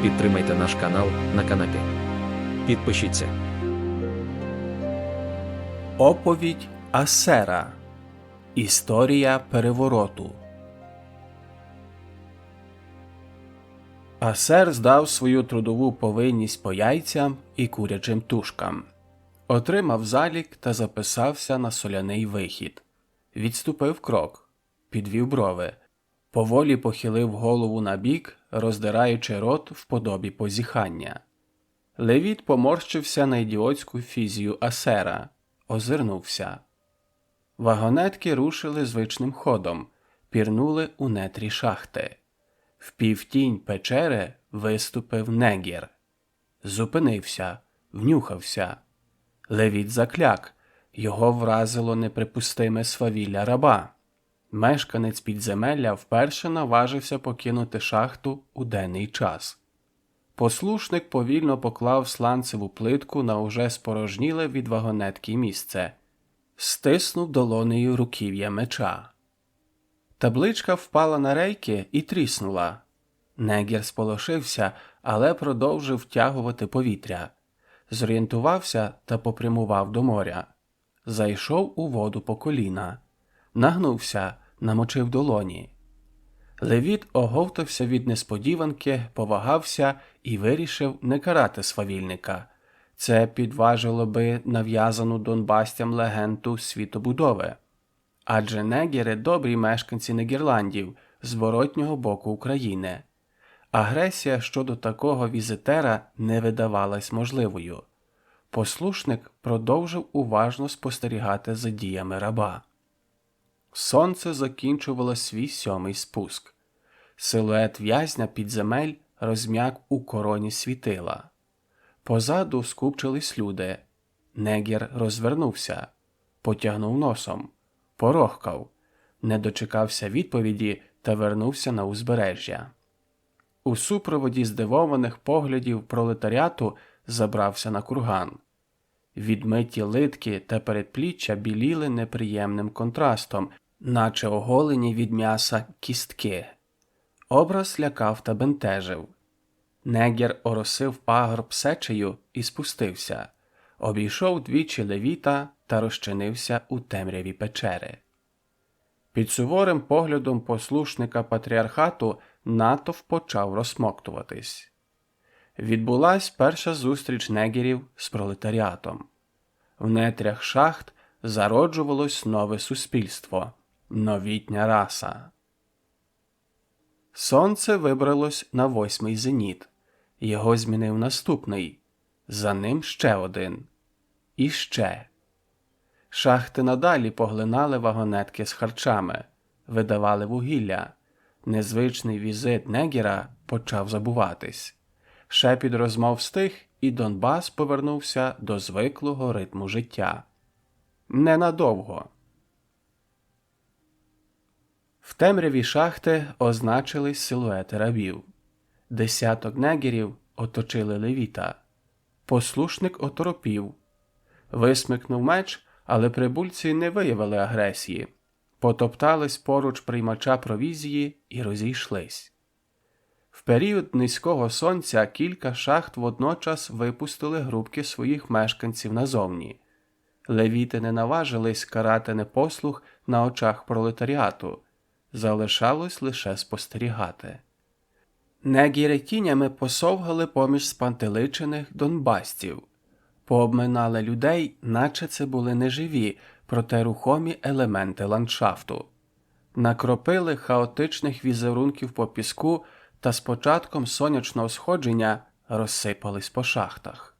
Підтримайте наш канал на канапі. Підпишіться. Оповідь Асера. Історія перевороту. Асер здав свою трудову повинність по яйцям і курячим тушкам. Отримав залік та записався на соляний вихід. Відступив крок, підвів брови, поволі похилив голову набік, роздираючи рот в подобі позіхання. Левіт поморщився на ідіотську фізію Асера, озирнувся. Вагонетки рушили звичним ходом, пірнули у нетрі шахти. В півтінь печери виступив негір. Зупинився, внюхався. Левіт закляк, його вразило неприпустиме свавілля раба. Мешканець підземелля вперше наважився покинути шахту у денний час. Послушник повільно поклав сланцеву плитку на уже спорожніле від вагонетки місце. Стиснув долонею руків'я меча. Табличка впала на рейки і тріснула. Негір сполошився, але продовжив втягувати повітря. Зорієнтувався та попрямував до моря. Зайшов у воду по коліна. Нагнувся, намочив долоні. Левіт оговтався від несподіванки, повагався і вирішив не карати свавільника. Це підважило би нав'язану донбастям легенду світобудови. Адже негіри – добрі мешканці Негірландів, зворотнього боку України. Агресія щодо такого візитера не видавалась можливою. Послушник продовжив уважно спостерігати за діями раба. Сонце закінчувало свій 7-й спуск. Силует в'язня підземель розм'як у короні світила. Позаду скупчились люди. Негір розвернувся, потягнув носом, порохкав, не дочекався відповіді та вернувся на узбережжя. У супроводі здивованих поглядів пролетаріату забрався на курган. Відмиті литки та передпліччя біліли неприємним контрастом, наче оголені від м'яса кістки. Образ лякав та бентежив. Негір оросив пагорб сечею і спустився, обійшов двічі Левіта та розчинився у темряві печери. Під суворим поглядом послушника патріархату натовп почав розсмоктуватись. Відбулась перша зустріч негірів з пролетаріатом. В нетрях шахт зароджувалось нове суспільство, новітня раса. Сонце вибралось на 8-й зеніт. Його змінив наступний. За ним ще один. І ще. Шахти надалі поглинали вагонетки з харчами, видавали вугілля. Незвичний візит негіра почав забуватись. Шепіт розмов стих, і Донбас повернувся до звиклого ритму життя. Ненадовго. В темряві шахти означились силуети рабів. Десяток негірів оточили Левіта. Послушник оторопів. Висмикнув меч, але прибульці не виявили агресії. Потоптались поруч приймача провізії і розійшлись. В період низького сонця кілька шахт водночас випустили групки своїх мешканців назовні. Левіти не наважились карати непослух на очах пролетаріату. Залишалось лише спостерігати. Негіри тінями посовгали поміж спантеличених донбастів. Пообминали людей, наче це були неживі, проте рухомі елементи ландшафту. Накропили хаотичних візерунків по піску та з початком сонячного сходження розсипались по шахтах.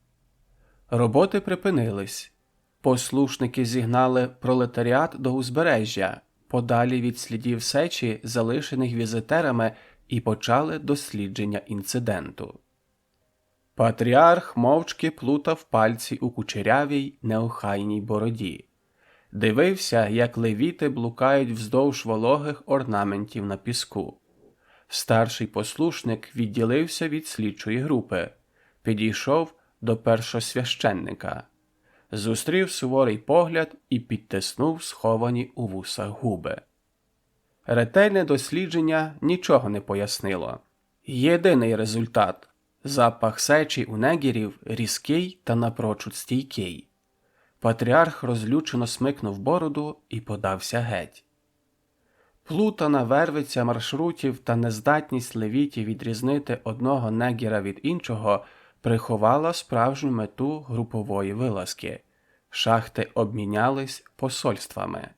Роботи припинились. Послушники зігнали пролетаріат до узбережжя, подалі від слідів сечі, залишених візитерами, і почали дослідження інциденту. Патріарх мовчки плутав пальці у кучерявій, неохайній бороді. Дивився, як левіти блукають вздовж вологих орнаментів на піску. Старший послушник відділився від слідчої групи, підійшов до першосвященника. Зустрів суворий погляд і підтиснув сховані у вусах губи. Ретельне дослідження нічого не пояснило. Єдиний результат Запах сечі у негерів різкий та напрочуд стійкий. Патріарх розлючено смикнув бороду і подався геть. Плутана вервиця маршрутів та нездатність левітів відрізнити одного негіра від іншого приховала справжню мету групової вилазки. Шахти обмінялись посольствами.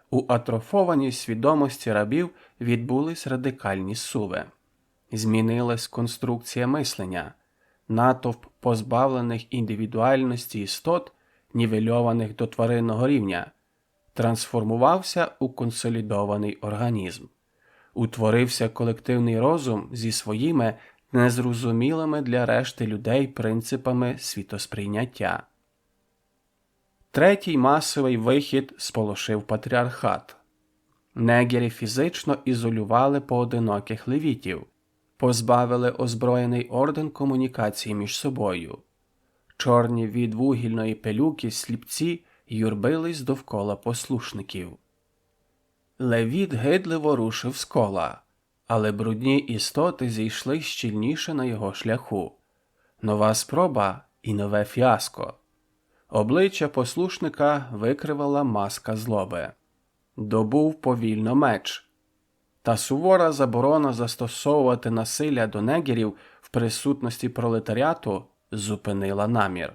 У атрофованій свідомості рабів відбулись радикальні зсуви. Змінилась конструкція мислення. Натовп позбавлених індивідуальності істот, нівельованих до тваринного рівня, трансформувався у консолідований організм. Утворився колективний розум зі своїми незрозумілими для решти людей принципами світосприйняття. Третій масовий вихід сполошив патріархат. Негери фізично ізолювали поодиноких левітів, позбавили озброєний орден комунікації між собою. Чорні від вугільної пилюки сліпці юрбились довкола послушників. Левіт гидливо рушив з кола, але брудні істоти зійшли щільніше на його шляху. Нова спроба і нове фіаско. Обличчя послушника викривала маска злоби. Добув повільно меч. Та сувора заборона застосовувати насилля до негерів в присутності пролетаріату зупинила намір.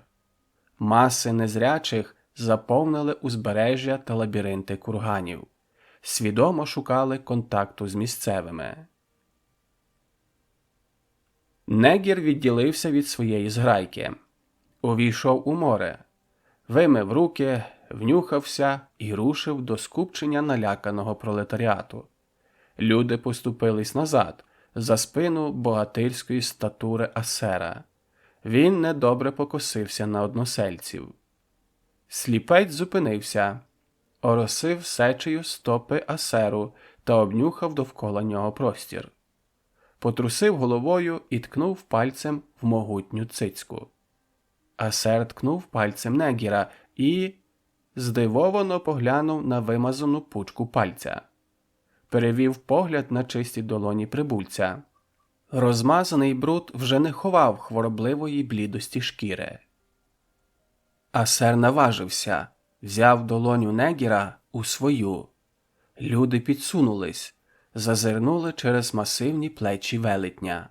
Маси незрячих заповнили узбережжя та лабіринти курганів. Свідомо шукали контакту з місцевими. Негір відділився від своєї зграйки. Увійшов у море. Вимив руки, внюхався і рушив до скупчення наляканого пролетаріату. Люди поступились назад, за спину богатирської статури асера. Він недобре покосився на односельців. Сліпець зупинився, оросив сечею стопи асеру та обнюхав довкола нього простір. Потрусив головою і ткнув пальцем в могутню цицьку. Асер ткнув пальцем негіра і здивовано поглянув на вимазану пучку пальця. Перевів погляд на чисті долоні прибульця. Розмазаний бруд вже не ховав хворобливої блідості шкіри. Асер наважився, взяв долоню негіра у свою. Люди підсунулись, зазирнули через масивні плечі велетня.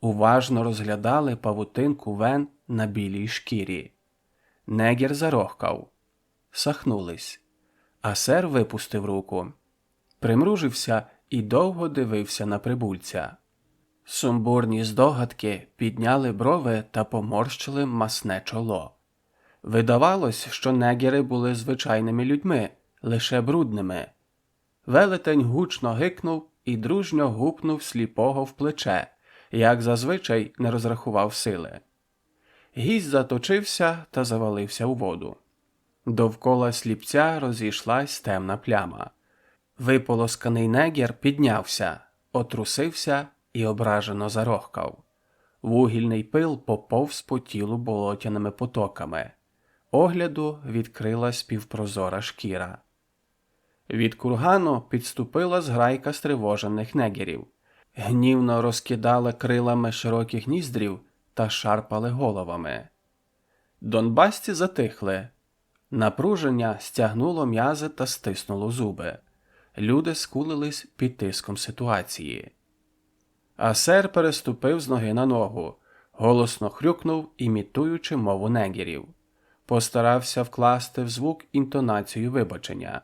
Уважно розглядали павутинку вен на білій шкірі. Негір зарохкав. Сахнулись. Асер випустив руку. Примружився і довго дивився на прибульця. Сумбурні здогадки підняли брови та поморщили масне чоло. Видавалось, що негери були звичайними людьми, лише брудними. Велетень гучно гикнув і дружньо гупнув сліпого в плече, як зазвичай не розрахував сили. Гість заточився та завалився у воду. Довкола сліпця розійшлась темна пляма. Виполосканий негір піднявся, отрусився і ображено зарохкав. Вугільний пил поповз по тілу болотяними потоками. Огляду відкрилась півпрозора шкіра. Від кургану підступила зграйка стривожених негерів. Гнівно розкидали крилами широких ніздрів та шарпали головами. Донбасці затихли. Напруження стягнуло м'язи та стиснуло зуби. Люди скулились під тиском ситуації. Асер переступив з ноги на ногу, голосно хрюкнув, імітуючи мову негерів. Постарався вкласти в звук інтонацію вибачення.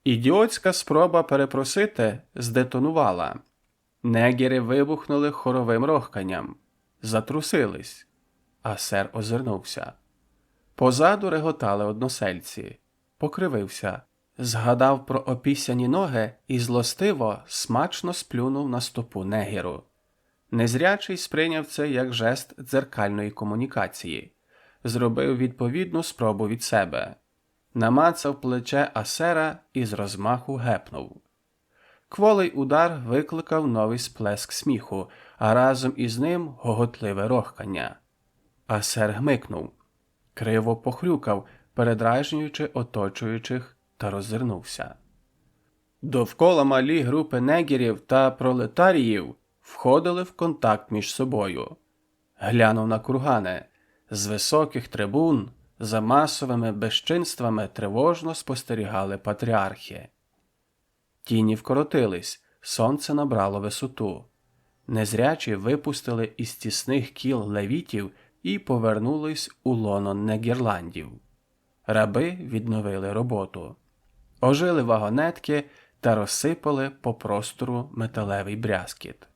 Ідіотська спроба перепросити здетонувала. Негери вибухнули хоровим рохканням. Затрусились. Асер озирнувся. Позаду реготали односельці. Покривився. Згадав про опісяні ноги і злостиво, смачно сплюнув на стопу негеру. Незрячий сприйняв це як жест дзеркальної комунікації. Зробив відповідну спробу від себе. Намацав плече асера і з розмаху гепнув. Кволий удар викликав новий сплеск сміху, а разом із ним гоготливе рохкання. Асер гмикнув. Криво похрюкав, передражнюючи оточуючих, та роззирнувся. Довкола малі групи негерів та пролетаріїв входили в контакт між собою. Глянув на кургани. З високих трибун за масовими безчинствами тривожно спостерігали патріархи. Тіні вкоротились, сонце набрало висоту. Незрячі випустили із тісних кіл левітів і повернулись у лоно Негерландів. Раби відновили роботу. Ожили вагонетки та розсипали по простору металевий брязкіт.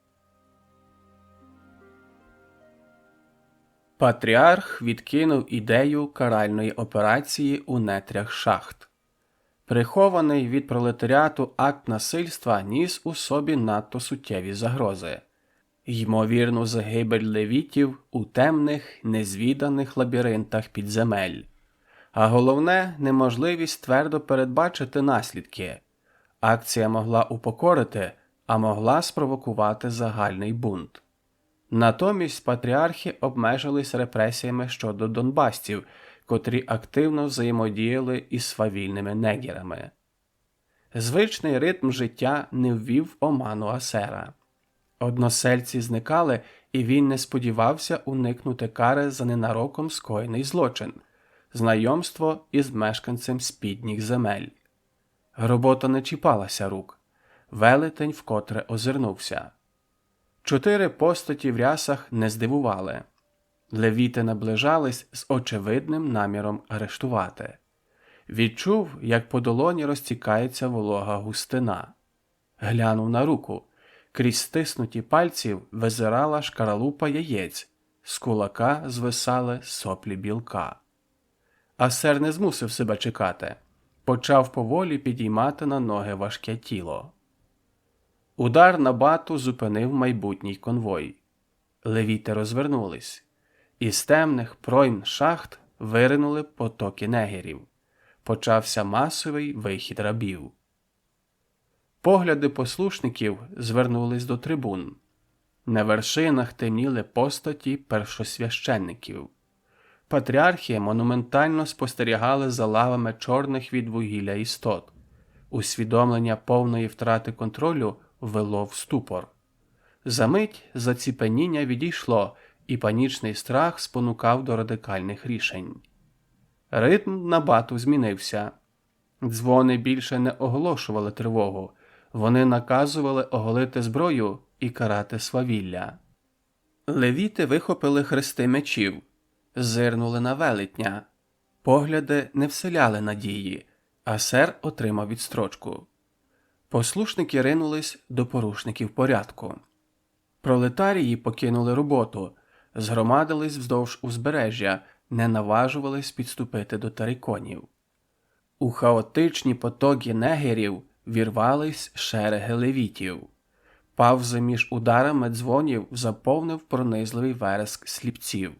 Патріарх відкинув ідею каральної операції у нетрях шахт. Прихований від пролетаріату акт насильства ніс у собі надто суттєві загрози. Ймовірну загибель левітів у темних, незвіданих лабіринтах підземель. А головне – неможливість твердо передбачити наслідки. Акція могла упокорити, а могла спровокувати загальний бунт. Натомість патріархи обмежились репресіями щодо донбасців, котрі активно взаємодіяли із свавільними негерами. Звичний ритм життя не ввів в оману Асера. Односельці зникали, і він не сподівався уникнути кари за ненароком скоєний злочин – знайомство із мешканцем спідніх земель. Робота не чіпалася рук. Велетень вкотре озирнувся. 4 постаті в рясах не здивували. Левіти наближались з очевидним наміром арештувати. Відчув, як по долоні розтікається волога густина. Глянув на руку. Крізь стиснуті пальців визирала шкаралупа яєць, з кулака звисали соплі білка. Асер не змусив себе чекати. Почав поволі підіймати на ноги важке тіло. Удар Набату зупинив майбутній конвой. Левіти розвернулись. Із темних пройм шахт виринули потоки негерів. Почався масовий вихід рабів. Погляди послушників звернулись до трибун. На вершинах темніли постаті першосвященників. Патріархи монументально спостерігали за лавами чорних від вугілля істот. Усвідомлення повної втрати контролю вело в ступор. Замить заціпеніння відійшло, і панічний страх спонукав до радикальних рішень. Ритм Набату змінився. Дзвони більше не оголошували тривогу. Вони наказували оголити зброю і карати свавілля. Левіти вихопили хрести мечів, зирнули на велетня. Погляди не вселяли надії, Асер отримав відстрочку. Послушники ринулись до порушників порядку. Пролетарії покинули роботу, згромадились вздовж узбережжя, не наважувались підступити до териконів. У хаотичні потоки негерів вірвались шереги левітів. Павзи між ударами дзвонів заповнив пронизливий вереск сліпців.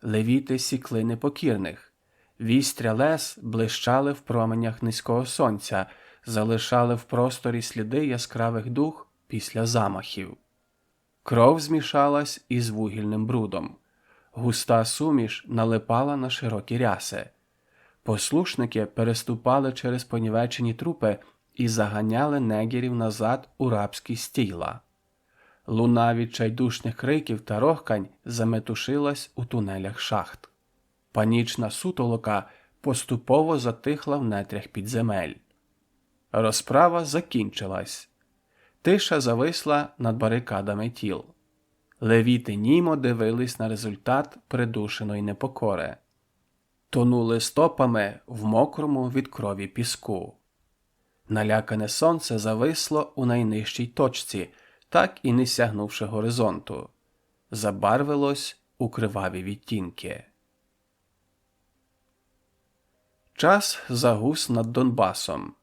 Левіти сікли непокірних. Вістря лез блищали в променях низького сонця, залишали в просторі сліди яскравих дух після замахів. Кров змішалась із вугільним брудом. Густа суміш налипала на широкі ряси. Послушники переступали через понівечені трупи і заганяли негерів назад у рабські стійла. Луна відчайдушних криків та рохкань заметушилась у тунелях шахт. Панічна сутолока поступово затихла в нетрях підземель. Розправа закінчилась. Тиша зависла над барикадами тіл. Левіти німо дивились на результат придушеної непокори. Тонули стопами в мокрому від крові піску. Налякане сонце зависло у найнижчій точці, так і не сягнувши горизонту. Забарвилось у криваві відтінки. Час загус над Донбасом.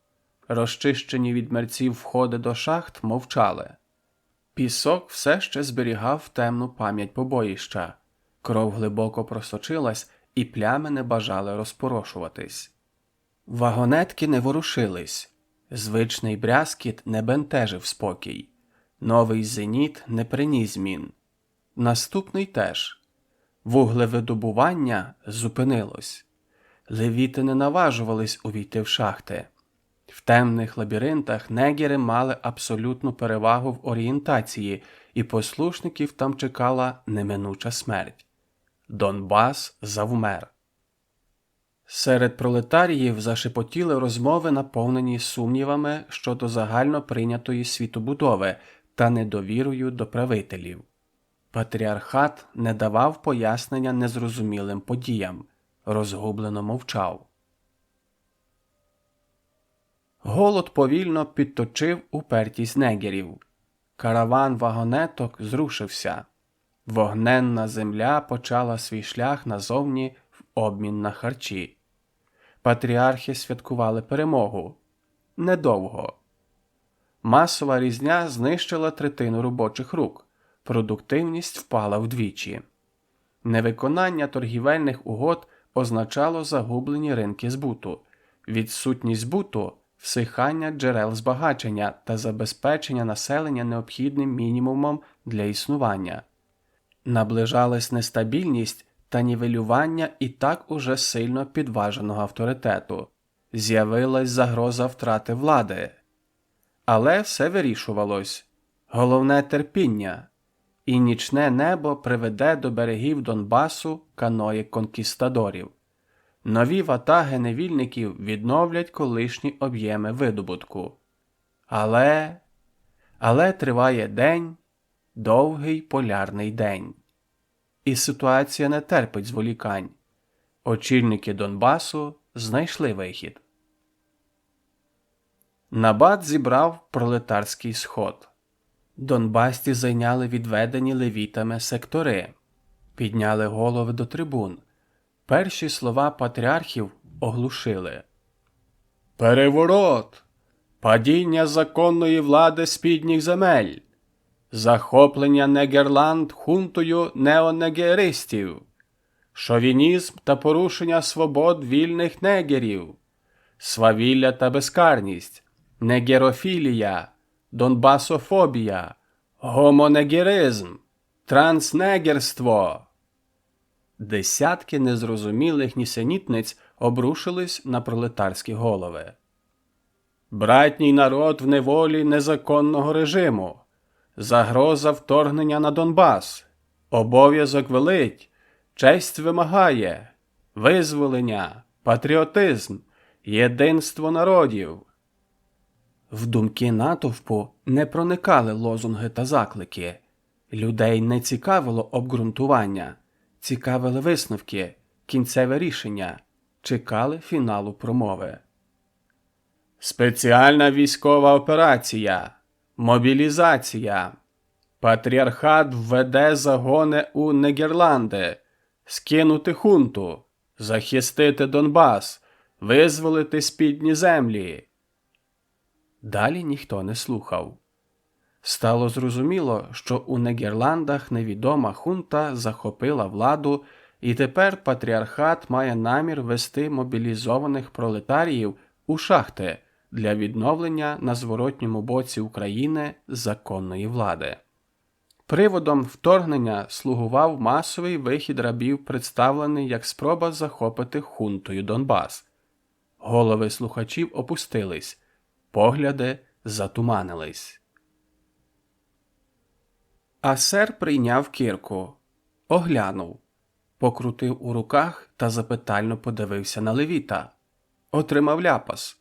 Розчищені від мерців входи до шахт мовчали. Пісок все ще зберігав темну пам'ять побоїща. Кров глибоко просочилась, і плями не бажали розпорошуватись. Вагонетки не ворушились. Звичний брязкіт не бентежив спокій. Новий зеніт не приніс змін. Наступний теж. Вуглевидобування зупинилось. Левіти не наважувались увійти в шахти. В темних лабіринтах негери мали абсолютну перевагу в орієнтації, і послушників там чекала неминуча смерть. Донбас завмер. Серед пролетаріїв зашепотіли розмови, наповнені сумнівами щодо загально прийнятої світобудови та недовірою до правителів. Патріархат не давав пояснення незрозумілим подіям, розгублено мовчав. Голод повільно підточив упертість негерів. Караван вагонеток зрушився. Вогненна земля почала свій шлях назовні в обмін на харчі. Патріархи святкували перемогу. Недовго. Масова різня знищила третину робочих рук. Продуктивність впала вдвічі. Невиконання торгівельних угод означало загублені ринки збуту, відсутність збуту – всихання джерел збагачення та забезпечення населення необхідним мінімумом для існування. Наближалась нестабільність та нівелювання і так уже сильно підваженого авторитету. З'явилась загроза втрати влади. Але все вирішувалось. Головне – терпіння. І нічне небо приведе до берегів Донбасу каної конкістадорів. Нові ватаги невільників відновлять колишні об'єми видобутку. Але триває день, довгий полярний день. І ситуація не терпить зволікань. Очільники Донбасу знайшли вихід. Набат зібрав пролетарський сход. Донбасці зайняли відведені левітами сектори. Підняли голови до трибун. Перші слова патріархів оглушили. Переворот! Падіння законної влади спідніх земель! Захоплення Негерланд хунтою неонегеристів! Шовінізм та порушення свобод вільних негерів! Свавілля та безкарність! Негерофілія! Донбасофобія! Гомонегеризм! Транснегерство! Десятки незрозумілих нісенітниць обрушились на пролетарські голови. Братній народ в неволі незаконного режиму. Загроза вторгнення на Донбас. Обов'язок велить. Честь вимагає. Визволення. Патріотизм. Єдинство народів. В думки натовпу не проникали лозунги та заклики. Людей не цікавило обґрунтування. Цікавили висновки, кінцеве рішення, чекали фіналу промови. Спеціальна військова операція, мобілізація, патріархат введе загони у Негерланди, скинути хунту, захистити Донбас, визволити спідні землі. Далі ніхто не слухав. Стало зрозуміло, що у Негерландах невідома хунта захопила владу, і тепер патріархат має намір вести мобілізованих пролетаріїв у шахти для відновлення на зворотньому боці України законної влади. Приводом вторгнення слугував масовий вихід рабів, представлений як спроба захопити хунтою Донбас. Голови слухачів опустились, погляди затуманились. Асер прийняв кирку, оглянув, покрутив у руках та запитально подивився на левіта. Отримав ляпас.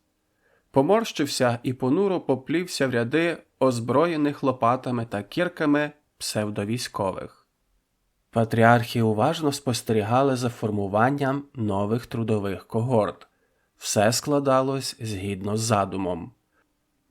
Поморщився і понуро поплівся в ряди озброєних лопатами та кирками псевдовійськових. Патріархи уважно спостерігали за формуванням нових трудових когорт. Все складалось згідно з задумом.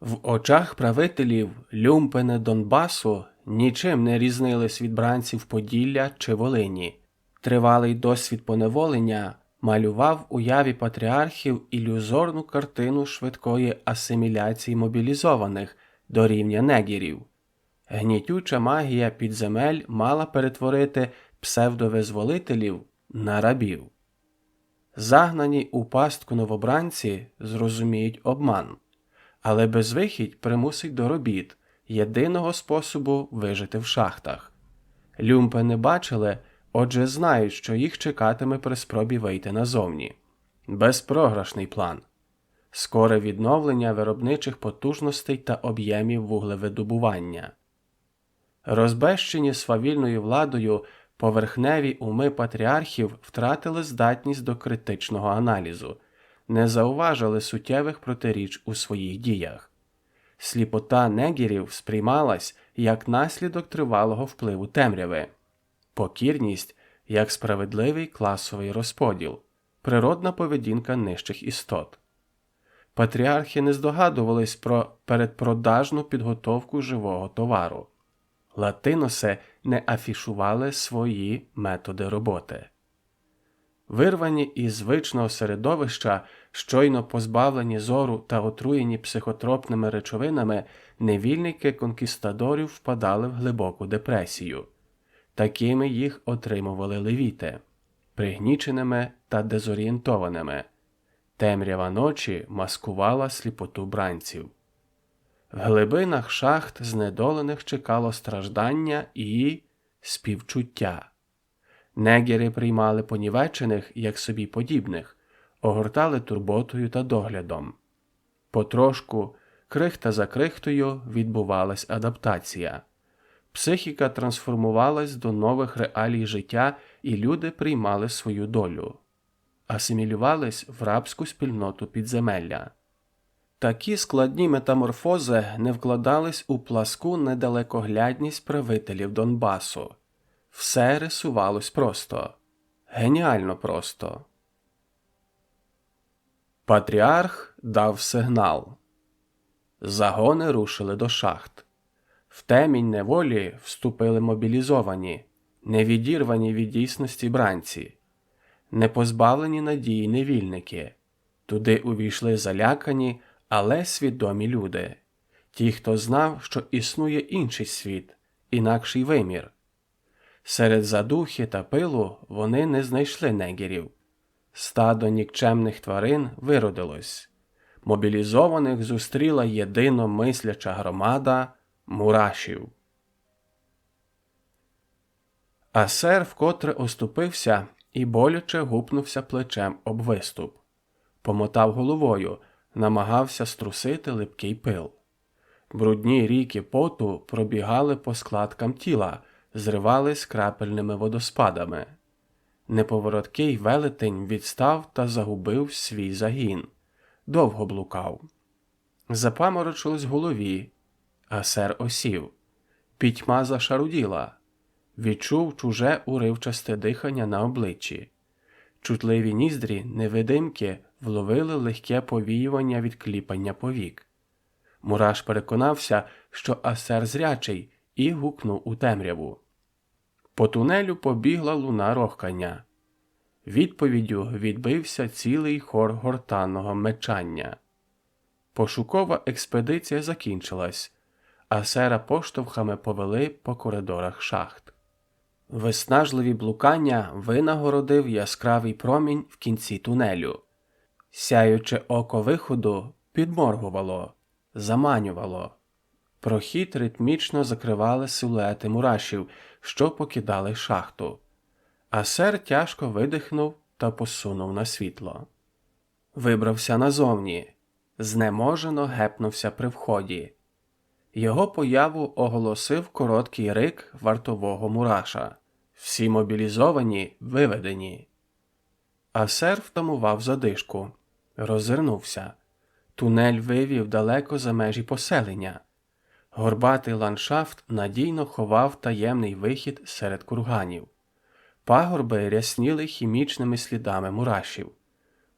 В очах правителів люмпени Донбасу нічим не різнились від бранців Поділля чи Волині. Тривалий досвід поневолення малював у уяві патріархів ілюзорну картину швидкої асиміляції мобілізованих до рівня негерів. Гнітюча магія підземель мала перетворити псевдовизволителів на рабів. Загнані у пастку новобранці зрозуміють обман, але безвихідь примусить до робіт, єдиного способу вижити в шахтах. Люмпени бачили, отже знають, що їх чекатиме при спробі вийти назовні. Безпрограшний план. скоре відновлення виробничих потужностей та об'ємів вуглевидобування. Розбещені свавільною владою, поверхневі уми патріархів втратили здатність до критичного аналізу, не зауважили суттєвих протиріч у своїх діях. Сліпота негерів сприймалась як наслідок тривалого впливу темряви, покірність як справедливий класовий розподіл, природна поведінка нижчих істот. Патріархи не здогадувались про передпродажну підготовку живого товару. Латиноси не афішували свої методи роботи. Вирвані із звичного середовища, щойно позбавлені зору та отруєні психотропними речовинами, невільники конкістадорів впадали в глибоку депресію. Такими їх отримували левіти, пригніченими та дезорієнтованими. Темрява ночі маскувала сліпоту бранців. В глибинах шахт знедолених чекало страждання і співчуття. Негери приймали понівечених як собі подібних, огортали турботою та доглядом. Потрошку, крихта за крихтою, відбувалась адаптація. Психіка трансформувалась до нових реалій життя, і люди приймали свою долю. Асимілювались в рабську спільноту підземелля. Такі складні метаморфози не вкладались у пласку недалекоглядність правителів Донбасу. Все рисувалось просто. Геніально просто. Патріарх дав сигнал. Загони рушили до шахт. В темінь неволі вступили мобілізовані, невідірвані від дійсності бранці, непозбавлені надії невільники. Туди увійшли залякані, але свідомі люди. Ті, хто знав, що існує інший світ, інакший вимір. Серед задухи та пилу вони не знайшли негерів. Стадо нікчемних тварин виродилось. Мобілізованих зустріла єдино мисляча громада мурашів. Асер вкотре оступився і боляче гупнувся плечем об виступ. Помотав головою, намагався струсити липкий пил. Брудні ріки поту пробігали по складкам тіла, зривались крапельними водоспадами. Неповороткий велетень відстав та загубив свій загін. Довго блукав. Запаморочилось в голові. Асер осів. Пітьма зашаруділа. Відчув чуже уривчасте дихання на обличчі. Чутливі ніздрі, невидимки, вловили легке повіювання від кліпання повік. Мураш переконався, що Асер зрячий, і гукнув у темряву. По тунелю побігла луна рохкання. Відповіддю відбився цілий хор гортанного мечання. Пошукова експедиція закінчилась. Асера поштовхами повели по коридорах шахт. Виснажливі блукання винагородив яскравий промінь в кінці тунелю. Сяюче око виходу підморгувало, заманювало. Прохід ритмічно закривали силуети мурашів, що покидали шахту. Асер тяжко видихнув та посунув на світло. Вибрався назовні. Знеможено гепнувся при вході. Його появу оголосив короткий рик вартового мураша. Всі мобілізовані, виведені. Асер втамував задишку. Роззирнувся. Тунель вивів далеко за межі поселення. Горбатий ландшафт надійно ховав таємний вихід серед курганів. Пагорби рясніли хімічними слідами мурашів.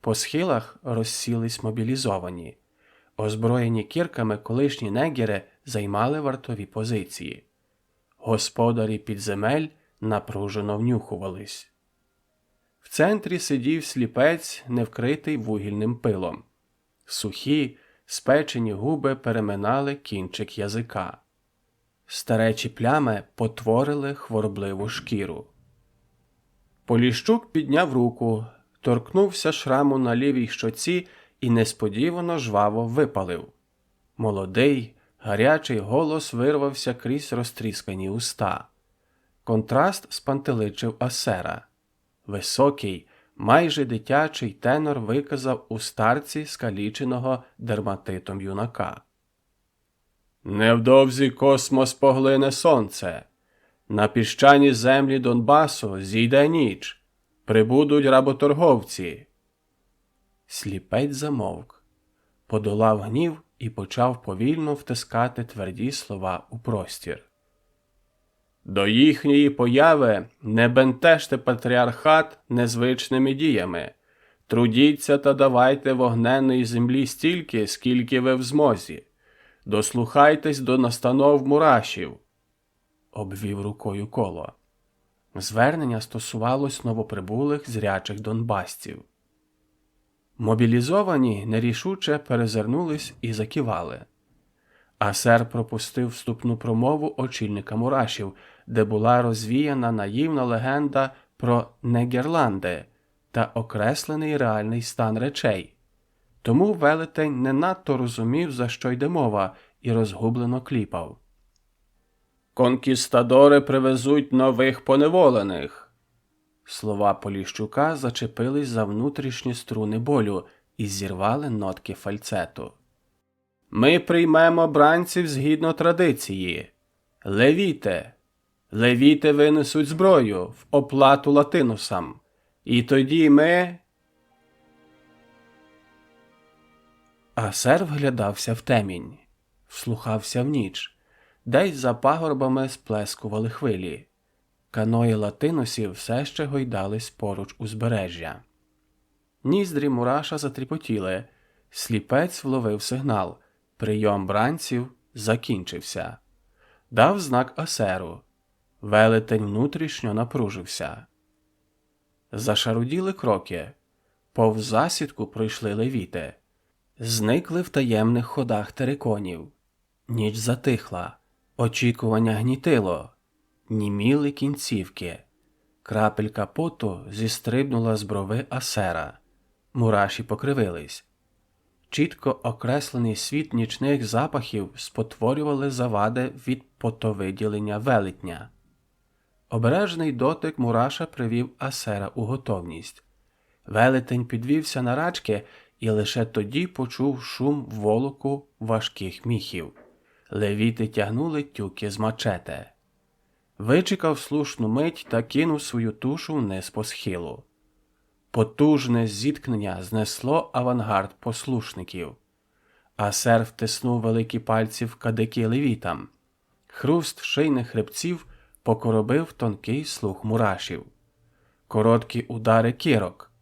По схилах розсілись мобілізовані. Озброєні кірками колишні негери займали вартові позиції. Господарі підземель напружено внюхувались. В центрі сидів сліпець, не вкритий вугільним пилом. Сухі, спечені губи переминали кінчик язика. Старечі плями потворили хворобливу шкіру. Поліщук підняв руку, торкнувся шраму на лівій щоці і несподівано жваво випалив. Молодий, гарячий голос вирвався крізь розтріскані уста. Контраст спантеличив Асера. Високий, Майже дитячий тенор виказав у старці скаліченого дерматитом юнака. Невдовзі космос поглине сонце. На піщані землі Донбасу зійде ніч. Прибудуть работорговці. Сліпець замовк, подолав гнів і почав повільно втискати тверді слова у простір. До їхньої появи не бентежте патріархат незвичними діями. Трудіться та давайте вогненної землі стільки, скільки ви в змозі. Дослухайтесь до настанов мурашів. Обвів рукою коло. Звернення стосувалось новоприбулих зрячих донбасців. Мобілізовані нерішуче перезирнулись і закивали. Асер пропустив вступну промову очільника мурашів, де була розвіяна наївна легенда про Негерланди та окреслений реальний стан речей. Тому велетень не надто розумів, за що йде мова, і розгублено кліпав. «Конкістадори привезуть нових поневолених!» Слова Поліщука зачепились за внутрішні струни болю і зірвали нотки фальцету. «Ми приймемо бранців згідно традиції. Левіте! Левіти винесуть зброю в оплату латинусам. І тоді ми...» Асер вглядався в темінь, вслухався в ніч. Десь за пагорбами сплескували хвилі. Каної латинусів все ще гойдались поруч узбережжя. Ніздрі мураша затріпотіли. Сліпець вловив сигнал. Прийом бранців закінчився. Дав знак Асеру. Велетень внутрішньо напружився. Зашаруділи кроки. Повз засідку пройшли левіти. Зникли в таємних ходах териконів. Ніч затихла. Очікування гнітило. Німіли кінцівки. Крапелька поту зістрибнула з брови Асера. Мураші покривились. Чітко окреслений світ нічних запахів спотворювали завади від потовиділення велетня. Обережний дотик мураша привів Асера у готовність. Велетень підвівся на рачки і лише тоді почув шум волоку важких міхів. Левіти тягнули тюки з мачете. Вичекав слушну мить та кинув свою тушу вниз по схилу. Потужне зіткнення знесло авангард послушників. Асер втиснув великі пальці в кадики левітам. Хруст шийних хребців покоробив тонкий слух мурашів. Короткі удари кірок,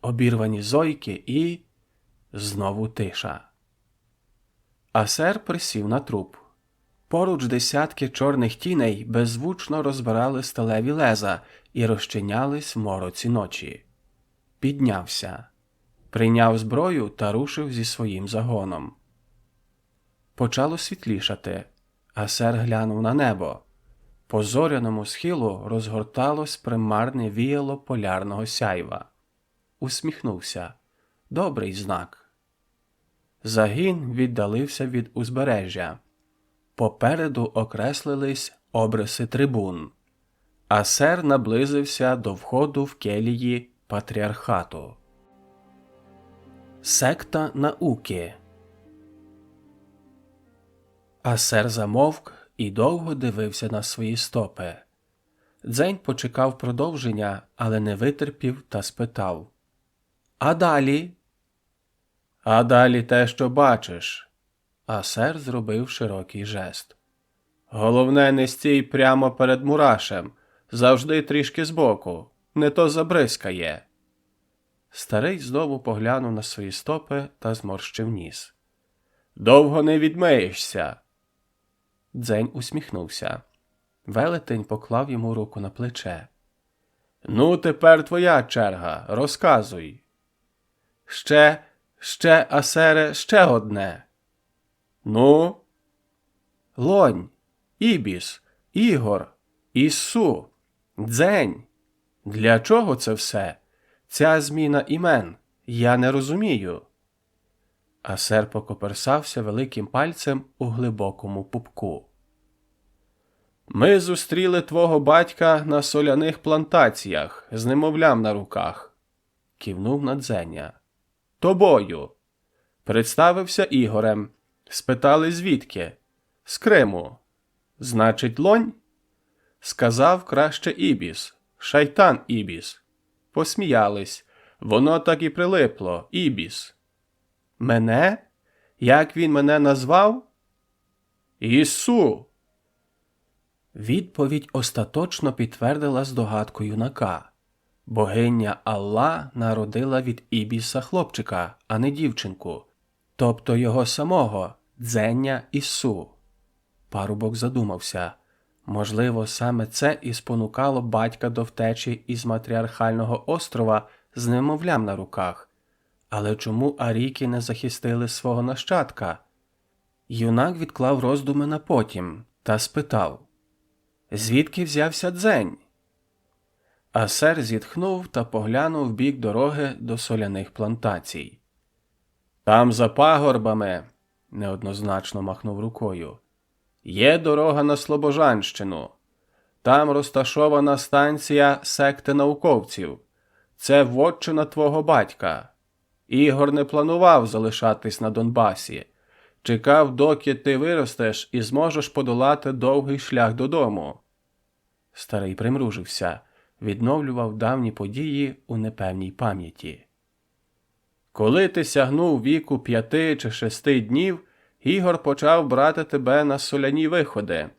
обірвані зойки і... знову тиша. Асер присів на труп. Поруч десятки чорних тіней беззвучно розбирали сталеві леза і розчинялись в мороці ночі. Піднявся. Прийняв зброю та рушив зі своїм загоном. Почало світлішати. Асер глянув на небо. По зоряному схилу розгорталось примарне віяло полярного сяйва. Усміхнувся. Добрий знак. Загін віддалився від узбережжя. Попереду окреслились обриси трибун. Асер наблизився до входу в келії патріархату. Секта науки. Асер замовк і довго дивився на свої стопи. Дзень почекав продовження, але не витерпів та спитав. «А далі?» «А далі те, що бачиш». Асер зробив широкий жест. «Головне, не стій прямо перед мурашем, завжди трішки збоку, не то забризкає». Старий знову поглянув на свої стопи та зморщив ніс. «Довго не відмиєшся». Дзень усміхнувся. Велетень поклав йому руку на плече. «Ну, тепер твоя черга, розказуй». Ще, Асере, ще одне». «Ну?» «Лонь, Ібіс, Ігор, Іссу, Дзень. Для чого це все? Ця зміна імен? Я не розумію». Асер покоперсався великим пальцем у глибокому пупку. «Ми зустріли твого батька на соляних плантаціях з немовлям на руках. кивнув на Дзеня. Тобою. Представився Ігорем. Спитали звідки? З Криму. Значить, Лонь? Сказав краще Ібіс. Шайтан Ібіс. Посміялись. Воно так і прилипло. Ібіс. Мене? Як він мене назвав? Ісу. Відповідь остаточно підтвердила здогадку юнака. Богиня Алла народила від Ібіса хлопчика, а не дівчинку. Тобто його самого, Дзеня Ісу. Парубок задумався. Можливо, саме це і спонукало батька до втечі із матріархального острова з немовлям на руках. Але чому арійки не захистили свого нащадка? Юнак відклав роздуми на потім та спитав: «Звідки взявся Дзень?» Асер зітхнув та поглянув в бік дороги до соляних плантацій. «Там за пагорбами», – неоднозначно махнув рукою, – «є дорога на Слобожанщину. Там розташована станція секти науковців. Це вотчина твого батька. Ігор не планував залишатись на Донбасі. Чекав, доки ти виростеш і зможеш подолати довгий шлях додому». Старий примружився, відновлював давні події у непевній пам'яті. «Коли ти сягнув віку 5 чи 6 днів, Ігор почав брати тебе на соляні виходи.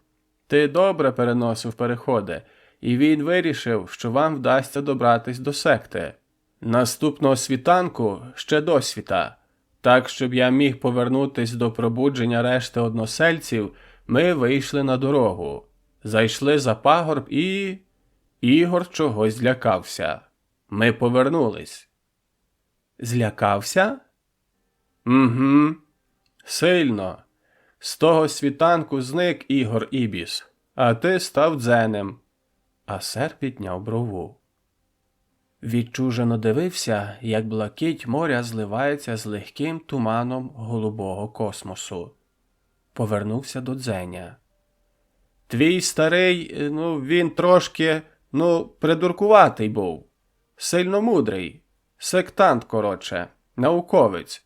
Ти добре переносив переходи, і він вирішив, що вам вдасться добратись до секти. Наступного світанку, ще досвіта, так, щоб я міг повернутись до пробудження решти односельців, ми вийшли на дорогу. Зайшли за пагорб і... Ігор чогось злякався. Ми повернулись». «Злякався?» «Угу. Сильно. З того світанку зник Ігор Ібіс, а ти став Дзенем». Асер підняв брову. Відчужено дивився, як блакить моря зливається з легким туманом голубого космосу. Повернувся до Дзеня. «Твій старий, він трошки, придуркуватий був. Сильно мудрий. Сектант, коротше, науковець.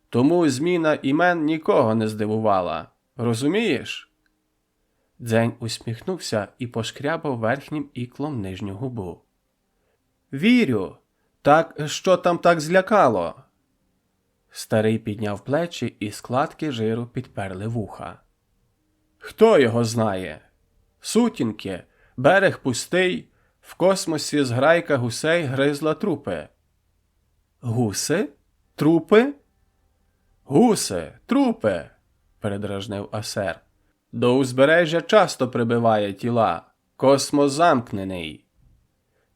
Тому зміна імен нікого не здивувала. Розумієш?» Дзень усміхнувся і пошкрябав верхнім іклом нижню губу. «Вірю. Так що там так злякало?» Старий підняв плечі, і складки жиру підперли вуха. «Хто його знає? Сутінки, берег пустий, в космосі зграйка гусей гризла трупи». «Гуси? Трупи?» «Гуси, трупи», – передражнив Асер. «До узбережжя часто прибиває тіла. Космос замкнений».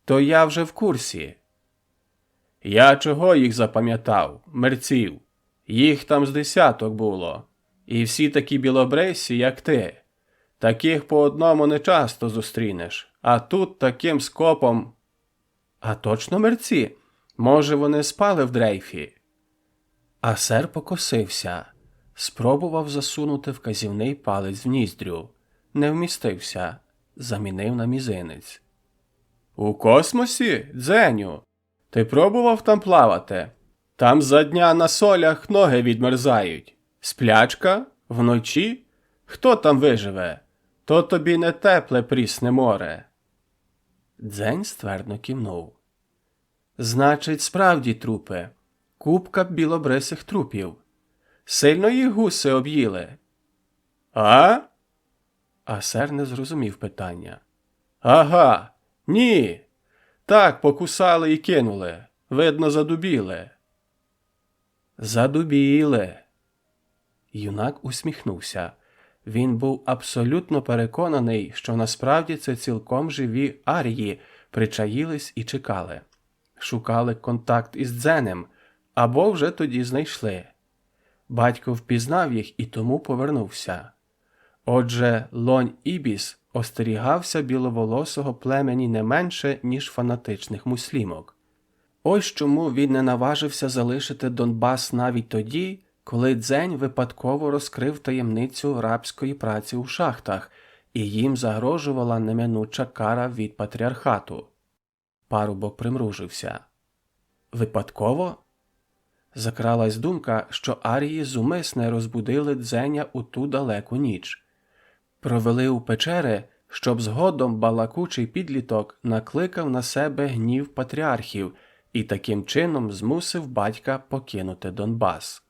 «То я вже в курсі». «Я чого їх запам'ятав, мерців? Їх там з 10 було. І всі такі білобрисі, як ти. Таких по одному не часто зустрінеш, а тут таким скопом...» «А точно мерці? Може, вони спали в дрейфі?» Асер покосився. Спробував засунути вказівний палець в ніздрю. Не вмістився. Замінив на мізинець. «У космосі, Дзеню? Ти пробував там плавати? Там за дня на солях ноги відмерзають. Сплячка? Вночі? Хто там виживе? То тобі не тепле прісне море». Дзень ствердно кивнув. «Значить, справді трупи. Купка білобрисих трупів. Сильно їх гуси об'їли?» «А?» Асер не зрозумів питання. «Ага, ні. Так, покусали і кинули. Видно, задубіли». «Задубіли». Юнак усміхнувся. Він був абсолютно переконаний, що насправді це цілком живі арії причаїлись і чекали. Шукали контакт із Дзенем, або вже тоді знайшли. Батько впізнав їх і тому повернувся. Отже, Лонь Ібіс остерігався біловолосого племені не менше, ніж фанатичних муслімок. Ось чому він не наважився залишити Донбас навіть тоді, коли Дзень випадково розкрив таємницю рабської праці у шахтах, і їм загрожувала неминуча кара від патріархату. Парубок примружився. Випадково? Закралась думка, що арії зумисне розбудили Дзеня у ту далеку ніч. Провели у печери, щоб згодом балакучий підліток накликав на себе гнів патріархів і таким чином змусив батька покинути Донбас.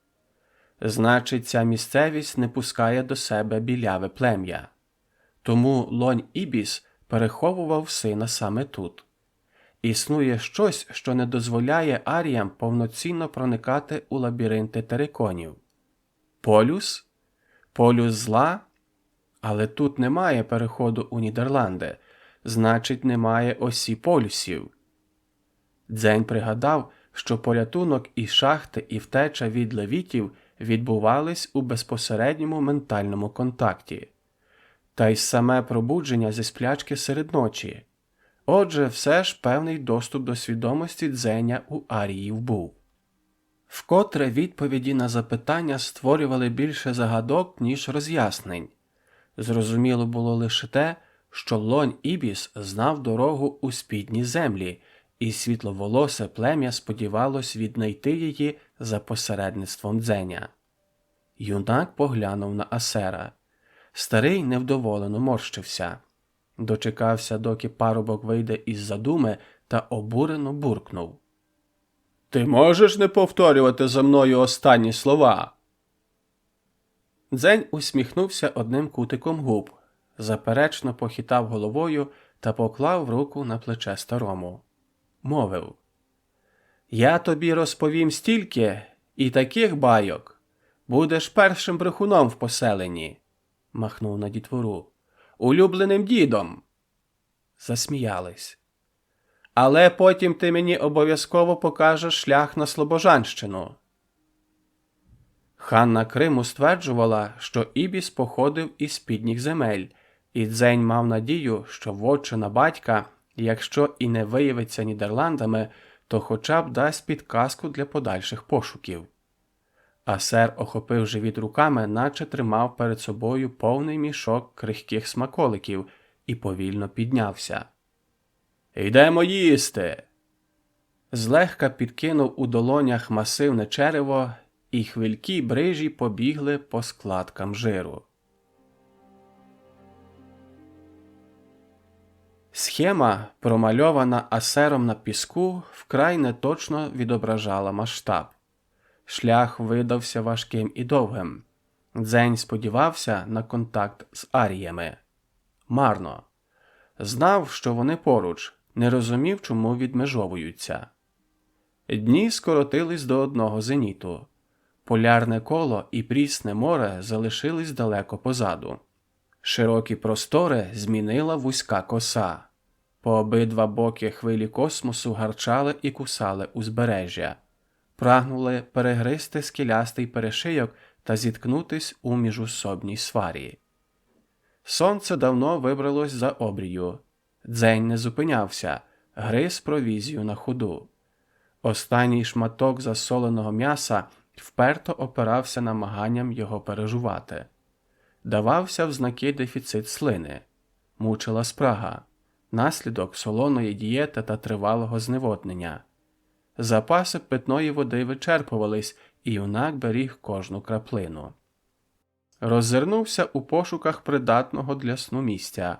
Значить, ця місцевість не пускає до себе біляве плем'я. Тому Лонь Ібіс переховував сина саме тут. Існує щось, що не дозволяє аріям повноцінно проникати у лабіринти териконів. Полюс? Полюс зла? Але тут немає переходу у Нідерланди, значить немає осі полюсів. Дзень пригадав, що порятунок і шахти, і втеча від левітів відбувались у безпосередньому ментальному контакті. Та й саме пробудження зі сплячки серед ночі. Отже, все ж певний доступ до свідомості Дзеня у аріїв був. Вкотре відповіді на запитання створювали більше загадок, ніж роз'яснень. Зрозуміло було лише те, що Лонь Ібіс знав дорогу у спідні землі, і світловолосе плем'я сподівалось віднайти її за посередництвом Дзеня. Юнак поглянув на Асера. Старий невдоволено морщився. Дочекався, доки парубок вийде із задуми, та обурено буркнув: «Ти можеш не повторювати за мною останні слова?» Дзень усміхнувся одним кутиком губ, заперечно похитав головою та поклав руку на плече старому. Мовив: «Я тобі розповім стільки і таких байок. Будеш першим брехуном в поселенні», – махнув на дітвору. «Улюбленим дідом». Засміялись. «Але потім ти мені обов'язково покажеш шлях на Слобожанщину». Ханна Криму стверджувала, що Ібіс походив із спідніх земель, і Дзень мав надію, що вотчина батька, якщо і не виявиться Нідерландами, то хоча б дасть підказку для подальших пошуків. Асер охопив живіт руками, наче тримав перед собою повний мішок крихких смаколиків, і повільно піднявся. «Йдемо їсти!» Злегка підкинув у долонях масивне черево, і хвилькі брижі побігли по складкам жиру. Схема, промальована Асером на піску, вкрай неточно відображала масштаб. Шлях видався важким і довгим. Дзень сподівався на контакт з аріями. Марно. Знав, що вони поруч, не розумів, чому відмежовуються. Дні скоротились до одного зеніту. Полярне коло і прісне море залишились далеко позаду. Широкі простори змінила вузька коса. По обидва боки хвилі космосу гарчали і кусали узбережжя. Прагнули перегризти скелястий перешийок та зіткнутись у міжусобній сварі. Сонце давно вибралось за обрію. Дзень не зупинявся, гриз провізію на ходу. Останній шматок засоленого м'яса вперто опирався намаганням його пережувати. Давався в знаки дефіцит слини. Мучила спрага, наслідок солоної дієти та тривалого зневоднення. Запаси питної води вичерпувались, і юнак беріг кожну краплину. Роззирнувся у пошуках придатного для сну місця.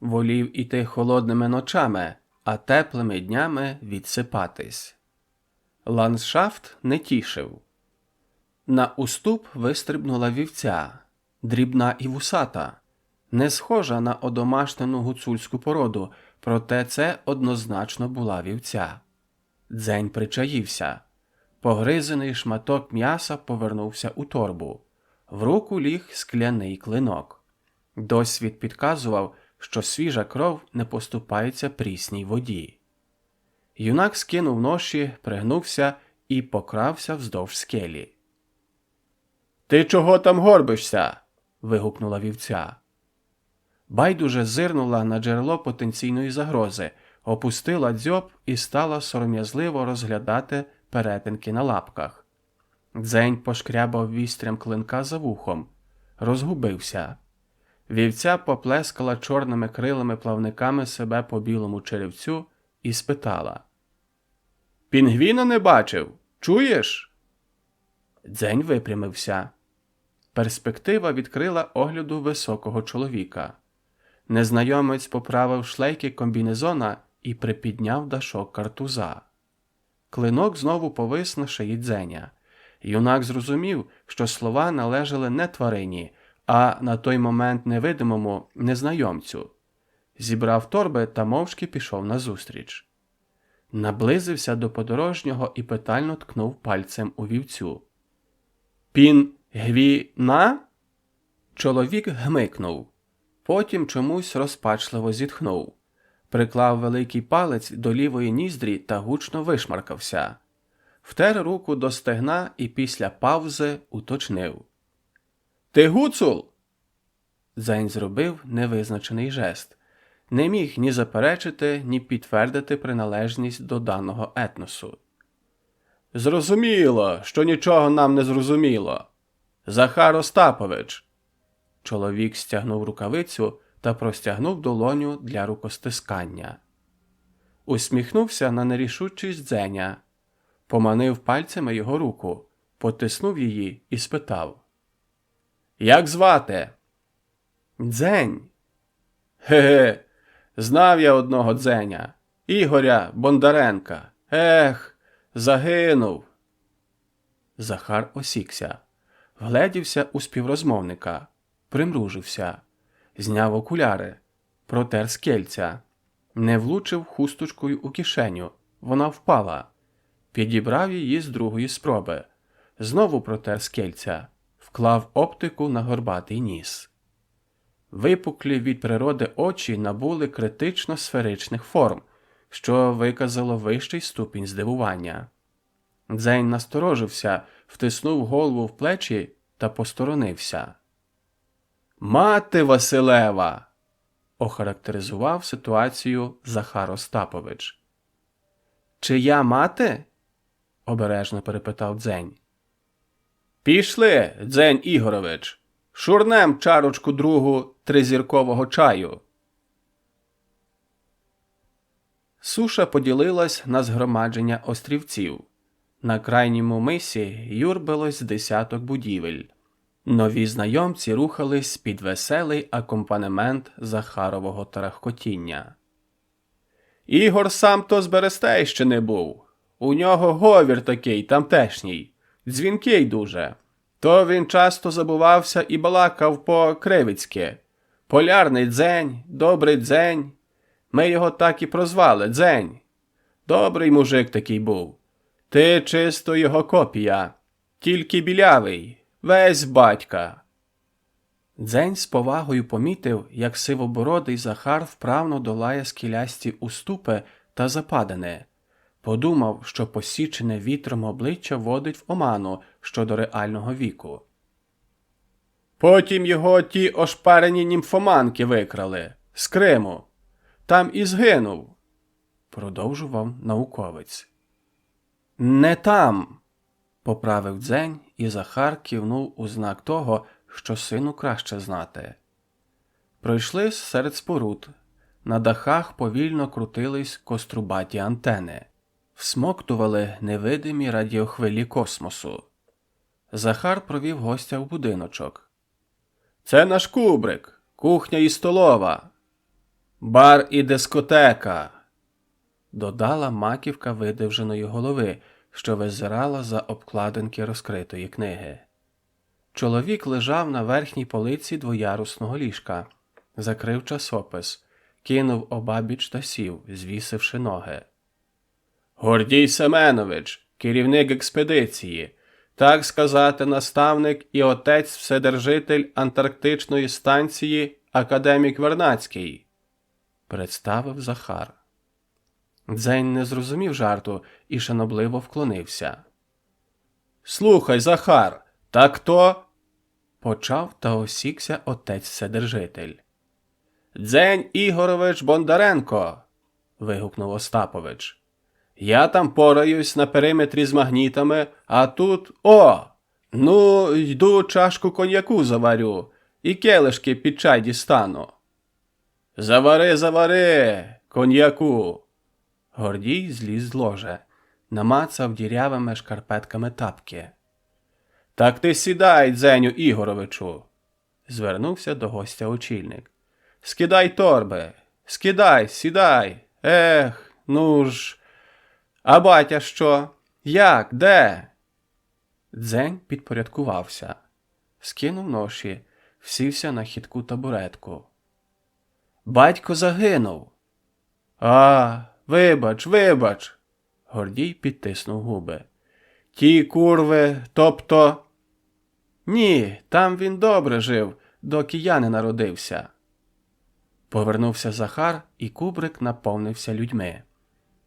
Волів іти холодними ночами, а теплими днями відсипатись. Ландшафт не тішив. На уступ вистрибнула вівця, дрібна і вусата, не схожа на одомашнену гуцульську породу, проте це однозначно була вівця. Дзень причаївся. Погризений шматок м'яса повернувся у торбу. В руку ліг скляний клинок. Досвід підказував, що свіжа кров не поступається прісній воді. Юнак скинув ноші, пригнувся і покрався вздовж скелі. «Ти чого там горбишся?» – вигукнула вівця. Байдуже зирнула на джерело потенційної загрози, опустила дзьоб і стала сором'язливо розглядати перетинки на лапках. Дзень пошкрябав вістрям клинка за вухом. Розгубився. Вівця поплескала чорними крилами плавниками себе по білому черевцю і спитала: Пінгвіна не бачив? Чуєш? Дзень випрямився. Перспектива відкрила огляду високого чоловіка. Незнайомець поправив шлейки комбінезона і припідняв дашок картуза. Клинок знову повис на шиї Дзеня. Юнак зрозумів, що слова належали не тварині, а на той момент невидимому незнайомцю. Зібрав торби та мовчки пішов назустріч. Наблизився до подорожнього і питально ткнув пальцем у вівцю. «Пін-гві-на?» Чоловік гмикнув. Потім чомусь розпачливо зітхнув. Приклав великий палець до лівої ніздрі та гучно вишмаркався. Втер руку до стегна і після паузи уточнив. «Ти гуцул?» Дзень зробив невизначений жест. Не міг ні заперечити, ні підтвердити приналежність до даного етносу. «Зрозуміло, що нічого нам не зрозуміло. Захар Остапович!» Чоловік стягнув рукавицю та простягнув долоню для рукостискання. Усміхнувся на нерішучість Дзеня, поманив пальцями його руку, потиснув її і спитав. «Як звати?» «Дзень». «Ге-ге, знав я одного Дзеня, Ігоря Бондаренка. Ех, загинув». Захар осікся, вгледівся у співрозмовника, примружився, зняв окуляри, протер скельця, не влучив хусточкою у кишеню, вона впала. Підібрав її з другої спроби, знову протер скельця, вклав оптику на горбатий ніс. Випуклі від природи очі набули критично сферичних форм, що виказало вищий ступінь здивування. Дзень насторожився, втиснув голову в плечі та посторонився. «Мати Василева!» – охарактеризував ситуацію Захар Остапович. «Чия мати?» – обережно перепитав Дзень. «Пішли, Дзень Ігорович, шурнем чарочку другу тризіркового чаю». Суша поділилась на згромадження острівців. На крайньому мисі юрбилось десяток будівель. Нові знайомці рухались під веселий акомпанемент Захарового тарахкотіння. «Ігор сам то з Берестейщини був. У нього говір такий тамтешній, дзвінкий дуже. То він часто забувався і балакав по-кривицьки. Полярний Дзень, добрий Дзень. Ми його так і прозвали – Дзень. Добрий мужик такий був. Ти чисто його копія, тільки білявий, весь батька». Дзень з повагою помітив, як сивобородий Захар вправно долає скелясті уступи та западини. Подумав, що посічене вітром обличчя вводить в оману щодо реального віку. «Потім його ті ошпарені німфоманки викрали, з Криму. Там і згинув», – продовжував науковець. «Не там», – поправив Дзень, і Захар кивнув у знак того, що сину краще знати. Пройшли серед споруд. На дахах повільно крутились кострубаті антени. Всмоктували невидимі радіохвилі космосу. Захар провів гостя в будиночок. «Це наш кубрик, кухня і столова. Бар і дискотека», – додала маківка видовженої голови, що визирала за обкладинки розкритої книги. Чоловік лежав на верхній полиці двоярусного ліжка, закрив часопис, кинув обабіч та сів, звісивши ноги. «Гордій Семенович, керівник експедиції, так сказати наставник і отець-вседержитель Антарктичної станції академік Вернадський», – представив Захар. Дзень не зрозумів жарту і шанобливо вклонився. «Слухай, Захар, так то…» – почав та осікся отець-вседержитель. «Дзень Ігорович Бондаренко!» – вигукнув Остапович. «Я там пораюсь на периметрі з магнітами, а тут… О! Ну, йду чашку коньяку заварю і келишки під чай дістану». «Завари, завари, коньяку!» Гордій зліз з ложа. намацав дірявими шкарпетками тапки. «Так ти сідай, Дзеню Ігоровичу!» – звернувся до гостя очільник. «Скидай торби! Скидай, сідай! Ех, ну ж! А батя що? Як? Де?» Дзень підпорядкувався. Скинув ноші, всівся на хитку табуретку. «Батько загинув!» «А, вибач, вибач!» Гордій підтиснув губи. «Ті курви, тобто...» «Ні, там він добре жив, доки я не народився». Повернувся Захар, і кубрик наповнився людьми.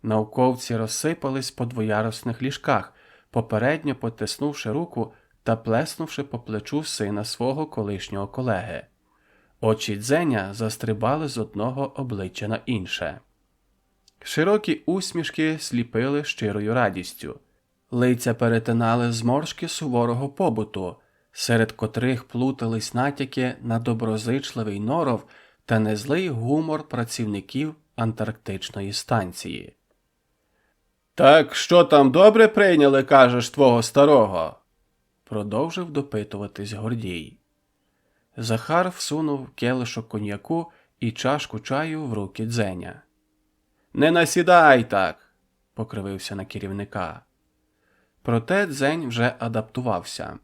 Науковці розсипались по двоярусних ліжках, попередньо потиснувши руку та плеснувши по плечу сина свого колишнього колеги. Очі Дзеня застрибали з одного обличчя на інше. Широкі усмішки сліпили щирою радістю. Лиця перетинали зморшки суворого побуту, серед котрих плутались натяки на доброзичливий норов та незлий гумор працівників антарктичної станції. «Так що там добре прийняли, кажеш, твого старого?» Продовжив допитуватись Гордій. Захар всунув келишок коньяку і чашку чаю в руки Дзеня. «Не насідай так!» – покривився на керівника. Проте Дзень вже адаптувався.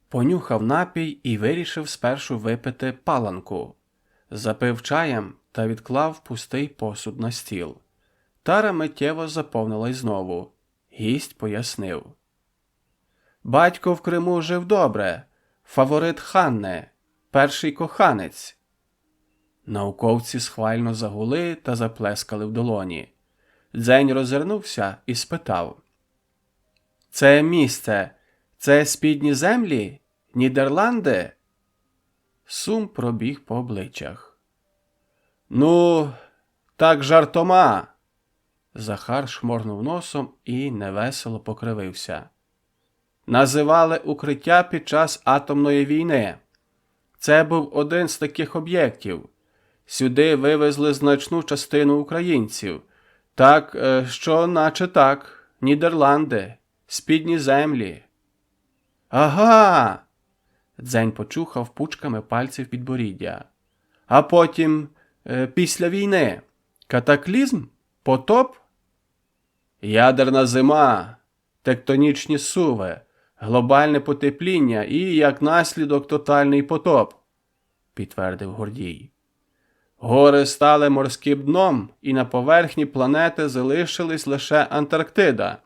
Понюхав напій і вирішив спершу випити паланку. Запив чаєм та відклав пустий посуд на стіл. Тара миттєво заповнилась знову. Гість пояснив. «Батько в Криму жив добре. Фаворит Ханни. Перший коханець». Науковці схвально загули та заплескали в долоні. Дзень розвернувся і спитав. «Це місце, це спідні землі? Нідерланди?» Сум пробіг по обличчях. «Ну, так жартома!» Захар шморгнув носом і невесело покривився. «Називали укриття під час атомної війни. Це був один з таких об'єктів. Сюди вивезли значну частину українців. Так, що наче так, Нідерланди, спідні землі». «Ага!» Дзень почухав пучками пальців підборіддя. «А потім, після війни, катаклізм? Потоп?» «Ядерна зима, тектонічні суви, глобальне потепління і, як наслідок, тотальний потоп», – підтвердив Гордій. «Гори стали морським дном, і на поверхні планети залишились лише Антарктида.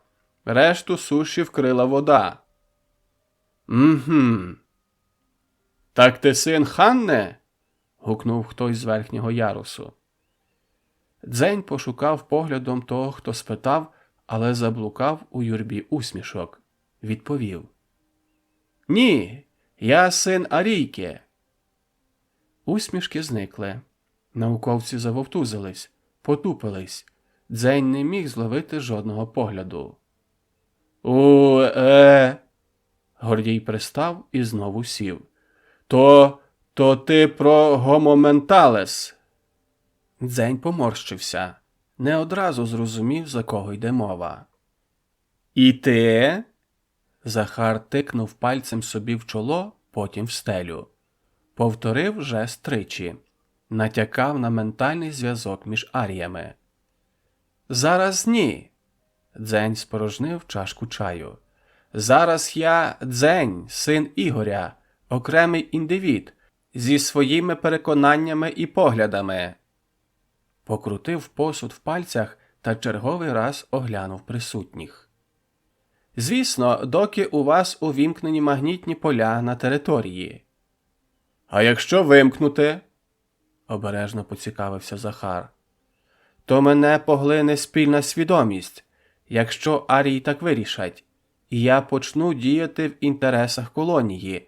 Решту суші вкрила вода». «Угу. Так ти син Ханни?» – гукнув хтось з верхнього ярусу. Дзень пошукав поглядом того, хто спитав, але заблукав у юрбі усмішок. Відповів. «Ні, я син Арійки». Усмішки зникли. Науковці завовтузились, потупились. Дзень не міг зловити жодного погляду. Гордій пристав і знову сів. То ти про гомоменталес?» Дзень поморщився. Не одразу зрозумів, за кого йде мова. «І ти?» Захар тикнув пальцем собі в чоло, потім в стелю. Повторив жест тричі. Натякав на ментальний зв'язок між аріями. «Зараз ні!» Дзень спорожнив чашку чаю. «Зараз я Дзень, син Ігоря, окремий індивід, зі своїми переконаннями і поглядами». Покрутив посуд в пальцях та черговий раз оглянув присутніх. «Звісно, доки у вас увімкнені магнітні поля на території». «А якщо вимкнути?» – обережно поцікавився Захар. «То мене поглине спільна свідомість, якщо арії так вирішать, і я почну діяти в інтересах колонії,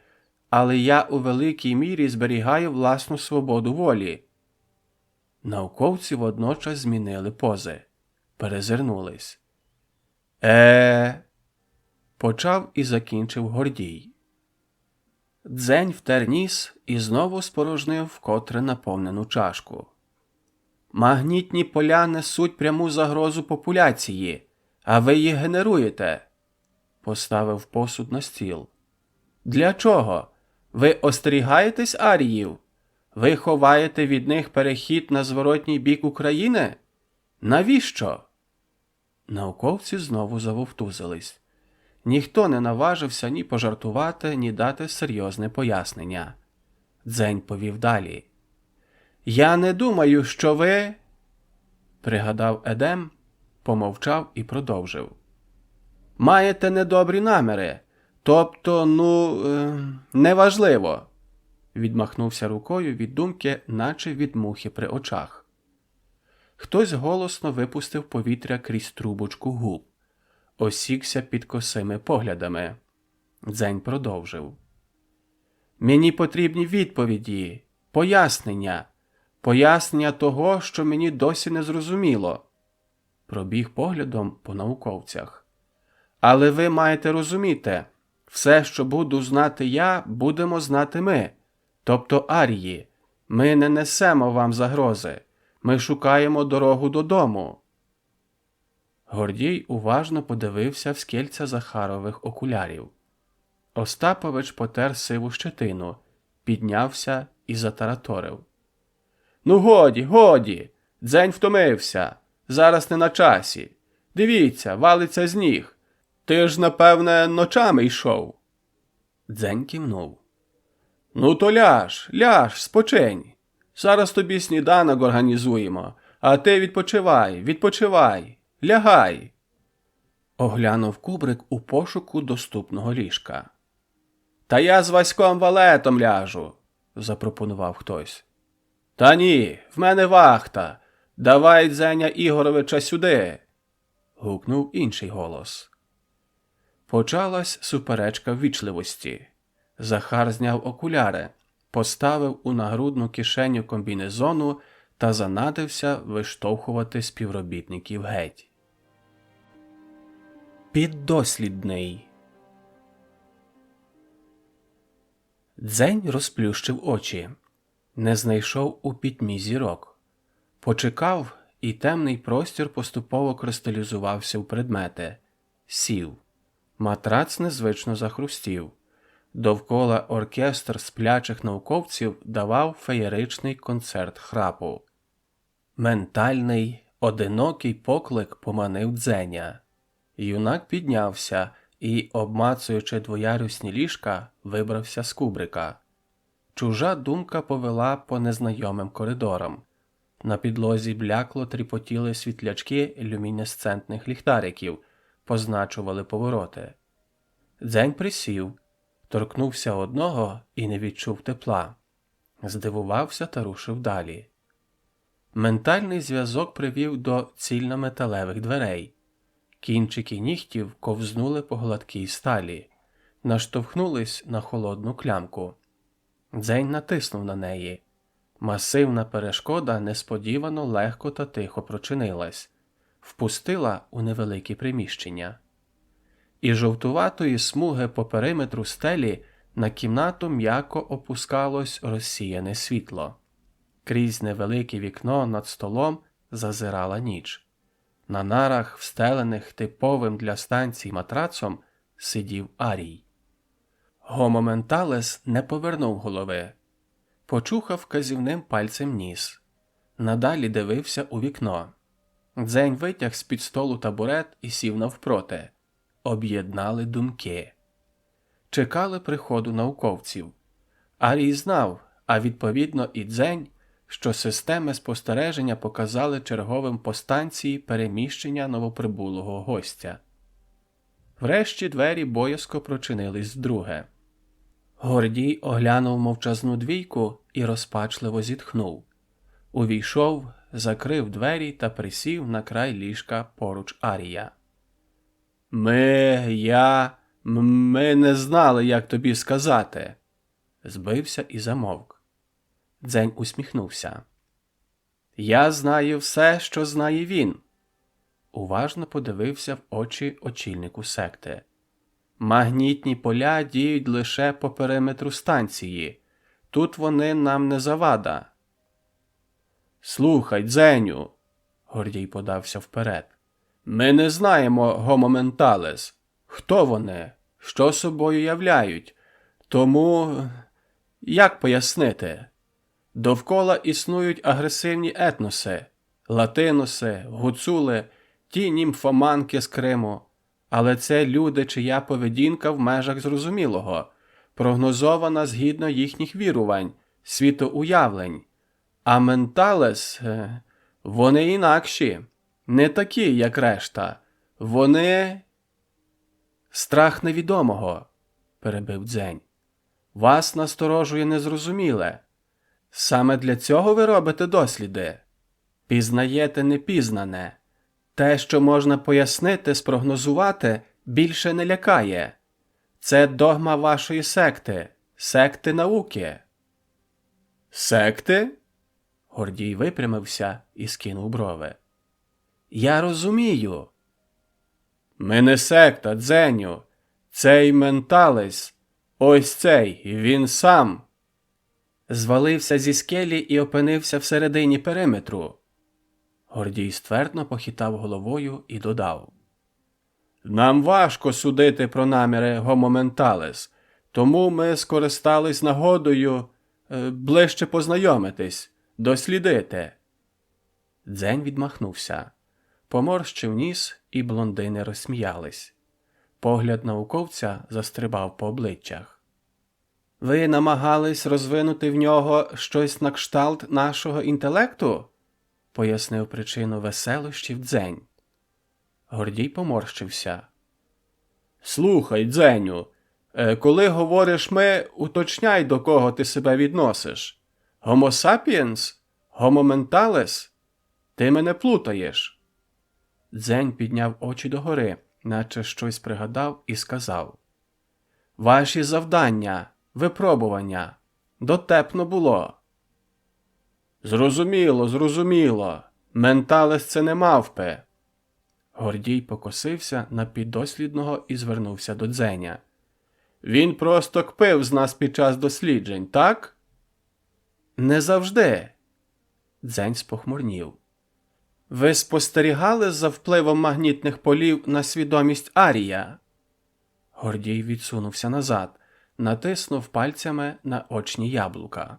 але я у великій мірі зберігаю власну свободу волі». Науковці водночас змінили пози. Перезирнулись. Почав і закінчив Гордій. Дзень втер ніс і знову спорожнив вкотре наповнену чашку. «Магнітні поля несуть пряму загрозу популяції, А ви їх генеруєте. Поставив посуд на стіл. Для чого? Ви остерігаєтесь аріїв? Ви ховаєте від них перехід на зворотній бік України? Навіщо? Науковці знову завовтузились. Ніхто не наважився ні пожартувати, ні дати серйозне пояснення. Дзень повів далі. «Я не думаю, що ви...» Пригадав Едем, помовчав і продовжив. «Маєте недобрі наміри. Тобто, неважливо». Відмахнувся рукою від думки, наче від мухи при очах. Хтось голосно випустив повітря крізь трубочку губ. Осікся під косими поглядами. Дзень продовжив. «Мені потрібні відповіді, пояснення. Пояснення того, що мені досі не зрозуміло». Пробіг поглядом по науковцях. «Але ви маєте розуміти, все, що буду знати я, будемо знати ми, тобто арії. Ми не несемо вам загрози. Ми шукаємо дорогу додому». Гордій уважно подивився в скельця Захарових окулярів. Остапович потер сиву щетину, піднявся і затараторив. «Ну годі, годі! Дзень втомився. Зараз не на часі. Дивіться, валиться з ніг. Ти ж, напевне, ночами йшов». Дзень кивнув. «Ну то ляж, спочинь. Зараз тобі сніданок організуємо, а ти відпочивай, лягай». Оглянув кубрик у пошуку доступного ліжка. «Та я з Васьком Валетом ляжу», – запропонував хтось. «Та ні, в мене вахта. Давай Дзеня Ігоровича сюди», – гукнув інший голос. Почалась суперечка ввічливості. Захар зняв окуляри, поставив у нагрудну кишеню комбінезону та занадився виштовхувати співробітників геть. Піддослідний. Дзень розплющив очі. Не знайшов у пітьмі зірок. Почекав, і темний простір поступово кристалізувався в предмети. Сів. Матрац незвично захрустів. Довкола оркестр сплячих науковців давав феєричний концерт храпу. Ментальний, одинокий поклик поманив Дзеня. Юнак піднявся і, обмацуючи двоярусні ліжка, вибрався з кубрика. Чужа думка повела по незнайомим коридорам. На підлозі блякло тріпотіли світлячки люмінесцентних ліхтариків, позначували повороти. Дзень присів, торкнувся одного і не відчув тепла. Здивувався та рушив далі. Ментальний зв'язок привів до цільнометалевих дверей. Кінчики нігтів ковзнули по гладкій сталі, наштовхнулись на холодну клямку. Дзень натиснув на неї. Масивна перешкода несподівано легко та тихо прочинилась, впустила у невелике приміщення. І жовтуватої смуги по периметру стелі на кімнату м'яко опускалось розсіяне світло. Крізь невелике вікно над столом зазирала ніч. На нарах, встелених типовим для станцій матрацом, сидів Арій. Гомо Менталес не повернув голови. Почухав вказівним пальцем ніс. Надалі дивився у вікно. Дзень витяг з-під столу табурет і сів навпроти. Об'єднали думки. Чекали приходу науковців. Арій знав, а відповідно і Дзень, що системи спостереження показали черговим по станції переміщення новоприбулого гостя. Врешті двері боязко прочинились вдруге. Гордій оглянув мовчазну двійку і розпачливо зітхнув. Увійшов, закрив двері та присів на край ліжка поруч Арія. Ми не знали, як тобі сказати», – збився і замовк. Дзень усміхнувся. «Я знаю все, що знає він». Уважно подивився в очі очільнику секти. «Магнітні поля діють лише по периметру станції. Тут вони нам не завада». «Слухай, Дзеню», – Гордій подався вперед, Ми не знаємо гомоменталес. Хто вони? Що собою являють? Тому, як пояснити? Довкола існують агресивні етноси – латиноси, гуцули, ті німфоманки з Криму. Але це люди, чия поведінка в межах зрозумілого, прогнозована згідно їхніх вірувань, світоуявлень. А менталес, вони інакші, не такі, як решта. Вони... Страх невідомого, перебив Дзень. Вас насторожує незрозуміле. Саме для цього ви робите досліди. Пізнаєте непізнане. Те, що можна пояснити, спрогнозувати, більше не лякає. Це догма вашої секти, секти науки. Секти? Гордій випрямився і скинув брови. Я розумію. Ми не секта, Дзеню. Цей менталес, ось цей, він сам. Звалився зі скелі і опинився всередині периметру. Гордій ствердно похитав головою і додав. Нам важко судити про наміри гомоменталес, тому ми скористались нагодою ближче познайомитись, дослідити. Дзень відмахнувся. Поморщив ніс, і блондини розсміялись. Погляд науковця застрибав по обличчях. Ви намагались розвинути в нього щось на кшталт нашого інтелекту? Пояснив причину веселощів Дзень. Гордій поморщився. Слухай, Дзеню, коли говориш ми, уточняй, до кого ти себе відносиш. Homo sapiens? Homo mentalis? Ти мене плутаєш. Дзень підняв очі догори, наче щось пригадав і сказав. Ваші завдання, випробування, дотепно було. Зрозуміло, зрозуміло. Менталес це не мавпи. Гордій покосився на піддослідного і звернувся до Дзеня. Він просто кпив з нас під час досліджень, так? Не завжди. Дзень спохмурнів. Ви спостерігали за впливом магнітних полів на свідомість Арія? Гордій відсунувся назад, натиснув пальцями на очні яблука.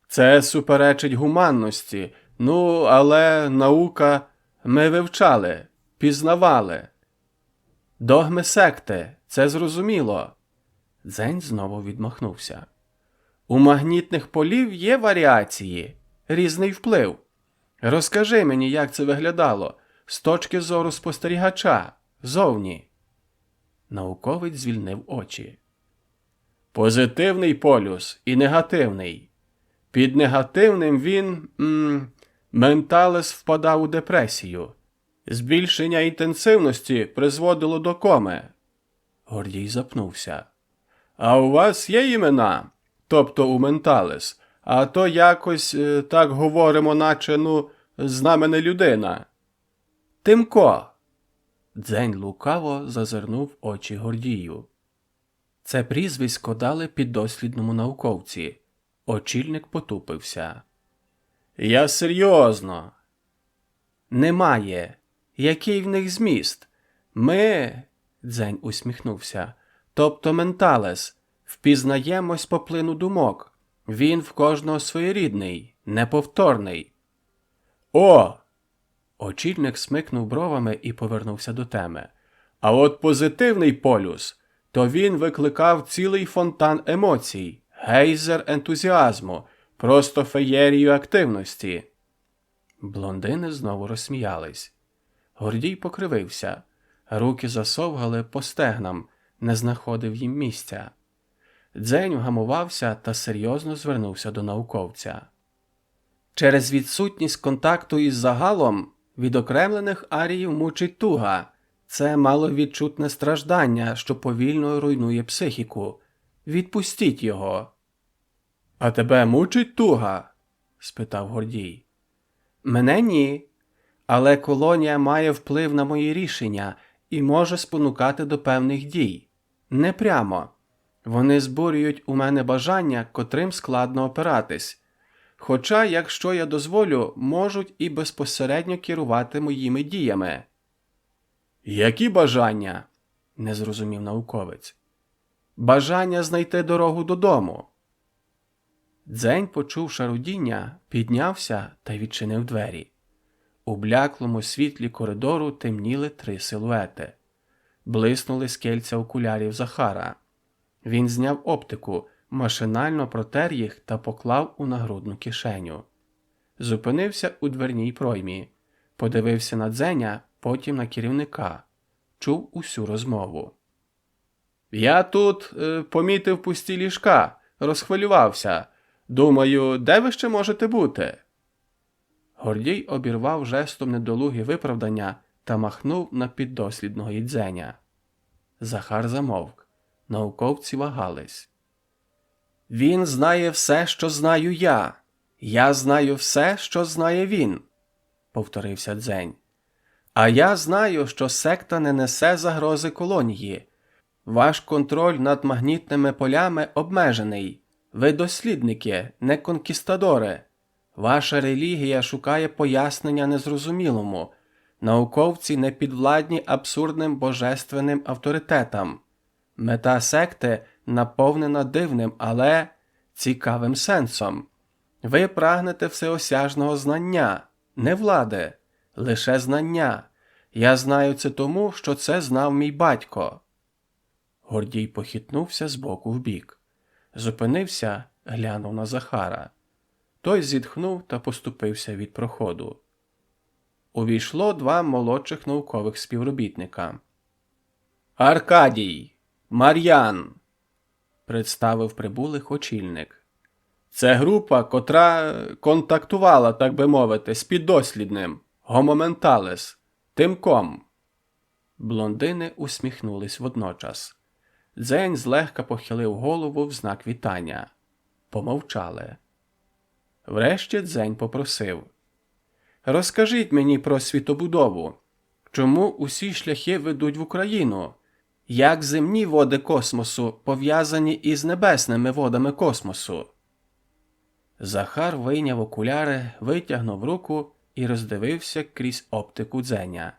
Це суперечить гуманності, але наука ми вивчали, пізнавали. Догми секти, це зрозуміло. Дзень знову відмахнувся. У магнітних полів є варіації, різний вплив. Розкажи мені, як це виглядало, з точки зору спостерігача, зовні. Науковець звільнив очі. Позитивний полюс і негативний. Під негативним він, менталес впадав у депресію. Збільшення інтенсивності призводило до коми. Гордій запнувся. А у вас є імена? Тобто у менталес? А то якось так говоримо, наче, з нами не людина. Тимко. Дзень лукаво зазирнув в очі Гордію. Це прізвисько дали піддослідному науковці. Очільник потупився. Я серйозно. Немає. Який в них зміст? Ми, Дзень усміхнувся, тобто менталес, впізнаємось по плину думок. Він в кожного своєрідний, неповторний. О! Очільник смикнув бровами і повернувся до теми. А от позитивний полюс, то він викликав цілий фонтан емоцій, гейзер ентузіазму, просто феєрію активності. Блондини знову розсміялись. Гордій покривився. Руки засовгали по стегнам, не знаходив їм місця. Дзень вгамувався та серйозно звернувся до науковця. Через відсутність контакту із загалом відокремлених аріїв мучить туга. Це маловідчутне страждання, що повільно руйнує психіку. Відпустіть його. – А тебе мучить туга? – спитав Гордій. – Мене ні. Але колонія має вплив на мої рішення і може спонукати до певних дій. Не прямо. Вони збурюють у мене бажання, котрим складно опиратись. Хоча, якщо я дозволю, можуть і безпосередньо керувати моїми діями. Які бажання? Не зрозумів науковець. Бажання знайти дорогу додому. Дзень почув шарудіння, піднявся та відчинив двері. У бляклому світлі коридору темніли 3 силуети. Блиснули скельця окулярів Захара. Він зняв оптику, машинально протер їх та поклав у нагрудну кишеню. Зупинився у дверній проймі. Подивився на Дзеня, потім на керівника. Чув усю розмову. «Я тут помітив пусті ліжка, розхвилювався. Думаю, де ви ще можете бути?» Гордій обірвав жестом недолугі виправдання та махнув на піддослідного Дзеня. Захар замовк. Науковці вагались. «Він знає все, що знаю я. Я знаю все, що знає він», – повторився Дзень. «А я знаю, що секта не несе загрози колонії. Ваш контроль над магнітними полями обмежений. Ви дослідники, не конкістадори. Ваша релігія шукає пояснення незрозумілому. Науковці не підвладні абсурдним божественним авторитетам. Мета секти наповнена дивним, але цікавим сенсом. Ви прагнете всеосяжного знання, не влади, лише знання. Я знаю це тому, що це знав мій батько». Гордій похитнувся з боку в бік. Зупинився, глянув на Захара. Той зітхнув та поступився від проходу. Увійшло 2 молодших наукових співробітника. «Аркадій! Мар'ян!» – представив прибулих очільник. «Це група, котра контактувала, так би мовити, з піддослідним, гомоменталес, Тимком». Блондини усміхнулись водночас. Дзень злегка похилив голову в знак вітання. Помовчали. Врешті Дзень попросив. «Розкажіть мені про світобудову. Чому усі шляхи ведуть в Україну? Як земні води космосу пов'язані із небесними водами космосу?» Захар вийняв окуляри, витягнув руку і роздивився крізь оптику Дзеня.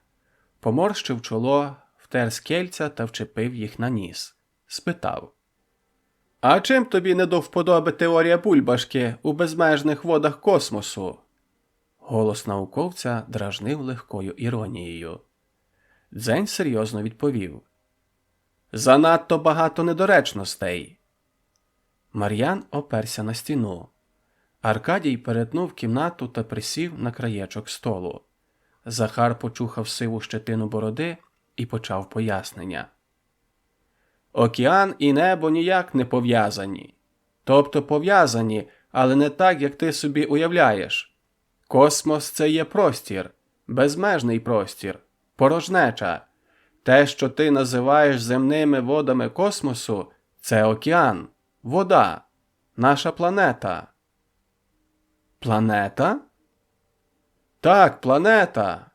Поморщив чоло, втер скельця та вчепив їх на ніс. Спитав. «А чим тобі не до вподоби теорія бульбашки у безмежних водах космосу?» Голос науковця дражнив легкою іронією. Дзень серйозно відповів. «Занадто багато недоречностей». Мар'ян оперся на стіну. Аркадій перетнув кімнату та присів на краєчок столу. Захар почухав сиву щетину бороди і почав пояснення. «Океан і небо ніяк не пов'язані. Тобто пов'язані, але не так, як ти собі уявляєш. Космос – це є простір, безмежний простір, порожнеча. Те, що ти називаєш земними водами космосу – це океан, вода, наша планета». «Планета?» «Так, планета!»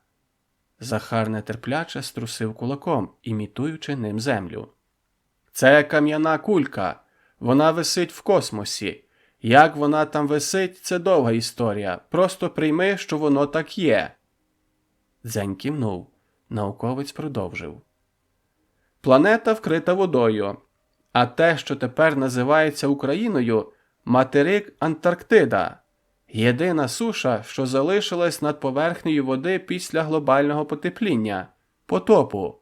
Захар нетерпляче струсив кулаком, імітуючи ним землю. «Це кам'яна кулька. Вона висить в космосі. Як вона там висить – це довга історія. Просто прийми, що воно так є». Дзень кивнув. Науковець продовжив. «Планета вкрита водою. А те, що тепер називається Україною – материк Антарктида. Єдина суша, що залишилась над поверхнею води після глобального потепління – потопу.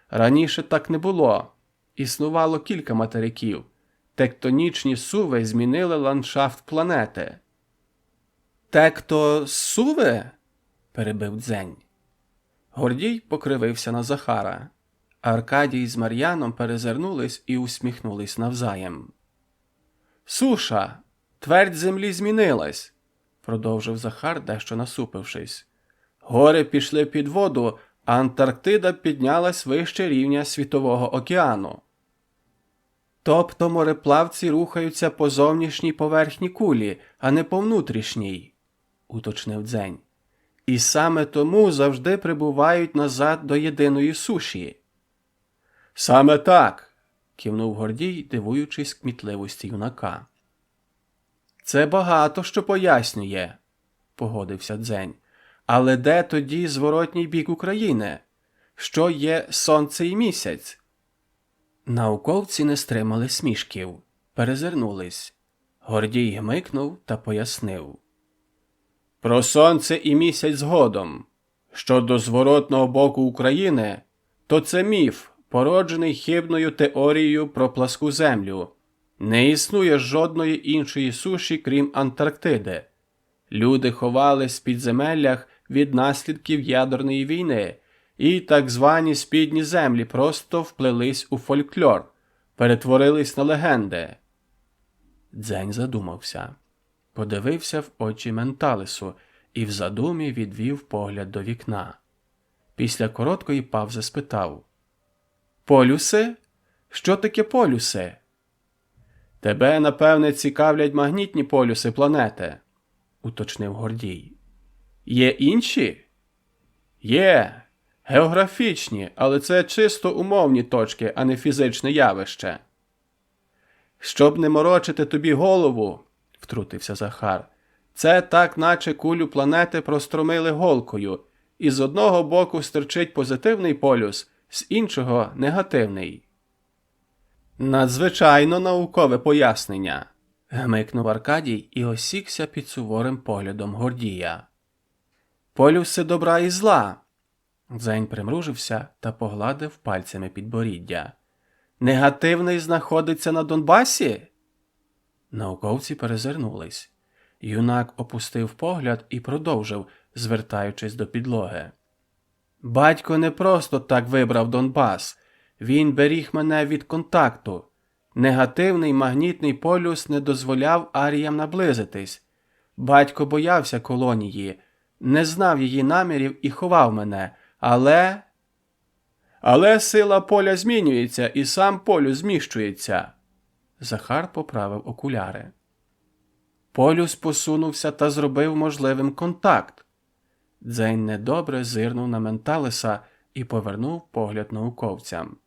Раніше так не було. Існувало кілька материків. Тектонічні суви змінили ландшафт планети». «Текто-суви?» – перебив Дзень. Гордій покривився на Захара. Аркадій з Мар'яном перезирнулись і усміхнулись навзаєм. «Суша, твердь землі змінилась», – продовжив Захар, дещо насупившись. «Гори пішли під воду, а Антарктида піднялась вище рівня Світового океану». «Тобто мореплавці рухаються по зовнішній поверхні кулі, а не по внутрішній», – уточнив Дзень. «І саме тому завжди прибувають назад до єдиної суші». «Саме так», – кивнув Гордій, дивуючись кмітливості юнака. «Це багато що пояснює», – погодився Дзень. «Але де тоді зворотній бік України? що є сонце і місяць? Науковці не стримали смішків, перезирнулись. Гордій гмикнув та пояснив. Про сонце і місяць згодом. Щодо зворотного боку України, то це міф, породжений хибною теорією про пласку землю. Не існує жодної іншої суші, крім Антарктиди. Люди ховались в підземеллях від наслідків ядерної війни, і так звані спідні землі просто вплелись у фольклор, перетворились на легенди. Дзень задумався. Подивився в очі Менталесу і в задумі відвів погляд до вікна. Після короткої павзи спитав. «Полюси? Що таке полюси?» «Тебе, напевне, цікавлять магнітні полюси планети», – уточнив Гордій. «Є інші?» «Є. Географічні, але це чисто умовні точки, а не фізичне явище». «Щоб не морочити тобі голову», – втрутився Захар, – «це так, наче кулю планети простромили голкою, і з одного боку стирчить позитивний полюс, з іншого – негативний». «Надзвичайно наукове пояснення», – гмикнув Аркадій і осікся під суворим поглядом Гордія. «Полюси добра і зла», – Дзень примружився та погладив пальцями підборіддя. «Негативний знаходиться на Донбасі?» Науковці перезирнулись. Юнак опустив погляд і продовжив, звертаючись до підлоги. «Батько не просто так вибрав Донбас. Він беріг мене від контакту. Негативний магнітний полюс не дозволяв аріям наблизитись. Батько боявся колонії, не знав її намірів і ховав мене, але... Але сила поля змінюється і сам полюс зміщується». Захар поправив окуляри. Полюс посунувся та зробив можливим контакт. Дзень недобре зирнув на Менталеса і повернув погляд науковцям.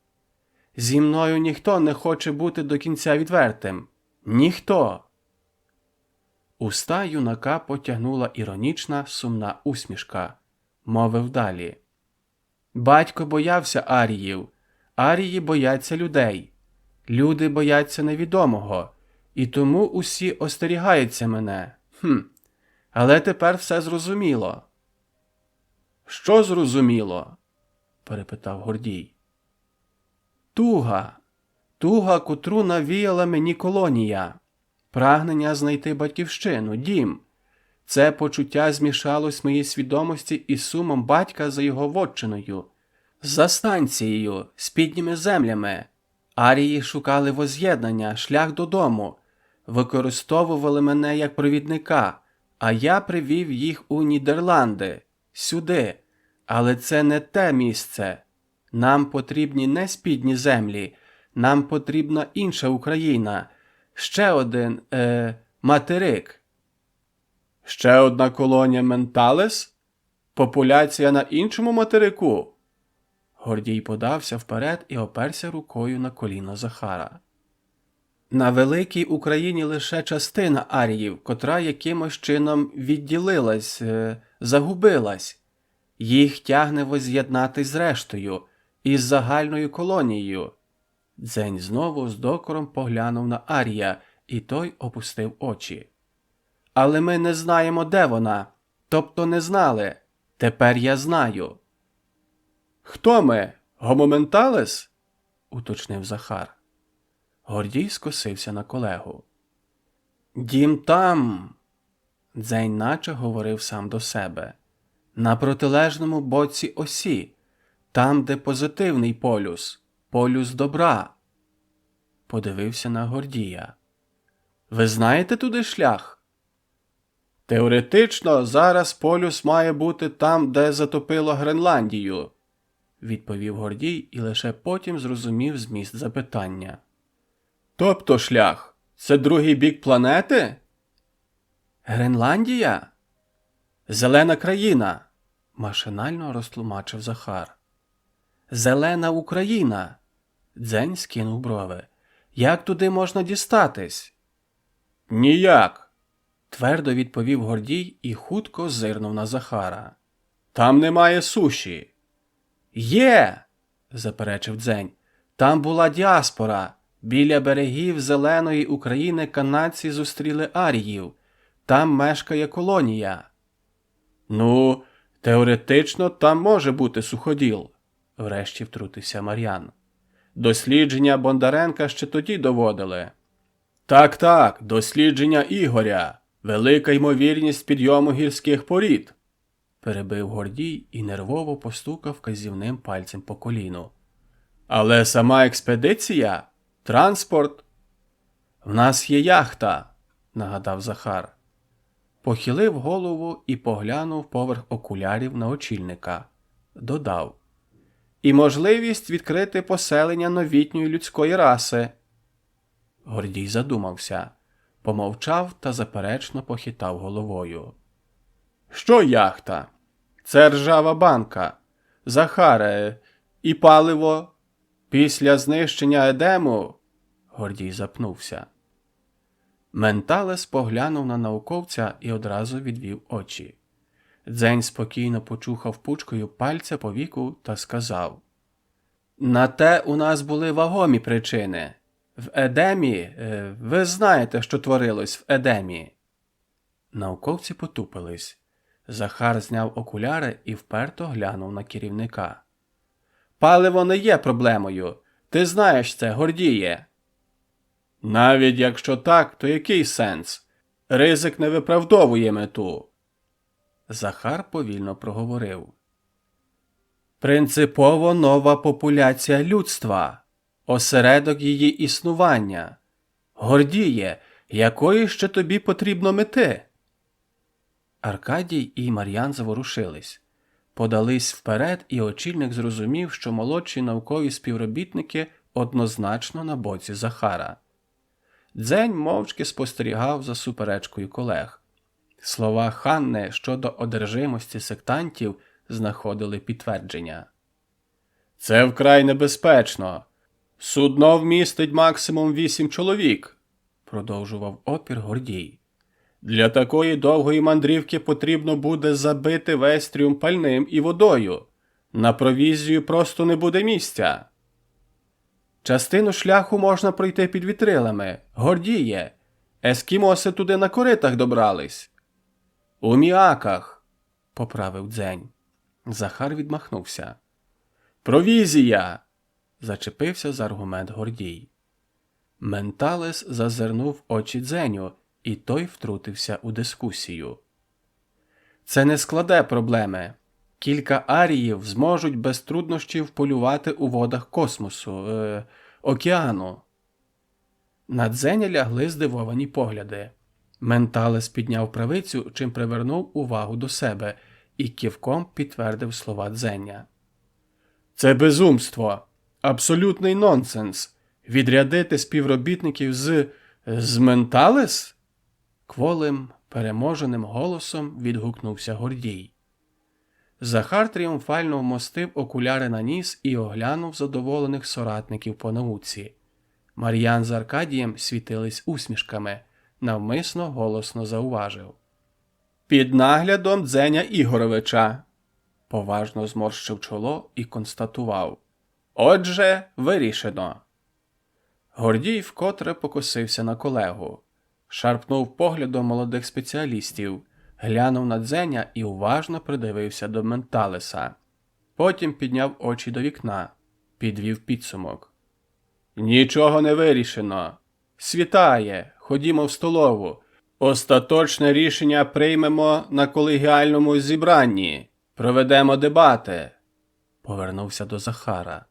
«Зі мною ніхто не хоче бути до кінця відвертим. Ніхто!» Уста юнака потягнула іронічна, сумна усмішка. Мовив далі. «Батько боявся аріїв. Арії бояться людей. Люди бояться невідомого. І тому усі остерігаються мене. Але тепер все зрозуміло». «Що зрозуміло?» – перепитав Гордій. «Туга. Туга, котру навіяла мені колонія. Прагнення знайти батьківщину, дім. Це почуття змішалось в моїй свідомості із сумом батька за його вотчиною, за станцією, спідніми землями. Арії шукали воз'єднання, шлях додому, використовували мене як провідника, а я привів їх у Нідерланди, сюди. Але це не те місце. Нам потрібні не спідні землі, нам потрібна інша Україна, ще один, материк». «Ще одна колонія Менталес? Популяція на іншому материку?» Гордій подався вперед і оперся рукою на коліно Захара. «На великій Україні лише частина аріїв, котра якимось чином відділилась, загубилась. Їх тягне воз'єднатись з рештою, із загальною колонією». Дзень знову з докором поглянув на Арія, і той опустив очі. «Але ми не знаємо, де вона. Тобто не знали. Тепер я знаю». «Хто ми? Гомоменталес?» – уточнив Захар. Гордій скосився на колегу. «Дім там», – Дзень наче говорив сам до себе, – «на протилежному боці осі, там, де позитивний полюс, полюс добра». Подивився на Гордія. «Ви знаєте туди шлях?» «Теоретично, зараз полюс має бути там, де затопило Гренландію», – відповів Гордій і лише потім зрозумів зміст запитання. «Тобто шлях – це другий бік планети?» «Гренландія? Зелена країна», – машинально розтлумачив Захар. «Зелена Україна», – Дзень скинув брови. «Як туди можна дістатись?» «Ніяк», – твердо відповів Гордій і хутко зирнув на Захара. «Там немає суші». Є, заперечив Дзень. Там була діаспора. Біля берегів зеленої України канадці зустріли аріїв. Там мешкає колонія. Ну, теоретично там може бути суходіл, врешті втрутився Мар'ян. Дослідження Бондаренка ще тоді доводили. Так, дослідження Ігоря. Велика ймовірність підйому гірських порід, перебив Гордій і нервово постукав вказівним пальцем по коліну. Але сама експедиція? Транспорт? В нас є яхта, нагадав Захар. Похилив голову і поглянув поверх окулярів на очільника. Додав. І можливість відкрити поселення новітньої людської раси. Гордій задумався, помовчав та заперечно похитав головою. Що яхта? Це ржава банка. Захаре, і паливо? Після знищення Едему? Гордій запнувся. Менталес поглянув на науковця і одразу відвів очі. Дзень спокійно почухав пучкою пальця по віку та сказав. На те у нас були вагомі причини. В Едемі, ви знаєте, що творилось в Едемі. Науковці потупились. Захар зняв окуляри і вперто глянув на керівника. Паливо не є проблемою. Ти знаєш це, Гордіє. Навіть якщо так, то який сенс? Ризик не виправдовує мету. Захар повільно проговорив. Принципово нова популяція людства. Осередок її існування. Гордіє, якої ще тобі потрібно мети? Аркадій і Мар'ян заворушились. Подались вперед, і очільник зрозумів, що молодші наукові співробітники однозначно на боці Захара. Дзень мовчки спостерігав за суперечкою колег. Слова Ханни щодо одержимості сектантів знаходили підтвердження. «Це вкрай небезпечно. Судно вмістить максимум 8 чоловік», – продовжував опір Гордій. «Для такої довгої мандрівки потрібно буде забити весь трюм пальним і водою. На провізію просто не буде місця». «Частину шляху можна пройти під вітрилами. Гордіє. Ескімоси туди на коритах добрались». «У міаках», – поправив Дзень. Захар відмахнувся. «Провізія!» – зачепився за аргумент Гордій. Менталес зазирнув в очі Дзеню, і той втрутився у дискусію. «Це не складе проблеми. Кілька аріїв зможуть без труднощів полювати у водах космосу, океану». На Дзеня лягли здивовані погляди. Менталес підняв правицю, чим привернув увагу до себе, і кивком підтвердив слова Дзеня. «Це безумство! Абсолютний нонсенс! Відрядити співробітників з Менталес?» Кволим, переможеним голосом відгукнувся Гордій. Захар тріумфально вмостив окуляри на ніс і оглянув задоволених соратників по науці. Мар'ян з Аркадієм світились усмішками, навмисно голосно зауважив. «Під наглядом Дзеня Ігоровича», – поважно зморщив чоло і констатував. «Отже, вирішено». Гордій вкотре покосився на колегу. Шарпнув поглядом молодих спеціалістів, глянув на Дзеня і уважно придивився до Менталеса. Потім підняв очі до вікна, підвів підсумок. «Нічого не вирішено. Світає, ходімо в столову. Остаточне рішення приймемо на колегіальному зібранні. Проведемо дебати», – повернувся до Захара.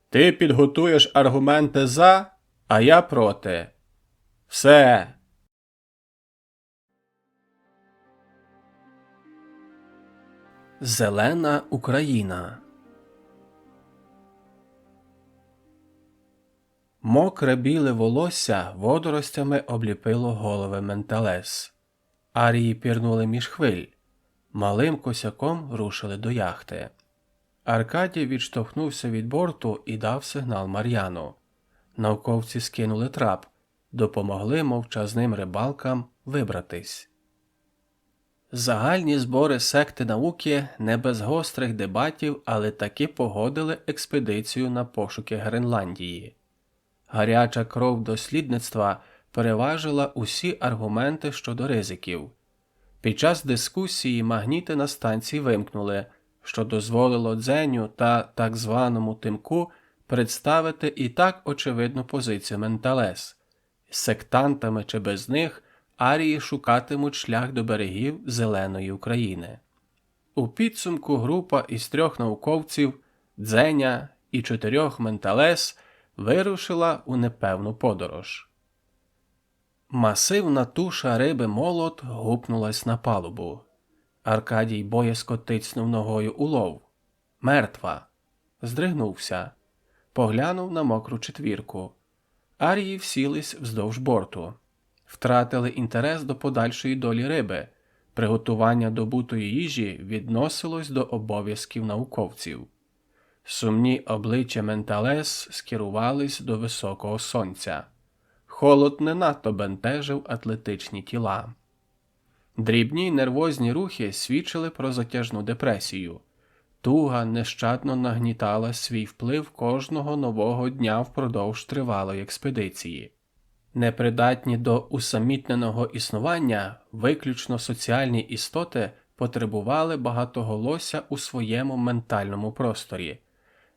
«Ти підготуєш аргументи за, а я проти. Все!» Зелена Україна. Мокре біле волосся водоростями обліпило голови Менталес. Арії пірнули між хвиль. Малим косяком рушили до яхти. Аркадій відштовхнувся від борту і дав сигнал Мар'яну. Науковці скинули трап, допомогли мовчазним рибалкам вибратись. Загальні збори секти науки не без гострих дебатів, але таки погодили експедицію на пошуки Гренландії. Гаряча кров дослідництва переважила усі аргументи щодо ризиків. Під час дискусії магніти на станції вимкнули, що дозволило Дзеню та так званому Тимку представити і так очевидну позицію Менталес. З сектантами чи без них арії шукатимуть шлях до берегів Зеленої України. У підсумку група із 3 науковців, Дзеня і 4 Менталес вирушила у непевну подорож. Масивна туша риби молот гупнулась на палубу. Аркадій боязко тицнув ногою у лов. Мертва. Здригнувся. Поглянув на мокру четвірку. Арії всілись вздовж борту. Втратили інтерес до подальшої долі риби. Приготування добутої їжі відносилось до обов'язків науковців. Сумні обличчя Менталес скерувались до високого сонця. Холод не надто бентежив атлетичні тіла. Дрібні й нервозні рухи свідчили про затяжну депресію. Туга нещадно нагнітала свій вплив кожного нового дня впродовж тривалої експедиції. Непридатні до усамітненого існування, виключно соціальні істоти потребували багатоголосся у своєму ментальному просторі.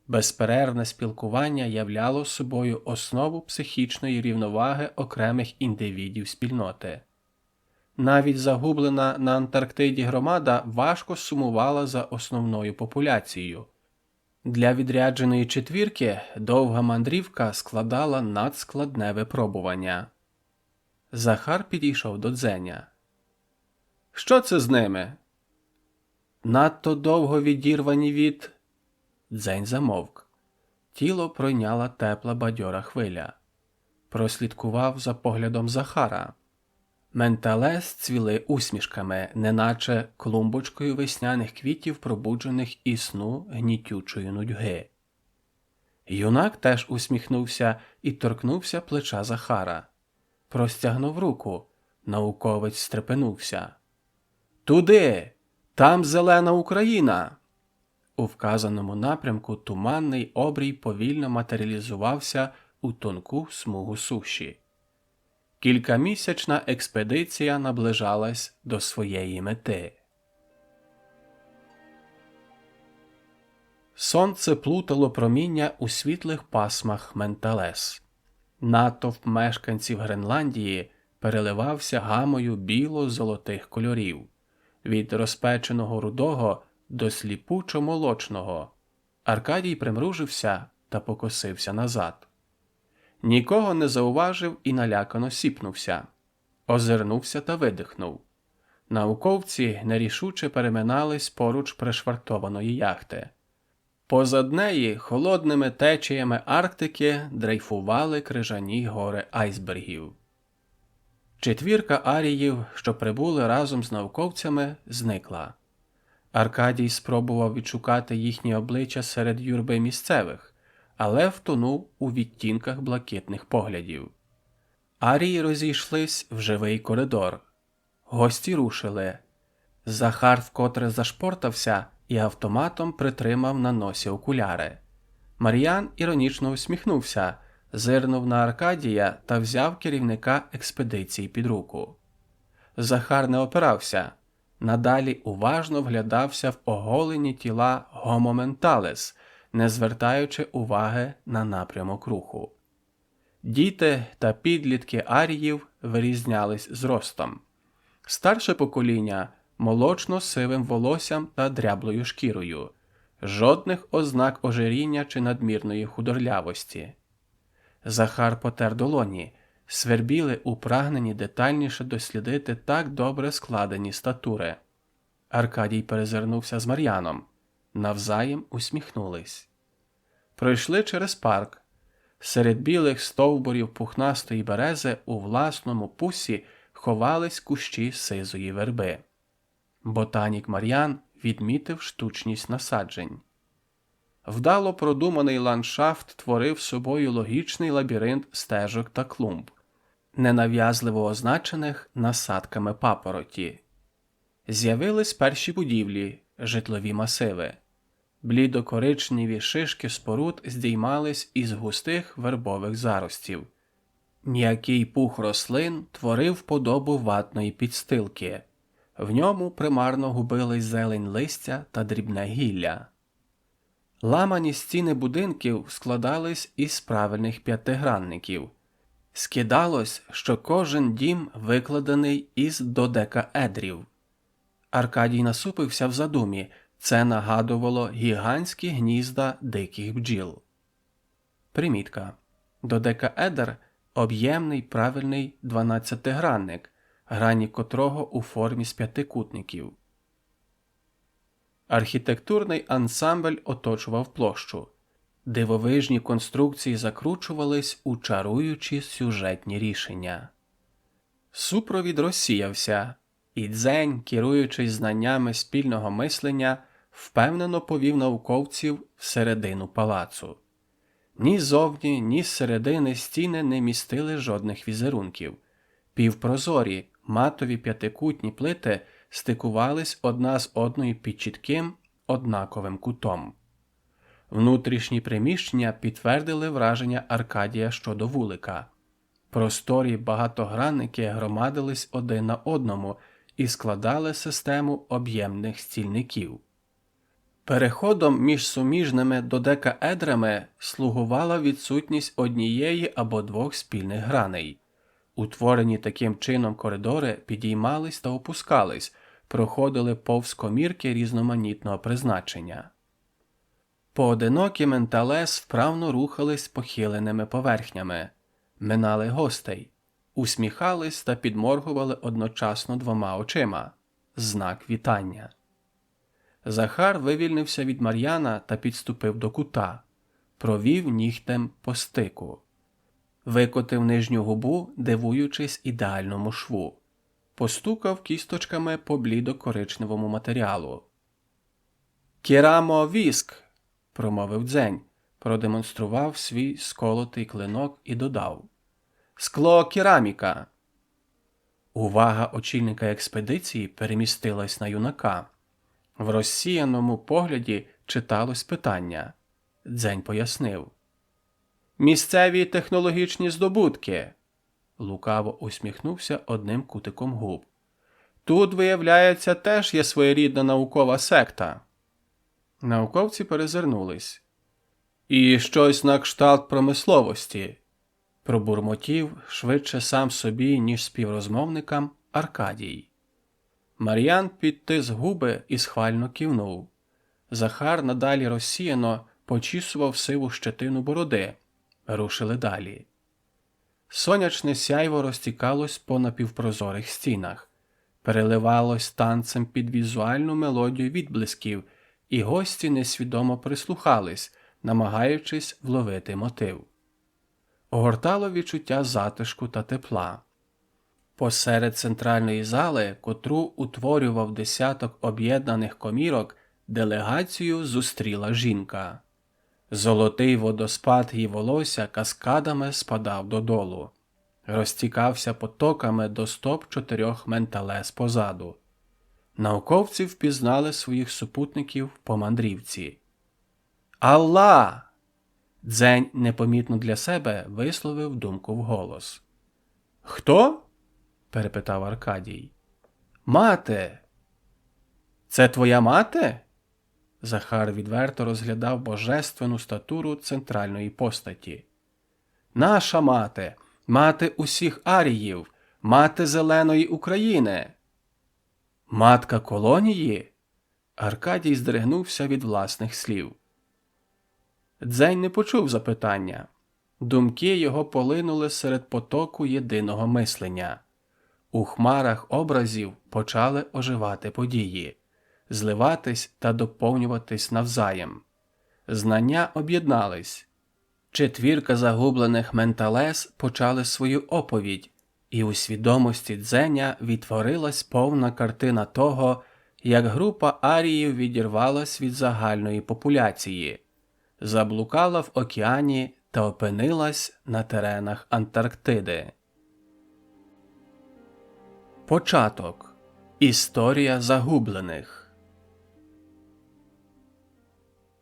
Безперервне спілкування являло собою основу психічної рівноваги окремих індивідів спільноти. Навіть загублена на Антарктиді громада важко сумувала за основною популяцією. Для відрядженої четвірки довга мандрівка складала надскладне випробування. Захар підійшов до Дзеня. «Що це з ними?» «Надто довго відірвані від...» Дзень замовк. Тіло пройняла тепла бадьора хвиля. Прослідкував за поглядом Захара. Менталес цвіли усмішками, неначе клумбочкою весняних квітів, пробуджених із сну гнітючої нудьги. Юнак теж усміхнувся і торкнувся плеча Захара. Простягнув руку. Науковець стрепенувся. «Туди! Там зелена Україна!» У вказаному напрямку туманний обрій повільно матеріалізувався у тонку смугу суші. Кількамісячна експедиція наближалась до своєї мети. Сонце плутало проміння у світлих пасмах Менталес. Натовп мешканців Гренландії переливався гамою біло-золотих кольорів. Від розпеченого рудого до сліпучо-молочного. Аркадій примружився та покосився назад. Нікого не зауважив і налякано сіпнувся. Озирнувся та видихнув. Науковці нерішуче переминались поруч пришвартованої яхти. Позад неї холодними течіями Арктики дрейфували крижані гори айсбергів. Четвірка аріїв, що прибули разом з науковцями, зникла. Аркадій спробував відшукати їхні обличчя серед юрби місцевих, але втонув у відтінках блакитних поглядів. Арії розійшлись в живий коридор. Гості рушили. Захар вкотре зашпортався і автоматом притримав на носі окуляри. Мар'ян іронічно усміхнувся, зирнув на Аркадія та взяв керівника експедиції під руку. Захар не опирався. Надалі уважно вглядався в оголені тіла Homo mentalis, не звертаючи уваги на напрямок руху. Діти та підлітки аріїв вирізнялись зростом. Старше покоління – молочно-сивим волоссям та дряблою шкірою. Жодних ознак ожиріння чи надмірної худорлявості. Захар потер долоні, свербіли у прагненні детальніше дослідити так добре складені статури. Аркадій перезирнувся з Мар'яном. Навзаєм усміхнулись. Пройшли через парк. Серед білих стовбурів пухнастої берези у власному пусі ховались кущі сизої верби. Ботанік Мар'ян відмітив штучність насаджень. Вдало продуманий ландшафт творив собою логічний лабіринт стежок та клумб, ненав'язливо означених насадками папороті. З'явились перші будівлі, житлові масиви. Блідо-коричневі шишки споруд здіймались із густих вербових заростів. М'який пух рослин творив подобу ватної підстилки. В ньому примарно губились зелень листя та дрібне гілля. Ламані стіни будинків складались із правильних п'ятигранників. Скидалось, що кожен дім викладений із додекаедрів. Аркадій насупився в задумі. Це нагадувало гігантські гнізда диких бджіл. Примітка. Додекаедр – об'ємний правильний 12-гранник, грані котрого у формі з п'ятикутників. Архітектурний ансамбль оточував площу. Дивовижні конструкції закручувались у чаруючі сюжетні рішення. Супровід розсіявся, і Дзень, керуючись знаннями спільного мислення, впевнено повів науковців всередину палацу. Ні ззовні, ні зсередини стіни не містили жодних візерунків. Півпрозорі, матові п'ятикутні плити стикувались одна з одною під чітким, однаковим кутом. Внутрішні приміщення підтвердили враження Аркадія щодо вулика. Просторі багатогранники громадились один на одному і складали систему об'ємних стільників. Переходом між суміжними додекаедрами слугувала відсутність однієї або двох спільних граней. Утворені таким чином коридори підіймались та опускались, проходили повз комірки різноманітного призначення. Поодинокі менталес вправно рухались похиленими поверхнями, минали гостей, усміхались та підморгували одночасно двома очима – знак вітання. Захар вивільнився від Мар'яна та підступив до кута, провів нігтем по стику. Викотив нижню губу, дивуючись ідеальному шву. Постукав кісточками по блідо-коричневому матеріалу. «Кірамо віск!» – промовив Дзень, продемонстрував свій сколотий клинок і додав. «Скло кераміка!» Увага очільника експедиції перемістилась на юнака. В розсіяному погляді читалось питання. Дзень пояснив. «Місцеві технологічні здобутки!» Лукаво усміхнувся одним кутиком губ. «Тут, виявляється, теж є своєрідна наукова секта». Науковці перезирнулись. «І щось на кшталт промисловості», пробурмотів швидше сам собі, ніж співрозмовникам, Аркадій. Мар'ян підтис губи і схвально кивнув. Захар надалі розсіяно почісував сиву щетину бороди. Рушили далі. Сонячне сяйво розтікалось по напівпрозорих стінах, переливалось танцем під візуальну мелодію відблисків, і гості несвідомо прислухались, намагаючись вловити мотив. Огортало відчуття затишку та тепла. Посеред центральної зали, котру утворював десяток об'єднаних комірок, делегацію зустріла жінка. Золотий водоспад її волосся каскадами спадав додолу. Розтікався потоками до стоп 4 менталес позаду. Науковці впізнали своїх супутників по мандрівці. «Алла!» Дзень непомітно для себе висловив думку вголос. «Хто?» – перепитав Аркадій. «Мати!» «Це твоя мати?» Захар відверто розглядав божественну статуру центральної постаті. «Наша мати! Мати усіх аріїв! Мати зеленої України!» «Матка колонії?» Аркадій здригнувся від власних слів. Дзень не почув запитання. Думки його полинули серед потоку єдиного мислення. У хмарах образів почали оживати події, зливатись та доповнюватись навзаєм. Знання об'єднались. Четвірка загублених менталес почали свою оповідь, і у свідомості Дзеня відтворилась повна картина того, як група аріїв відірвалась від загальної популяції, заблукала в океані та опинилась на теренах Антарктиди. Початок. Історія загублених.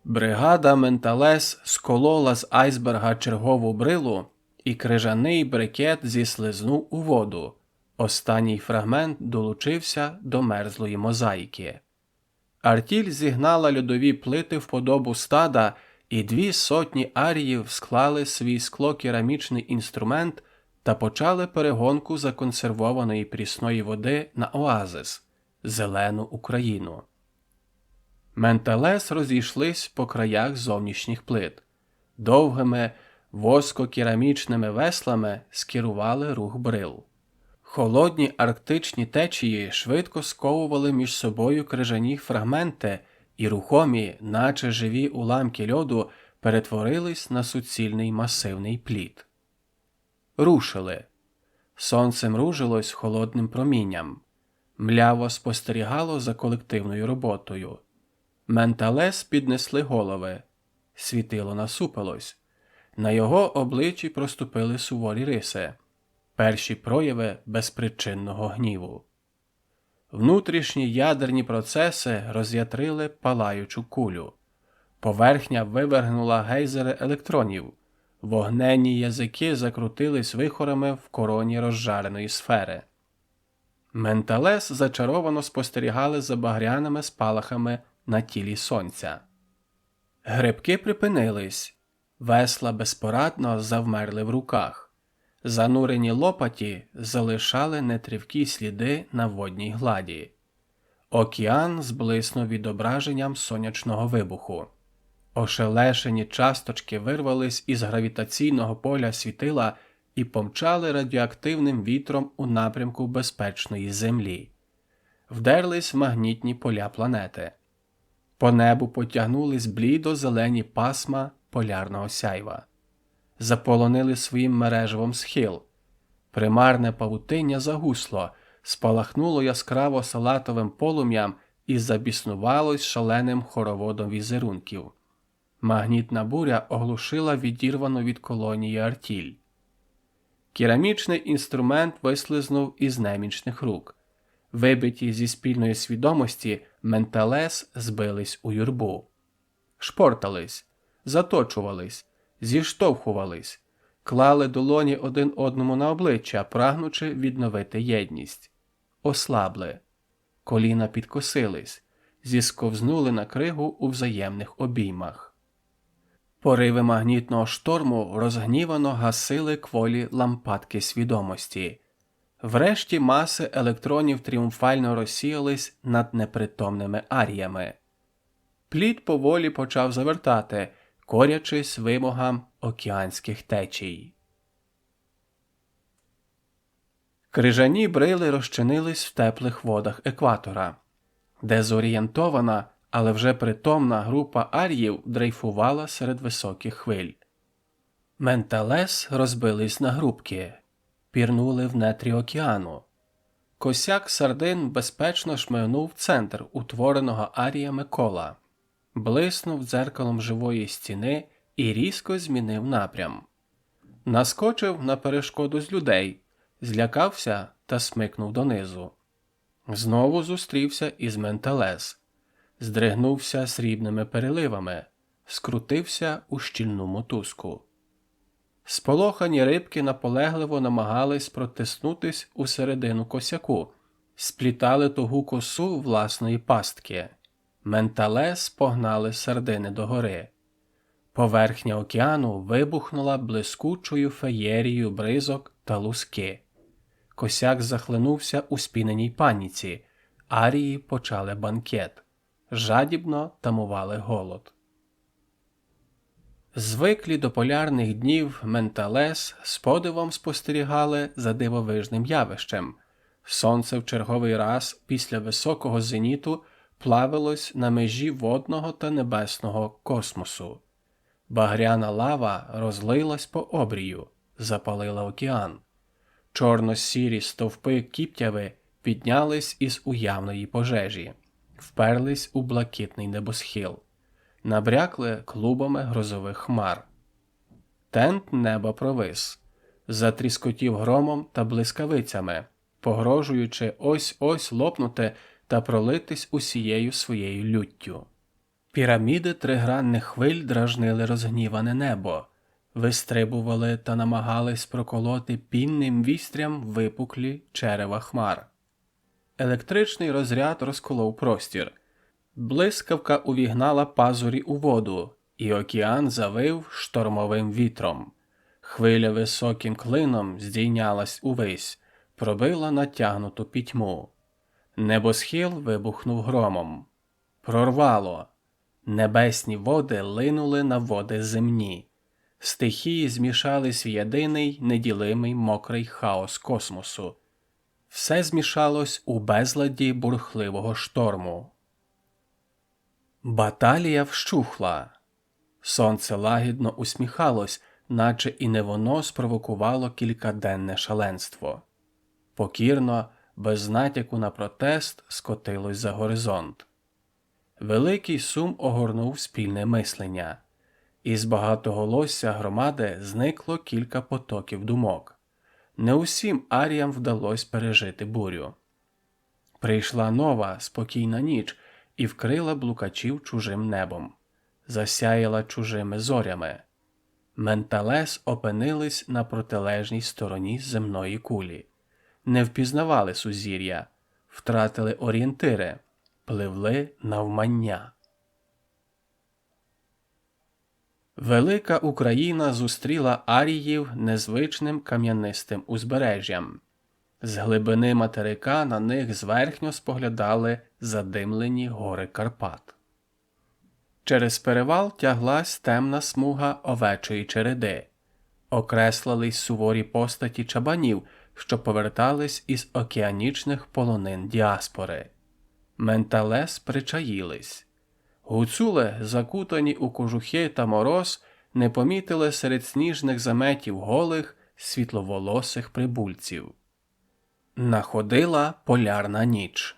Бригада Менталес сколола з айсберга чергову брилу, і крижаний брикет зіслизнув у воду. Останній фрагмент долучився до мерзлої мозаїки. Артіль зігнала льодові плити в подобу стада, і 200 аріїв склали свій склокерамічний інструмент та почали перегонку законсервованої прісної води на оазис – зелену Україну. Менталес розійшлись по краях зовнішніх плит. Довгими воскокерамічними веслами скерували рух брил. Холодні арктичні течії швидко сковували між собою крижані фрагменти, і рухомі, наче живі уламки льоду, перетворились на суцільний масивний плід. Рушили. Сонце мружилось холодним промінням. Мляво спостерігало за колективною роботою. Менталес піднесли голови. Світило насупилось. На його обличчі проступили суворі риси. Перші прояви безпричинного гніву. Внутрішні ядерні процеси роз'ятрили палаючу кулю. Поверхня вивергнула гейзери електронів. Вогненні язики закрутились вихорами в короні розжареної сфери. Менталес зачаровано спостерігали за багряними спалахами на тілі сонця. Грибки припинились. Весла безпорадно завмерли в руках. Занурені лопаті залишали нетривкі сліди на водній гладі. Океан зблиснув відображенням сонячного вибуху. Ошелешені часточки вирвались із гравітаційного поля світила і помчали радіоактивним вітром у напрямку безпечної Землі. Вдерлись в магнітні поля планети. По небу потягнулись блідо-зелені пасма полярного сяйва. Заполонили своїм мереживом схил. Примарне павутиння загусло, спалахнуло яскраво салатовим полум'ям і забіснувалось шаленим хороводом візерунків. Магнітна буря оглушила відірвану від колонії артіль. Керамічний інструмент вислизнув із немічних рук. Вибиті зі спільної свідомості, Менталес збились у юрбу. Шпортались, заточувались, зіштовхувались, клали долоні один одному на обличчя, прагнучи відновити єдність. Ослабли. Коліна підкосились, зісковзнули на кригу у взаємних обіймах. Пориви магнітного шторму розгнівано гасили кволі лампадки свідомості. Врешті маси електронів тріумфально розсіялись над непритомними аріями. Плід поволі почав завертати, корячись вимогам океанських течій. Крижані брили розчинились в теплих водах екватора. Дезорієнтована, але вже притомна група аріїв дрейфувала серед високих хвиль. Менталес розбились на групки, пірнули в нетрі океану. Косяк сардин безпечно шмигнув в центр утвореного аріями кола. Блиснув дзеркалом живої стіни і різко змінив напрям. Наскочив на перешкоду з людей, злякався та смикнув донизу. Знову зустрівся із Менталес. Здригнувся срібними переливами, скрутився у щільну мотузку. Сполохані рибки наполегливо намагались протиснутись у середину косяку, сплітали тугу косу власної пастки. Менталес погнали сардини догори. Поверхня океану вибухнула блискучою феєрією бризок та луски. Косяк захлинувся у спіненій паніці. Арії почали банкет. Жадібно тамували голод. Звиклі до полярних днів Менталес з подивом спостерігали за дивовижним явищем. Сонце в черговий раз після високого зеніту плавилось на межі водного та небесного космосу. Багряна лава розлилась по обрію, запалила океан. Чорно-сірі стовпи кіптяви піднялись із уявної пожежі, вперлись у блакитний небосхил, набрякли клубами грозових хмар. Тент неба провис, затріскотів громом та блискавицями, погрожуючи ось-ось лопнути та пролитись усією своєю люттю. Піраміди тригранних хвиль дражнили розгніване небо, вистрибували та намагались проколоти пінним вістрям випуклі черева хмар. Електричний розряд розколов простір. Блискавка увігнала пазурі у воду, і океан завив штормовим вітром. Хвиля високим клином здійнялась увесь, пробила натягнуту пітьму. Небосхил вибухнув громом. Прорвало. Небесні води линули на води земні. Стихії змішались в єдиний неділимий мокрий хаос космосу. Все змішалось у безладі бурхливого шторму. Баталія вщухла. Сонце лагідно усміхалось, наче і не воно спровокувало кількаденне шаленство. Покірно, без натяку на протест, скотилось за горизонт. Великий сум огорнув спільне мислення. Із багатоголосся громади зникло кілька потоків думок. Не усім аріям вдалося пережити бурю. Прийшла нова, спокійна ніч і вкрила блукачів чужим небом. Засяяла чужими зорями. Менталес опинились на протилежній стороні земної кулі. Не впізнавали сузір'я, втратили орієнтири, пливли навмання. Велика Україна зустріла аріїв незвичним кам'янистим узбережжям. З глибини материка на них зверхньо споглядали задимлені гори Карпат. Через перевал тяглась темна смуга овечої череди. Окреслились суворі постаті чабанів, що повертались із океанічних полонин діаспори. Менталес причаїлись. Гуцули, закутані у кожухи та мороз, не помітили серед сніжних заметів голих, світловолосих прибульців. Находила полярна ніч.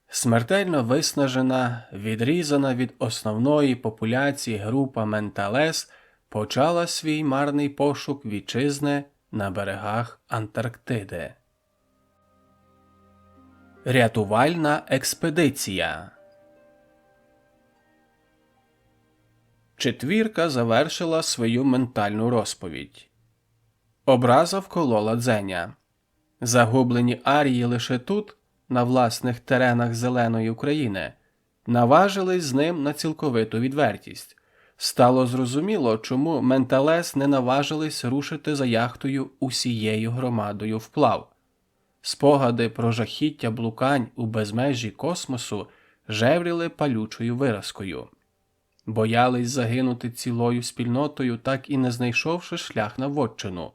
Смертельно виснажена, відрізана від основної популяції група Менталес почала свій марний пошук вітчизни на берегах Антарктиди. Рятувальна експедиція. Четвірка завершила свою ментальну розповідь. Образа вколола Дзеня. Загублені арії лише тут, на власних теренах зеленої України, наважились з ним на цілковиту відвертість. Стало зрозуміло, чому Менталес не наважились рушити за яхтою усією громадою вплав. Спогади про жахіття блукань у безмежі космосу жевріли палючою виразкою. Боялись загинути цілою спільнотою, так і не знайшовши шлях на вотчину.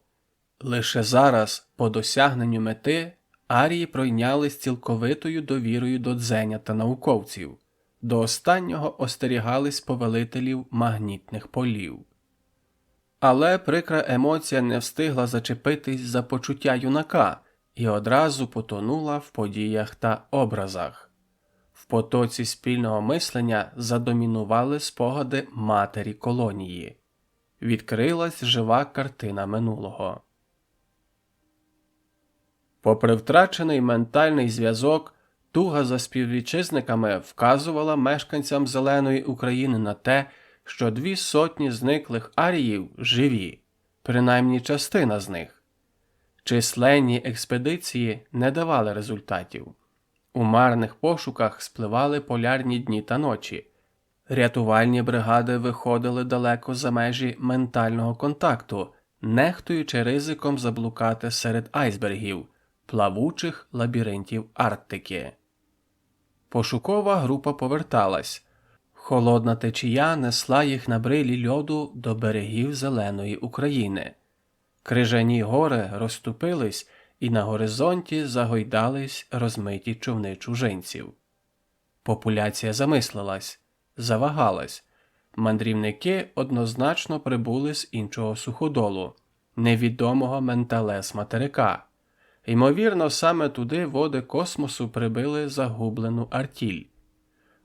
Лише зараз, по досягненню мети, арії пройнялись цілковитою довірою до Дзеня та науковців. До останнього остерігались повелителів магнітних полів. Але прикра емоція не встигла зачепитись за почуття юнака і одразу потонула в подіях та образах. В потоці спільного мислення задомінували спогади матері колонії. Відкрилась жива картина минулого. Попри втрачений ментальний зв'язок, туга за співвітчизниками вказувала мешканцям Зеленої України на те, що 200 зниклих аріїв живі, принаймні частина з них. Численні експедиції не давали результатів. У марних пошуках спливали полярні дні та ночі. Рятувальні бригади виходили далеко за межі ментального контакту, нехтуючи ризиком заблукати серед айсбергів, плавучих лабіринтів Арктики. Пошукова група поверталась. Холодна течія несла їх на брилі льоду до берегів Зеленої України. Крижані гори розступились, і на горизонті загойдались розмиті човни чужинців. Популяція замислилась, завагалась. Мандрівники однозначно прибули з іншого суходолу, невідомого Менталес материка. Ймовірно, саме туди води космосу прибили загублену артіль.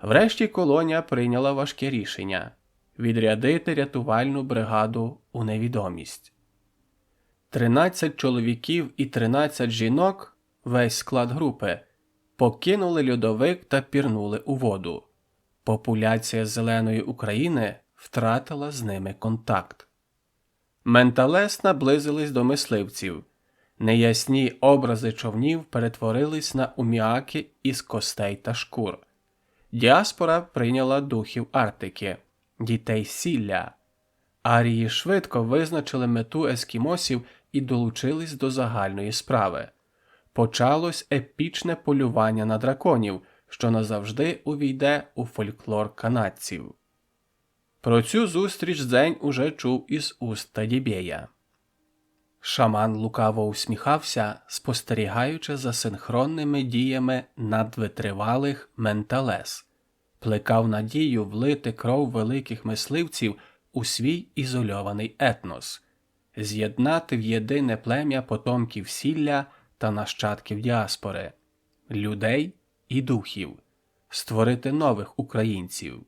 Врешті колонія прийняла важке рішення – відрядити рятувальну бригаду у невідомість. 13 чоловіків і 13 жінок весь склад групи, покинули льодовик та пірнули у воду. Популяція Зеленої України втратила з ними контакт. Менталес наблизились до мисливців. Неясні образи човнів перетворились на уміаки із костей та шкур. Діаспора прийняла духів Арктики – дітей сілля. Арії швидко визначили мету ескімосів і долучились до загальної справи. Почалось епічне полювання на драконів, що назавжди увійде у фольклор канадців. Про цю зустріч Дзень уже чув із уст Тадібєя. Шаман лукаво усміхався, спостерігаючи за синхронними діями надвитривалих менталес. Плекав надію влити кров великих мисливців у свій ізольований етнос, з'єднати в єдине плем'я потомків сілля та нащадків діаспори, людей і духів, створити нових українців.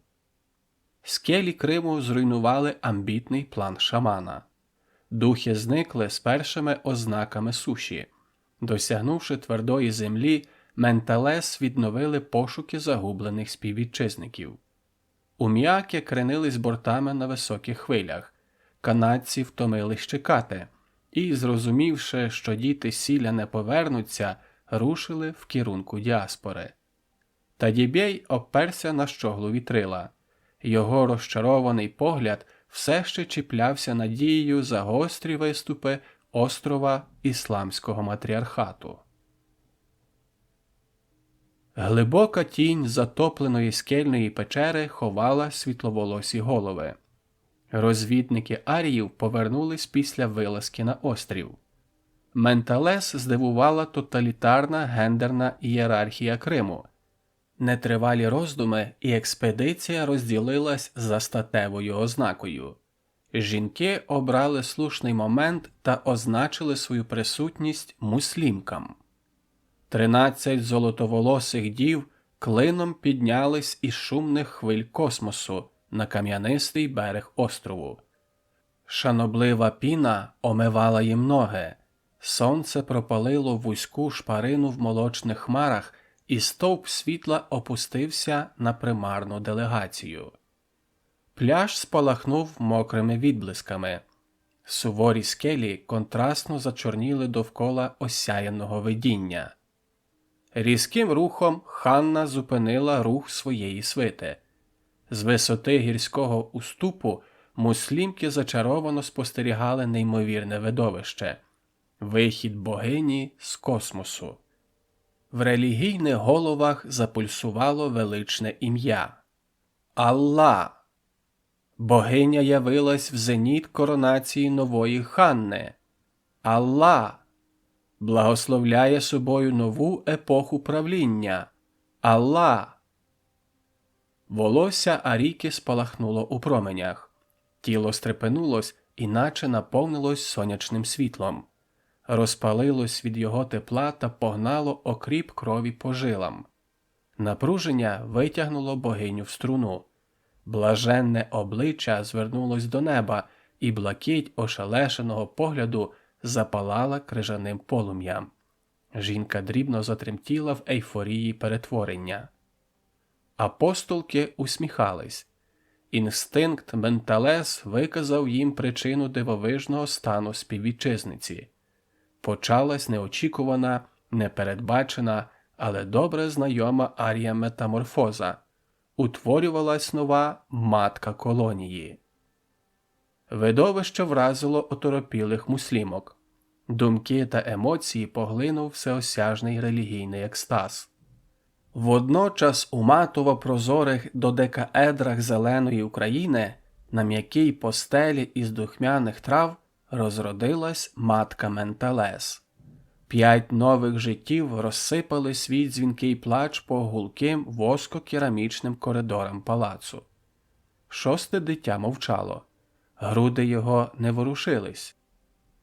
Скелі Криму зруйнували амбітний план шамана. Духи зникли з першими ознаками суші. Досягнувши твердої землі, менталес відновили пошуки загублених співвітчизників. Ум'яки кренились бортами на високих хвилях. Канадці втомились чекати і, зрозумівши, що діти сілля не повернуться, рушили в керунку діаспори. Тадібєй оперся на щоглу вітрила. Його розчарований погляд все ще чіплявся надією за гострі виступи острова Ісламського матріархату. Глибока тінь затопленої скельної печери ховала світловолосі голови. Розвідники аріїв повернулись після вилазки на острів. Менталес здивувала тоталітарна гендерна ієрархія Криму. Нетривалі роздуми і експедиція розділилась за статевою ознакою. Жінки обрали слушний момент та означили свою присутність муслімкам. 13 золотоволосих дів клином піднялись із шумних хвиль космосу на кам'янистий берег острову. Шаноблива піна омивала їм ноги. Сонце пропалило вузьку шпарину в молочних хмарах, і стовп світла опустився на примарну делегацію. Пляж спалахнув мокрими відблисками. Суворі скелі контрастно зачорніли довкола осяяного видіння. Різким рухом Ханна зупинила рух своєї свити. З висоти гірського уступу муслімки зачаровано спостерігали неймовірне видовище – вихід богині з космосу. В релігійних головах запульсувало величне ім'я – Алла. Богиня явилась в зеніт коронації нової Ханни. Алла благословляє собою нову епоху правління. Алла. Волосся Аріки спалахнуло у променях. Тіло стрепенулось, іначе наповнилось сонячним світлом. Розпалилось від його тепла та погнало окріп крові по жилам. Напруження витягнуло богиню в струну. Блаженне обличчя звернулось до неба, і блакить ошелешеного погляду запалала крижаним полум'ям. Жінка дрібно затремтіла в ейфорії перетворення. Апостолки усміхались. Інстинкт менталес виказав їм причину дивовижного стану співвітчизниці. Почалась неочікувана, непередбачена, але добре знайома арія метаморфоза. Утворювалась нова матка колонії. Видовище вразило оторопілих муслімок. Думки та емоції поглинув всеосяжний релігійний екстаз. Водночас у матово-прозорих додекаедрах зеленої України на м'якій постелі із духмяних трав розродилась матка Менталес. 5 нових життів розсипали свій дзвінкий плач по гулким воско-керамічним коридорам палацу. 6-те дитя мовчало. Груди його не ворушились.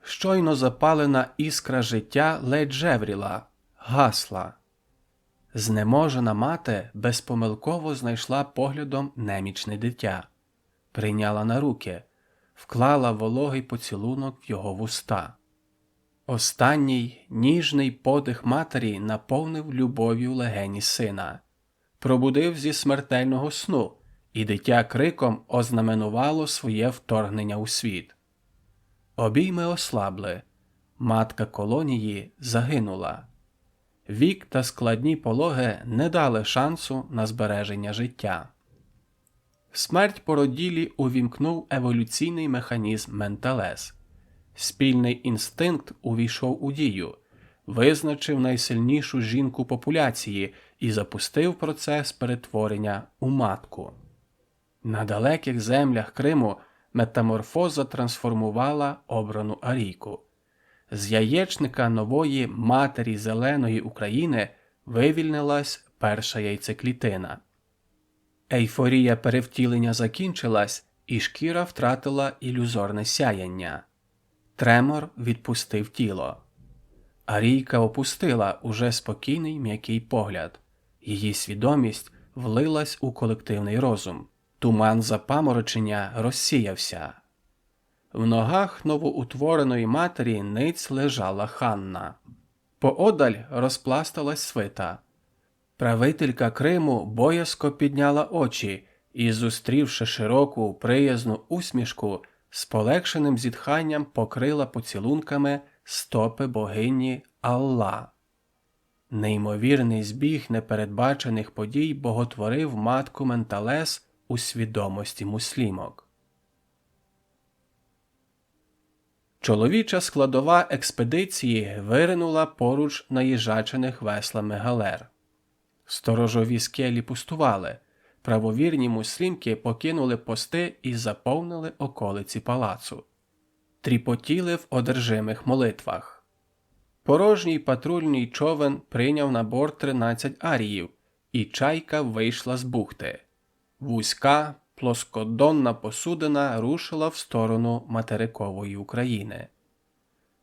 Щойно запалена іскра життя ледь жевріла, гасла. Знеможена мати безпомилково знайшла поглядом немічне дитя. Прийняла на руки, вклала вологий поцілунок в його вуста. Останній ніжний подих матері наповнив любов'ю легені сина. Пробудив зі смертельного сну, і дитя криком ознаменувало своє вторгнення у світ. Обійми ослабли. Матка колонії загинула. Вік та складні пологи не дали шансу на збереження життя. Смерть породілі увімкнув еволюційний механізм Менталес. Спільний інстинкт увійшов у дію, визначив найсильнішу жінку популяції і запустив процес перетворення у матку. На далеких землях Криму метаморфоза трансформувала обрану арійку. З яєчника нової матері зеленої України вивільнилась перша яйцеклітина. Ейфорія перевтілення закінчилась, і шкіра втратила ілюзорне сяяння. Тремор відпустив тіло. Арійка опустила уже спокійний м'який погляд. Її свідомість влилась у колективний розум. Туман запаморочення розсіявся. В ногах новоутвореної матері ниць лежала Ханна. Поодаль розпласталась свита. Правителька Криму боязко підняла очі і, зустрівши широку, приязну усмішку, з полегшеним зітханням покрила поцілунками стопи богині Алла. Неймовірний збіг непередбачених подій боготворив матку Менталес у свідомості муслімок. Чоловіча складова експедиції виринула поруч наїжачених веслами галер. Сторожові скелі пустували, правовірні муслімки покинули пости і заповнили околиці палацу. Тріпотіли в одержимих молитвах. Порожній патрульний човен прийняв на борт 13 аріїв, і чайка вийшла з бухти. Вузька, плоскодонна посудина рушила в сторону материкової України.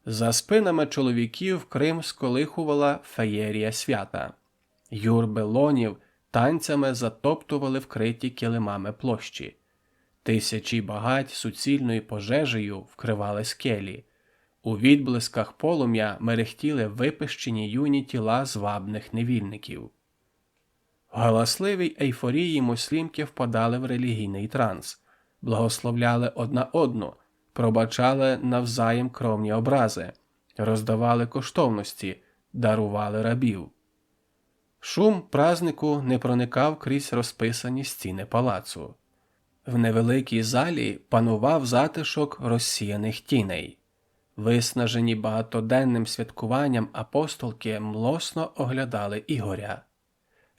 За спинами чоловіків Крим сколихувала феєрія свята. Юрби лонів танцями затоптували вкриті килимами площі. Тисячі багать суцільною пожежею вкривали скелі. У відблисках полум'я мерехтіли випещені юні тіла звабних невільників. В галасливій ейфорії муслімки впадали в релігійний транс, благословляли одна одну, пробачали навзаєм кровні образи, роздавали коштовності, дарували рабів. Шум празнику не проникав крізь розписані стіни палацу. В невеликій залі панував затишок розсіяних тіней. Виснажені багатоденним святкуванням апостолки млосно оглядали Ігоря.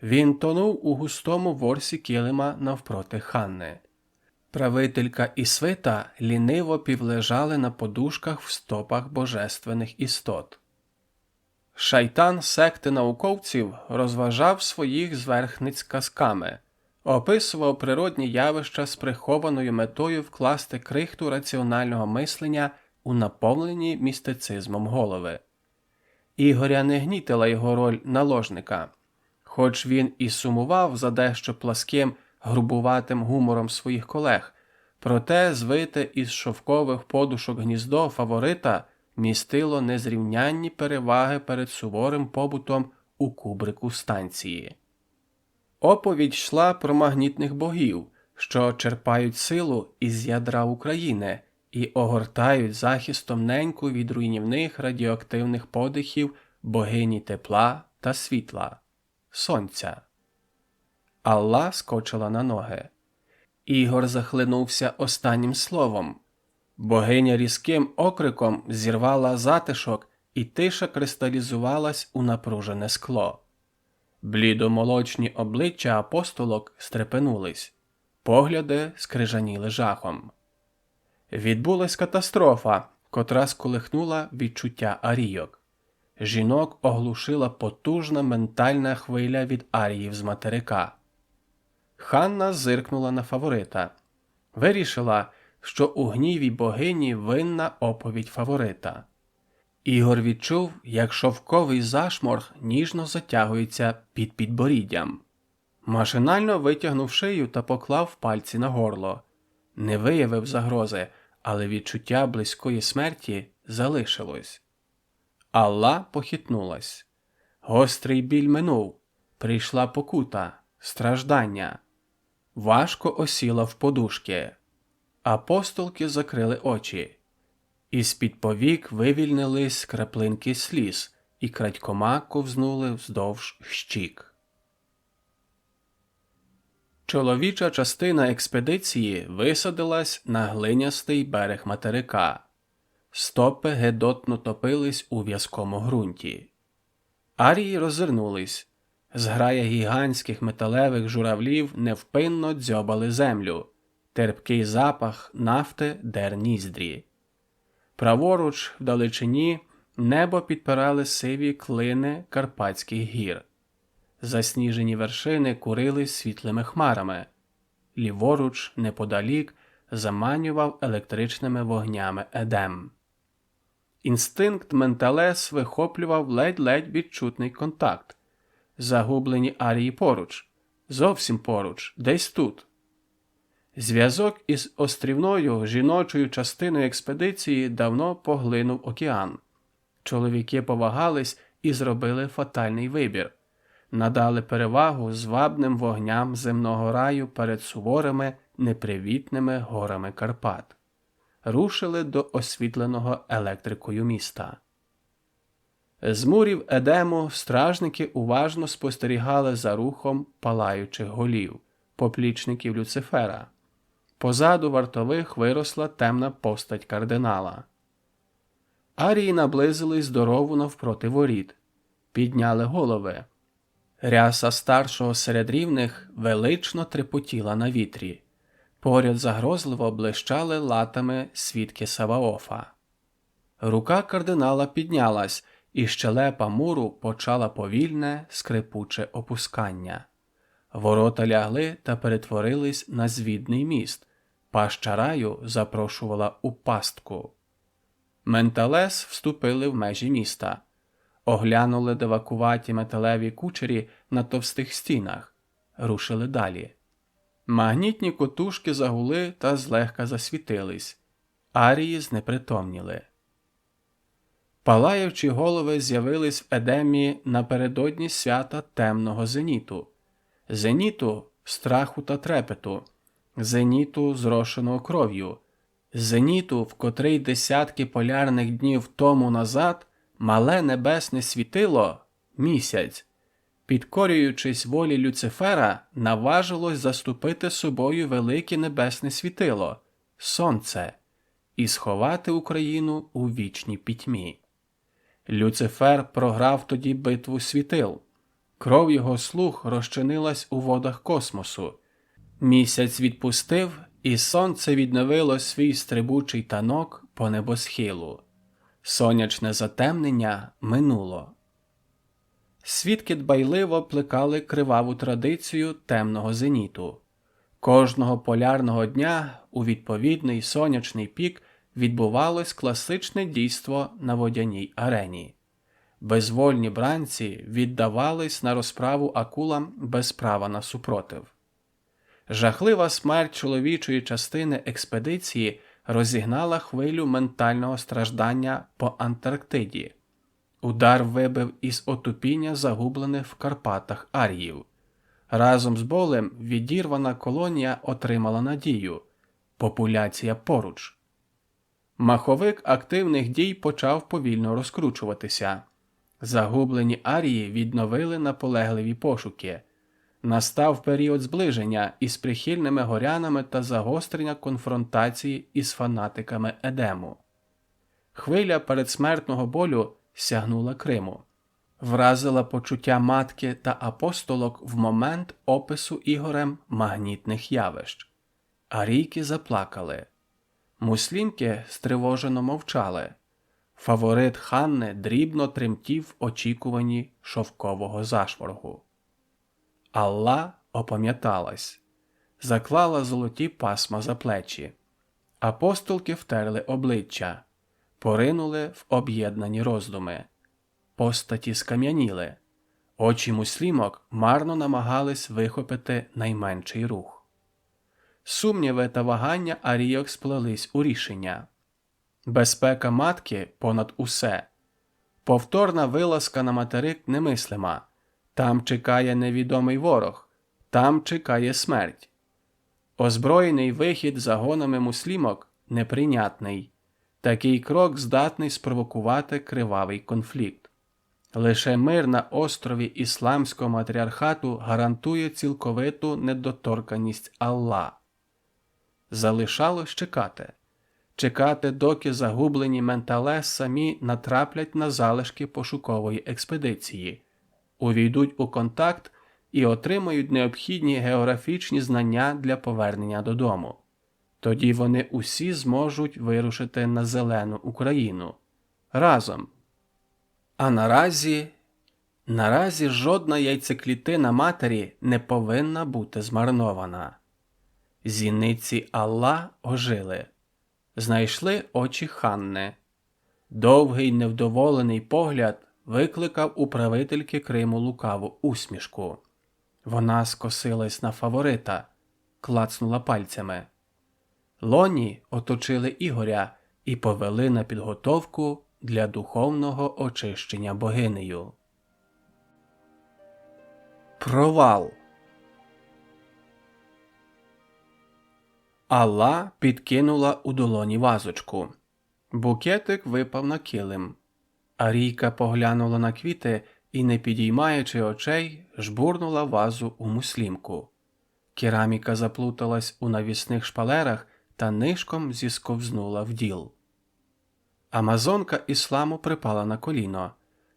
Він тонув у густому ворсі килима навпроти Ханни. Правителька і свита ліниво півлежали на подушках в стопах божественних істот. Шайтан секти науковців розважав своїх зверхниць казками, описував природні явища з прихованою метою вкласти крихту раціонального мислення у наповнені містицизмом голови. Ігоря не гнітила його роль наложника. Хоч він і сумував за дещо пласким, грубуватим гумором своїх колег, проте звите із шовкових подушок гніздо фаворита містило незрівнянні переваги перед суворим побутом у кубрику станції. Оповідь йшла про магнітних богів, що черпають силу із ядра України і огортають захистом неньку від руйнівних радіоактивних подихів богині тепла та світла – сонця. Алла скочила на ноги. Ігор захлинувся останнім словом. Богиня різким окриком зірвала затишок, і тиша кристалізувалась у напружене скло. Блідомолочні обличчя апостолок стрепенулись, погляди скрижаніли жахом. Відбулась катастрофа, котра сколихнула відчуття арійок. Жінок оглушила потужна ментальна хвиля від аріїв з материка. Ханна зиркнула на фаворита. Вирішила, що у гніві богині винна оповідь фаворита. Ігор відчув, як шовковий зашморг ніжно затягується під підборіддям. Машинально витягнув шию та поклав пальці на горло. Не виявив загрози, але відчуття близької смерті залишилось. Алла похитнулась. Гострий біль минув. Прийшла покута, страждання. Важко осіла в подушки. Апостолки закрили очі. Із-під повік вивільнились краплинки сліз і крадькома ковзнули вздовж щік. Чоловіча частина експедиції висадилась на глинястий берег материка. Стопи гедотно топились у в'язкому ґрунті. Арії роззирнулись. Зграя гігантських металевих журавлів невпинно дзьобали землю. Терпкий запах нафти дер ніздрі. Праворуч, вдалечині, небо підпирали сиві клини Карпатських гір. Засніжені вершини курились світлими хмарами. Ліворуч, неподалік, заманював електричними вогнями Едем. Інстинкт Менталес вихоплював ледь-ледь відчутний контакт. Загублені Арії поруч, зовсім поруч, десь тут. Зв'язок із острівною жіночою частиною експедиції давно поглинув океан. Чоловіки повагались і зробили фатальний вибір. Надали перевагу звабним вогням земного раю перед суворими, непривітними горами Карпат. Рушили до освітленого електрикою міста. З мурів Едему стражники уважно спостерігали за рухом палаючих голів, поплічників Люцифера. Позаду вартових виросла темна постать кардинала. Арії наблизились до рову навпроти воріт. Підняли голови. Ряса старшого серед рівних велично трепотіла на вітрі. Поряд загрозливо блищали латами свідки Саваофа. Рука кардинала піднялась, і щелепа муру почала повільне, скрипуче опускання. Ворота лягли та перетворились на звідний міст. Паща раю запрошувала у пастку. Менталес вступили в межі міста. Оглянули девакуваті металеві кучері на товстих стінах. Рушили далі. Магнітні котушки загули та злегка засвітились. Арії знепритомніли. Палаючі голови з'явились в Едемі напередодні свята темного зеніту. Зеніту страху та трепету. Зеніту зрошеного кров'ю. Зеніту, в котрий десятки полярних днів тому назад мале небесне світило, місяць, підкорюючись волі Люцифера, наважилось заступити собою велике небесне світило – сонце, і сховати Україну у вічній пітьмі. Люцифер програв тоді битву світил. Кров його слуг розчинилась у водах космосу. Місяць відпустив, і сонце відновило свій стрибучий танок по небосхилу. Сонячне затемнення минуло. Свідки дбайливо плекали криваву традицію темного зеніту. Кожного полярного дня у відповідний сонячний пік відбувалось класичне дійство на водяній арені. Безвольні бранці віддавались на розправу акулам без права на супротив. Жахлива смерть чоловічої частини експедиції розігнала хвилю ментального страждання по Антарктиді. Удар вибив із отупіння загублених в Карпатах аріїв. Разом з болем відірвана колонія отримала надію. Популяція поруч. Маховик активних дій почав повільно розкручуватися. Загублені арії відновили наполегливі пошуки. Настав період зближення із прихильними горянами та загострення конфронтації із фанатиками Едему. Хвиля передсмертного болю сягнула Криму. Вразила почуття матки та апостолок в момент опису Ігорем магнітних явищ. Арійки заплакали. Муслімки стривожено мовчали. Фаворит Ханни дрібно тремтів в очікуванні шовкового зашворгу. Алла опам'яталась. Заклала золоті пасма за плечі. Апостолки втерли обличчя. Поринули в об'єднані роздуми. Постаті скам'яніли. Очі муслімок марно намагались вихопити найменший рух. Сумніви та вагання арійок сплелись у рішення. Безпека матки понад усе. Повторна вилазка на материк немислима. Там чекає невідомий ворог, там чекає смерть. Озброєний вихід загонами муслімок неприйнятний. Такий крок здатний спровокувати кривавий конфлікт. Лише мир на острові Ісламського матріархату гарантує цілковиту недоторканність Алла. Залишалось чекати. Чекати, доки загублені менталес самі натраплять на залишки пошукової експедиції, увійдуть у контакт і отримають необхідні географічні знання для повернення додому. Тоді вони усі зможуть вирушити на зелену Україну. Разом. А наразі жодна яйцеклітина матері не повинна бути змарнована. Зіниці Алла ожили. Знайшли очі Ханни. Довгий невдоволений погляд викликав у правительки Криму лукаву усмішку. Вона скосилась на фаворита, клацнула пальцями. Лоні оточили Ігоря і повели на підготовку для духовного очищення богинею. Провал. Алла підкинула у долоні вазочку. Букетик випав на килим. Арійка поглянула на квіти і, не підіймаючи очей, жбурнула вазу у муслімку. Кераміка заплуталась у навісних шпалерах та нишком зісковзнула в діл. Амазонка ісламу припала на коліно,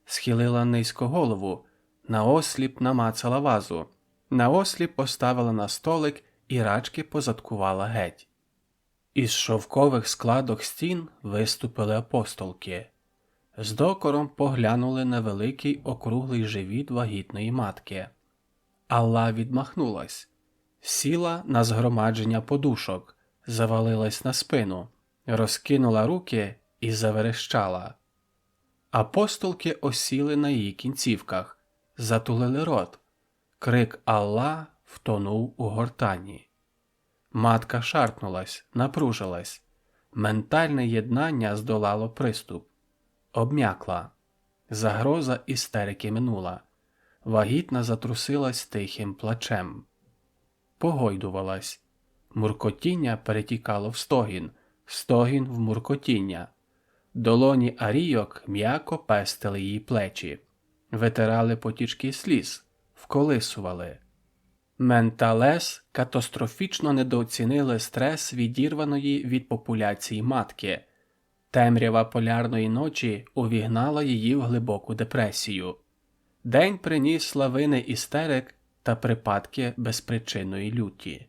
схилила низько голову, наосліп намацала вазу, наосліп поставила на столик і рачки позадкувала геть. Із шовкових складок стін виступили апостолки. З докором поглянули на великий округлий живіт вагітної матки. Алла відмахнулась, сіла на згромадження подушок, завалилась на спину, розкинула руки і заверещала. Апостолки осіли на її кінцівках, затулили рот. Крик Алла втонув у гортані. Матка шарпнулась, напружилась. Ментальне єднання здолало приступ. Обм'якла. Загроза істерики минула. Вагітна затрусилась тихим плачем. Погойдувалась. Муркотіння перетікало в стогін, стогін в муркотіння. Долоні арійок м'яко пестили її плечі. Витирали потічки сліз, вколисували. Менталес катастрофічно недооцінили стрес відірваної від популяції матки. Темрява полярної ночі увігнала її в глибоку депресію. День приніс лавини істерик та припадки безпричинної люті.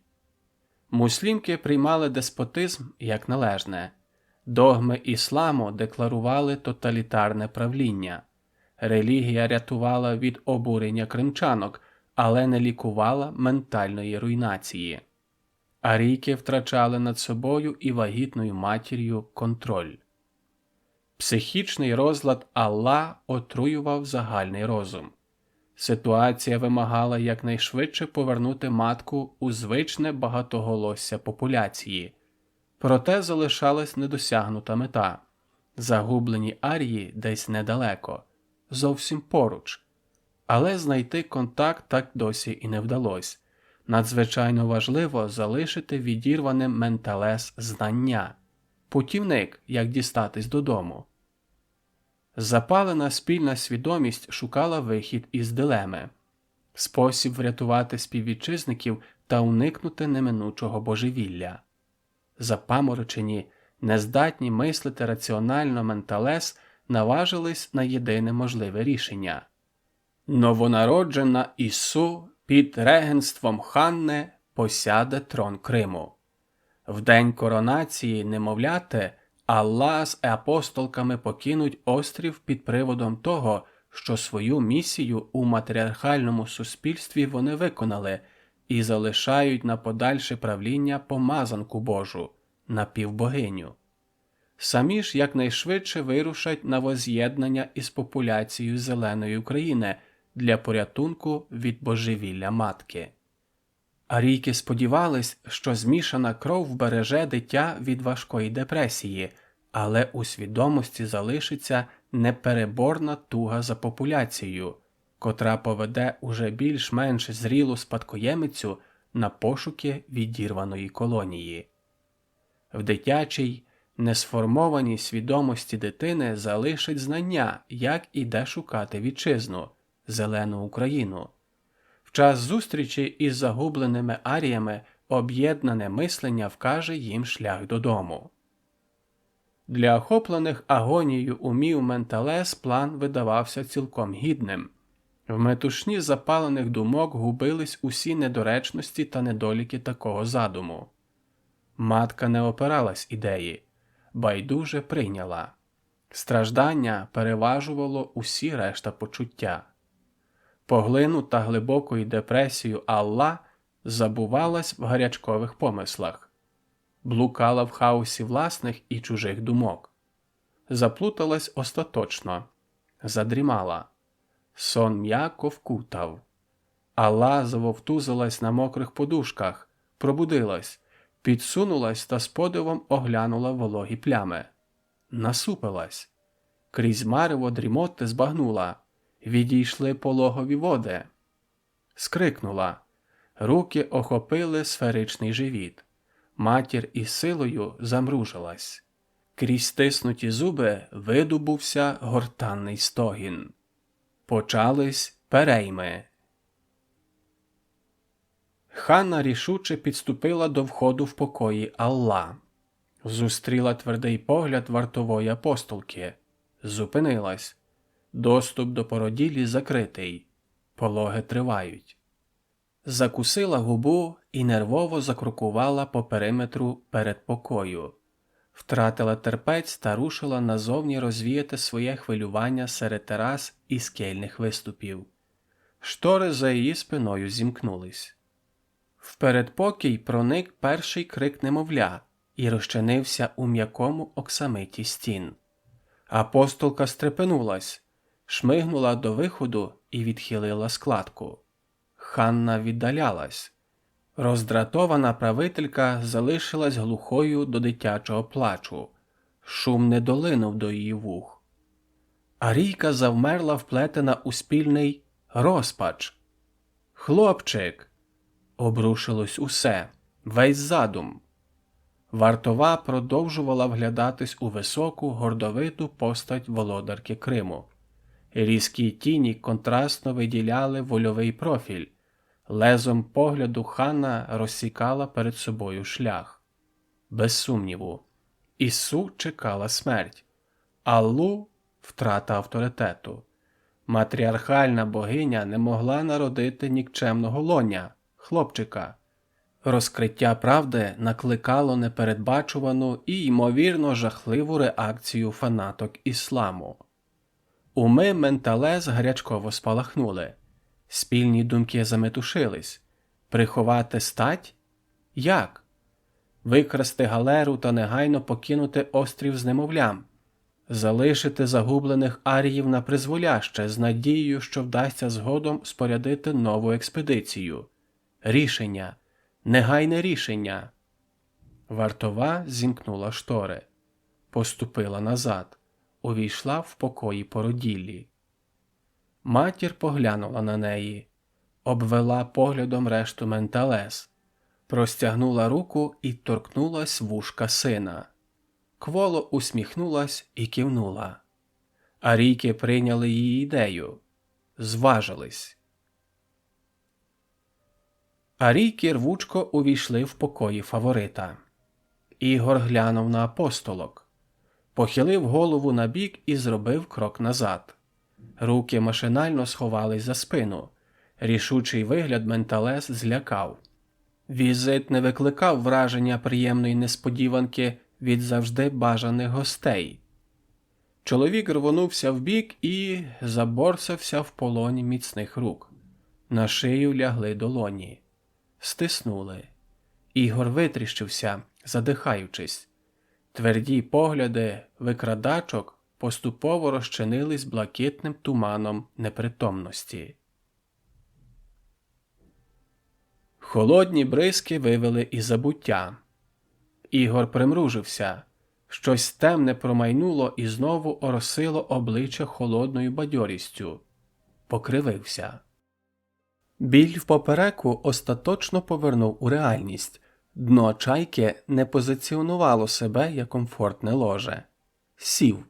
Муслімки приймали деспотизм як належне. Догми ісламу декларували тоталітарне правління. Релігія рятувала від обурення кримчанок, але не лікувала ментальної руйнації. Арійки втрачали над собою і вагітною матір'ю контроль. Психічний розлад Алла отруював загальний розум. Ситуація вимагала якнайшвидше повернути матку у звичне багатоголосся популяції. Проте залишалась недосягнута мета. Загублені арії десь недалеко, зовсім поруч. Але знайти контакт так досі і не вдалося. Надзвичайно важливо залишити відірваним менталес знання. Путівник, як дістатись додому. Запалена спільна свідомість шукала вихід із дилеми. Спосіб врятувати співвітчизників та уникнути неминучого божевілля. Запаморочені, нездатні мислити раціонально менталес наважились на єдине можливе рішення. Новонароджена Ісу під регенством Ханни посяде трон Криму. В день коронації немовляти Алла з апостолками покинуть острів під приводом того, що свою місію у матріархальному суспільстві вони виконали і залишають на подальше правління помазанку Божу, напівбогиню. Самі ж якнайшвидше вирушать на воз'єднання із популяцією Зеленої України для порятунку від божевілля матки. Арійки сподівались, що змішана кров вбереже дитя від важкої депресії, але у свідомості залишиться непереборна туга за популяцією, котра поведе уже більш-менш зрілу спадкоємицю на пошуки відірваної колонії. В дитячій, несформованій свідомості дитини залишить знання, як і де шукати вітчизну – зелену Україну. В час зустрічі із загубленими аріями об'єднане мислення вкаже їм шлях додому. Для охоплених агонією умів Менталес план видавався цілком гідним. В метушні запалених думок губились усі недоречності та недоліки такого задуму. Матка не опиралась ідеї, байдуже прийняла. Страждання переважувало усі решта почуття. Поглинута глибокою депресією Алла забувалась в гарячкових помислах, блукала в хаосі власних і чужих думок. Заплуталась остаточно, задрімала. Сон м'яко вкутав. Алла завовтузилась на мокрих подушках, пробудилась, підсунулась та з подивом оглянула вологі плями. Насупилась. Крізь марево дрімоти збагнула. Відійшли пологові води. Скрикнула. Руки охопили сферичний живіт. Матір із силою замружилась. Крізь стиснуті зуби видобувся гортанний стогін. Почались перейми. Ханна рішуче підступила до входу в покої Алла. Зустріла твердий погляд вартової апостолки. Зупинилась. Доступ до породілі закритий. Пологи тривають. Закусила губу і нервово закрокувала по периметру передпокою. Втратила терпець та рушила назовні розвіяти своє хвилювання серед терас і скельних виступів. Штори за її спиною зімкнулись. В передпокій проник перший крик немовля і розчинився у м'якому оксамиті стін. Апостолка стрепенулась, шмигнула до виходу і відхилила складку. Ханна віддалялась. Роздратована правителька залишилась глухою до дитячого плачу. Шум не долинув до її вух. Арійка завмерла, вплетена у спільний розпач. «Хлопчик!» Обрушилось усе, весь задум. Вартова продовжувала вглядатись у високу, гордовиту постать володарки Криму. Різкі тіні контрастно виділяли вольовий профіль. Лезом погляду Ханна розсікала перед собою шлях. Без сумніву. Ісу чекала смерть. Аллу – втрата авторитету. Матріархальна богиня не могла народити нікчемного лоня, хлопчика. Розкриття правди накликало непередбачувану і, ймовірно, жахливу реакцію фанаток ісламу. Уми Менталес гарячково спалахнули. Спільні думки заметушились. Приховати стать? Як? Викрасти галеру та негайно покинути острів з немовлям. Залишити загублених аріїв на призволяще з надією, що вдасться згодом спорядити нову експедицію. Рішення. Негайне рішення. Вартова зімкнула штори. Поступила назад. Увійшла в покої породіллі. Матір поглянула на неї. Обвела поглядом решту Менталес. Простягнула руку і торкнулась вушка сина. Кволо усміхнулась і кивнула. Арійки прийняли її ідею. Зважились. Арійки рвучко увійшли в покої фаворита. Ігор глянув на апостолок. Похилив голову набік і зробив крок назад. Руки машинально сховались за спину. Рішучий вигляд Менталес злякав. Візит не викликав враження приємної несподіванки від завжди бажаних гостей. Чоловік рвонувся вбік і заборсався в полоні міцних рук. На шию лягли долоні. Стиснули. Ігор витріщився, задихаючись. Тверді погляди викрадачок поступово розчинились блакитним туманом непритомності. Холодні бризки вивели із забуття. Ігор примружився. Щось темне промайнуло і знову оросило обличчя холодною бадьорістю. Покривився. Біль в попереку остаточно повернув у реальність. Дно чайки не позиціонувало себе як комфортне ложе. Сів.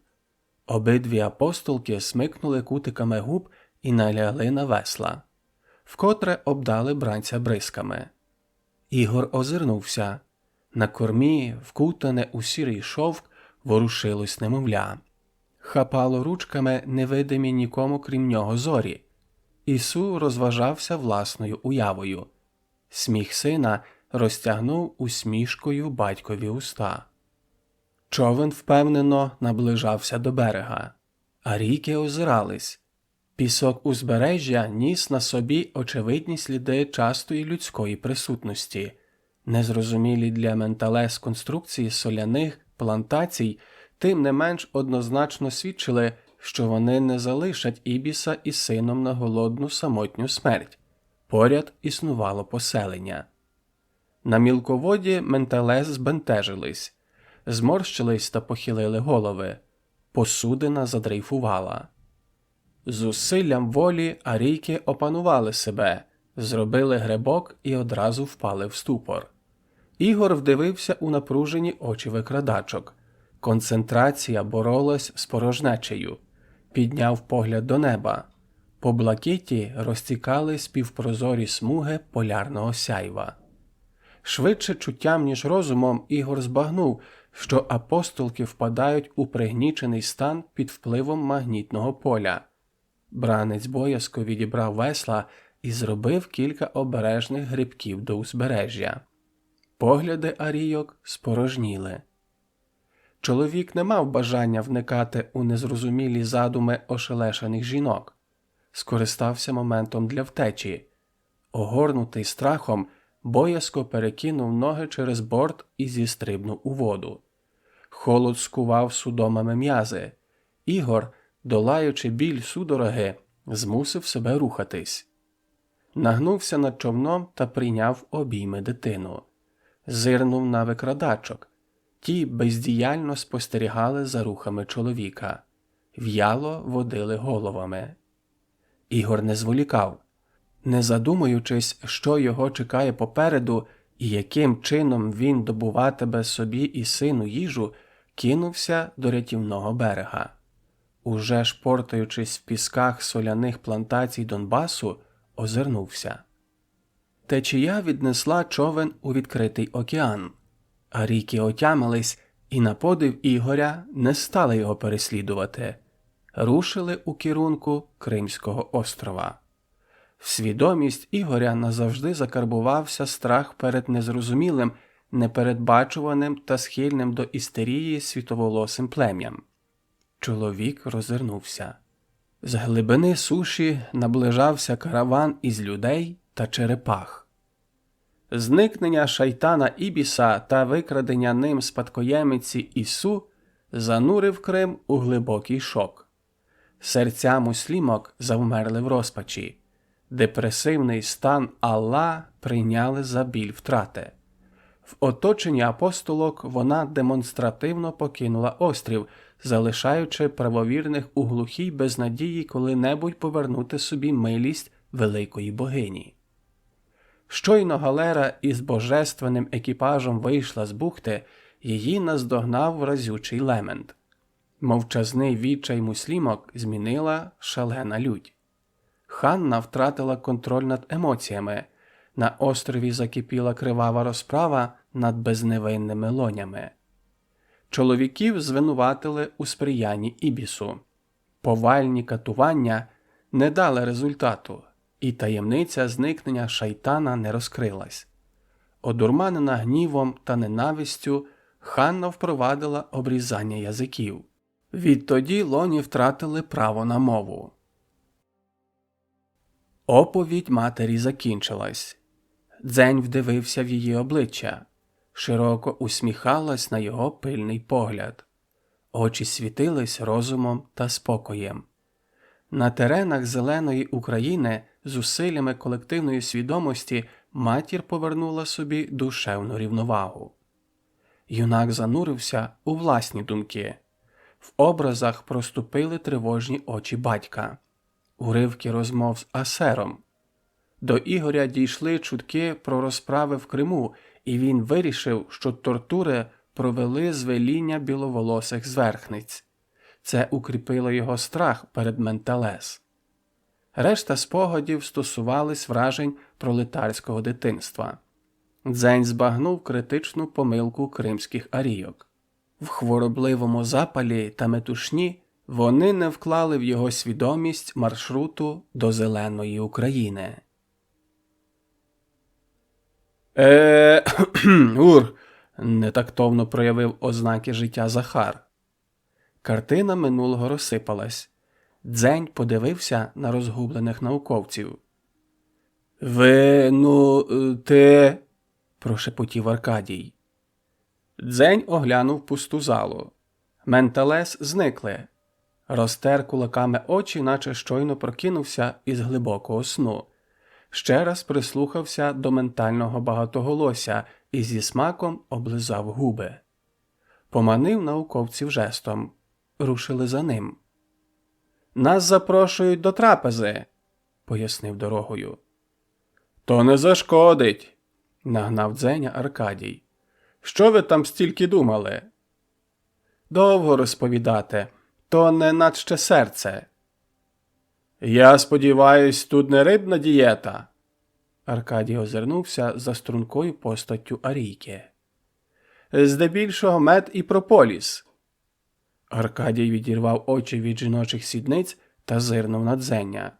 Обидві апостолки смикнули кутиками губ і налягли на весла. Вкотре обдали бранця бризками. Ігор озирнувся. На кормі, вкутане у сірий шовк, ворушилось немовля. Хапало ручками невидимі нікому крім нього зорі. Ісу розважався власною уявою. Сміх сина розтягнув усмішкою батькові уста. Човен впевнено наближався до берега. А ріки озирались. Пісок узбережжя ніс на собі очевидні сліди частої людської присутності. Незрозумілі для Менталес конструкції соляних плантацій тим не менш однозначно свідчили, що вони не залишать Ібіса із сином на голодну самотню смерть. Поряд існувало поселення. На мілководі Менталес збентежились, зморщились та похилили голови. Посудина задрейфувала. Зусиллям волі арійки опанували себе, зробили грибок і одразу впали в ступор. Ігор вдивився у напружені очі викрадачок. Концентрація боролась з порожнечею. Підняв погляд до неба. По блакиті розтікались півпрозорі смуги полярного сяйва. Швидше чуттям, ніж розумом, Ігор збагнув, що апостолки впадають у пригнічений стан під впливом магнітного поля. Бранець боязко відібрав весла і зробив кілька обережних грибків до узбережжя. Погляди арійок спорожніли. Чоловік не мав бажання вникати у незрозумілі задуми ошелешених жінок. Скористався моментом для втечі. Огорнутий страхом, боязко перекинув ноги через борт і зістрибнув у воду. Холод скував судомами м'язи. Ігор, долаючи біль судороги, змусив себе рухатись. Нагнувся над човном та прийняв обійми дитину. Зирнув на викрадачок. Ті бездіяльно спостерігали за рухами чоловіка. В'яло водили головами. Ігор не зволікав. Не задумуючись, що його чекає попереду і яким чином він добуватиме собі і сину їжу, кинувся до рятівного берега. Уже шпортаючись в пісках соляних плантацій Донбасу, озирнувся. Течія віднесла човен у відкритий океан, а ріки отямились і на подив Ігоря не стали його переслідувати. Рушили у керунку Кримського острова. В свідомість Ігоря назавжди закарбувався страх перед незрозумілим, непередбачуваним та схильним до істерії світоволосим плем'ям. Чоловік роззирнувся. З глибини суші наближався караван із людей та черепах. Зникнення шайтана Ібіса та викрадення ним спадкоємиці Ісу занурив Крим у глибокий шок. Серця муслімок завмерли в розпачі. Депресивний стан Алла прийняли за біль втрати. В оточенні апостолок вона демонстративно покинула острів, залишаючи правовірних у глухій безнадії коли-небудь повернути собі милість великої богині. Щойно галера із божественним екіпажем вийшла з бухти, її наздогнав разючий лемент. Мовчазний відчай муслімок змінила шалена лють. Ханна втратила контроль над емоціями. На острові закипіла кривава розправа над безневинними лонями. Чоловіків звинуватили у сприянні Ібісу. Повальні катування не дали результату, і таємниця зникнення шайтана не розкрилась. Одурманена гнівом та ненавистю, Ханна впровадила обрізання язиків. Відтоді лоні втратили право на мову. Оповідь матері закінчилась. Дзень вдивився в її обличчя. Широко усміхалась на його пильний погляд. Очі світились розумом та спокоєм. На теренах зеленої України зусиллями колективної свідомості матір повернула собі душевну рівновагу. Юнак занурився у власні думки. В образах проступили тривожні очі батька, уривки розмов з Асером. До Ігоря дійшли чутки про розправи в Криму, і він вирішив, що тортури провели з веління біловолосих зверхниць. Це укріпило його страх перед Ментелес. Решта спогадів стосувались вражень пролетарського дитинства. Дзень збагнув критичну помилку кримських арійок. В хворобливому запалі та метушні вони не вклали в його свідомість маршруту до Зеленої України. Ур, нетактовно проявив ознаки життя Захар. Картина минулого розсипалась. Дзень подивився на розгублених науковців. Ти, прошепотів Аркадій. Дзень оглянув пусту залу. Ментелес зникли. Розтер кулаками очі, наче щойно прокинувся із глибокого сну. Ще раз прислухався до ментального багатоголосся і зі смаком облизав губи. Поманив науковців жестом. Рушили за ним. «Нас запрошують до трапези», – пояснив дорогою. «То не зашкодить», – нагнав Дзеня Аркадій. «Що ви там стільки думали?» «Довго розповідати, то не наче серце». «Я сподіваюсь, тут не рибна дієта?» Аркадій озирнувся за стрункою постаттю арійки. «Здебільшого мед і прополіс». Аркадій відірвав очі від жіночих сідниць та зирнув на Дзеня.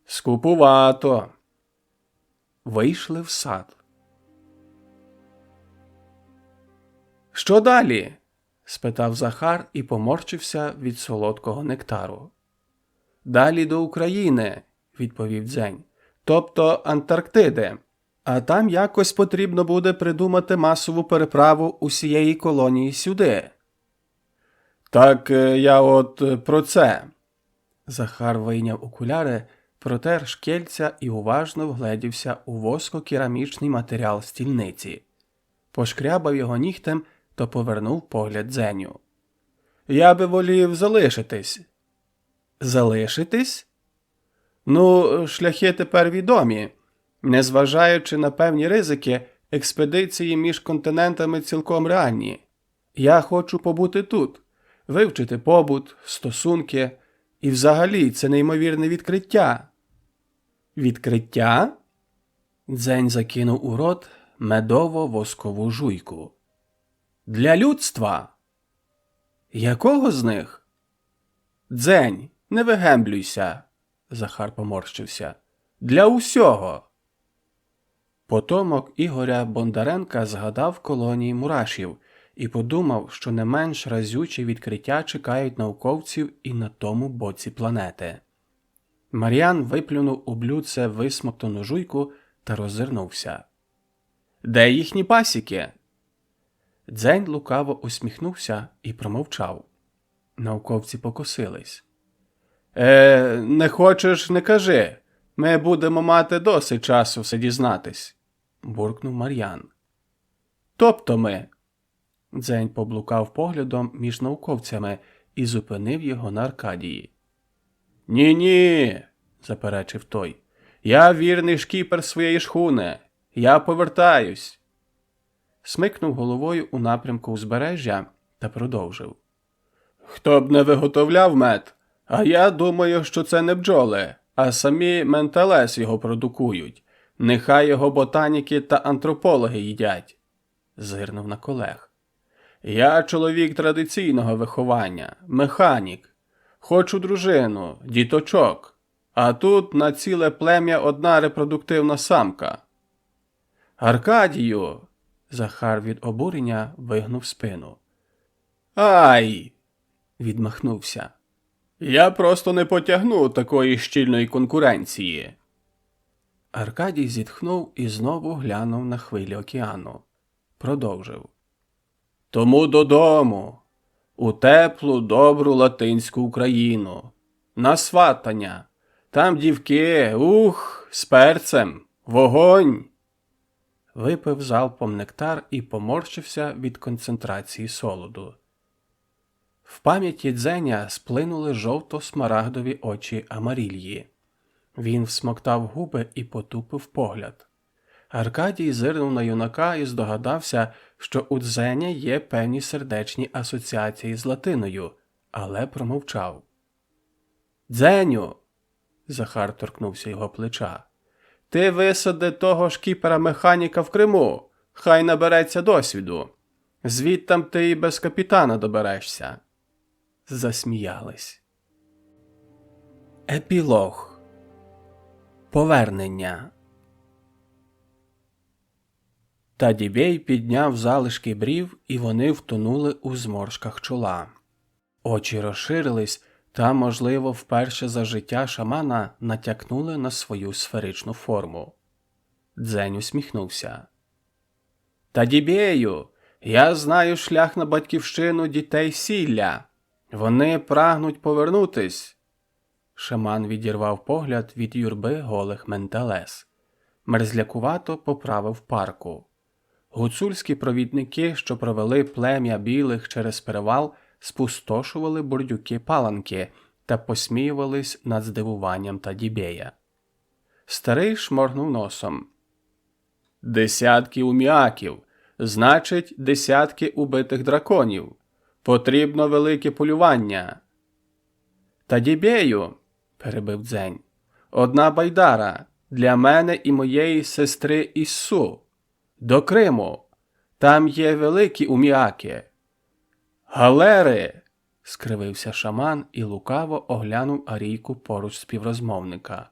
«Скупувато!» Вийшли в сад. «Що далі?» – спитав Захар і поморщився від солодкого нектару. «Далі до України», – відповів Дзень, – «тобто Антарктиди. А там якось потрібно буде придумати масову переправу усієї колонії сюди». «Так я от про це». Захар вийняв окуляри, протер шкельця і уважно вгледівся у воско-керамічний матеріал стільниці. Пошкрябав його нігтем та повернув погляд Дзеню. «Я би волів залишитись». «Залишитись?» «Ну, шляхи тепер відомі. Незважаючи на певні ризики, експедиції між континентами цілком реальні. Я хочу побути тут, вивчити побут, стосунки, і взагалі це неймовірне відкриття». «Відкриття?» Дзень закинув у рот медово-воскову жуйку. «Для людства?» «Якого з них?» «Дзень, не вигемблюйся», – Захар поморщився. «Для усього». Потомок Ігоря Бондаренка згадав колонії мурашів і подумав, що не менш разючі відкриття чекають науковців і на тому боці планети. Мар'ян виплюнув у блюдце висмоктану жуйку та роззирнувся. «Де їхні пасіки?» Дзень лукаво усміхнувся і промовчав. Науковці покосились. Не хочеш – не кажи. Ми будемо мати досить часу все дізнатись», – буркнув Мар'ян. «Тобто ми?» Дзень поблукав поглядом між науковцями і зупинив його на Аркадії. «Ні-ні», – заперечив той. «Я вірний шкіпер своєї шхуни. Я повертаюсь». Смикнув головою у напрямку узбережжя та продовжив. «Хто б не виготовляв мед, а я думаю, що це не бджоли, а самі Ментелес його продукують. Нехай його ботаніки та антропологи їдять», – зирнув на колег. «Я чоловік традиційного виховання, механік. Хочу дружину, діточок, а тут на ціле плем'я одна репродуктивна самка». «Аркадію!» – Захар від обурення вигнув спину. «Ай!» – відмахнувся. «Я просто не потягну такої щільної конкуренції». Аркадій зітхнув і знову глянув на хвилі океану. Продовжив. «Тому додому, у теплу, добру латинську Україну, на сватання, там дівки, з перцем, вогонь». випив залпом нектар і поморщився від концентрації солоду. В пам'яті Дзеня сплинули жовто-смарагдові очі Амарільї. Він всмоктав губи і потупив погляд. Аркадій зирнув на юнака і здогадався, що у Дзеня є певні сердечні асоціації з латиною, але промовчав. «Дзеню!» – Захар торкнувся його плеча. «Ти висади того шкіпера-механіка в Криму, хай набереться досвіду. Звідтам ти і без капітана доберешся». Засміялись. Епілог. Повернення. Тадібей підняв залишки брів, і вони втонули у зморшках чола. Очі розширились, та, можливо, вперше за життя шамана натякнули на свою сферичну форму. Дзень усміхнувся. «Тадібею, я знаю шлях на батьківщину дітей Сілля. Вони прагнуть повернутись». Шаман відірвав погляд від юрби голих менталес. Мерзлякувато поправив парку. Гуцульські провідники, що провели плем'я білих через перевал, спустошували бурдюки-паланки та посміювались над здивуванням Тадібея. Старий шморгнув носом. «Десятки уміаків, значить, десятки убитих драконів. Потрібно велике полювання». «Тадібею», – перебив Дзень, – «одна байдара для мене і моєї сестри Іссу. До Криму. Там є великі уміаки». «Галери!» – скривився шаман і лукаво оглянув Арійку поруч співрозмовника.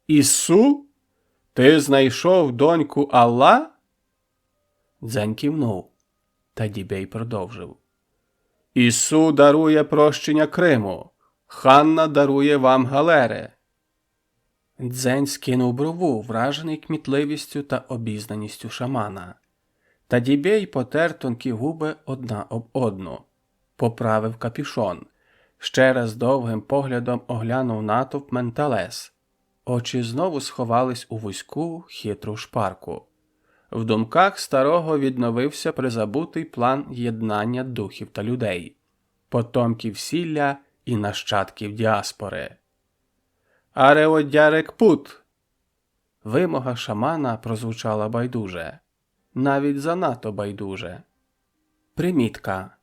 «Іссу? Ти знайшов доньку Алла?» Дзень кивнув. Тадібей продовжив. «Іссу дарує прощення Криму. Ханна дарує вам галери». Дзень скинув брову, вражений кмітливістю та обізнаністю шамана. Тадібей потер тонкі губи одна об одну. Поправив капюшон. Ще раз довгим поглядом оглянув натовп менталес. Очі знову сховались у вузьку, хитру шпарку. В думках старого відновився призабутий план єднання духів та людей, потомків Сілля і нащадків діаспори. «Ареодярек пут!» Вимога шамана прозвучала байдуже. Навіть занадто байдуже. Примітка.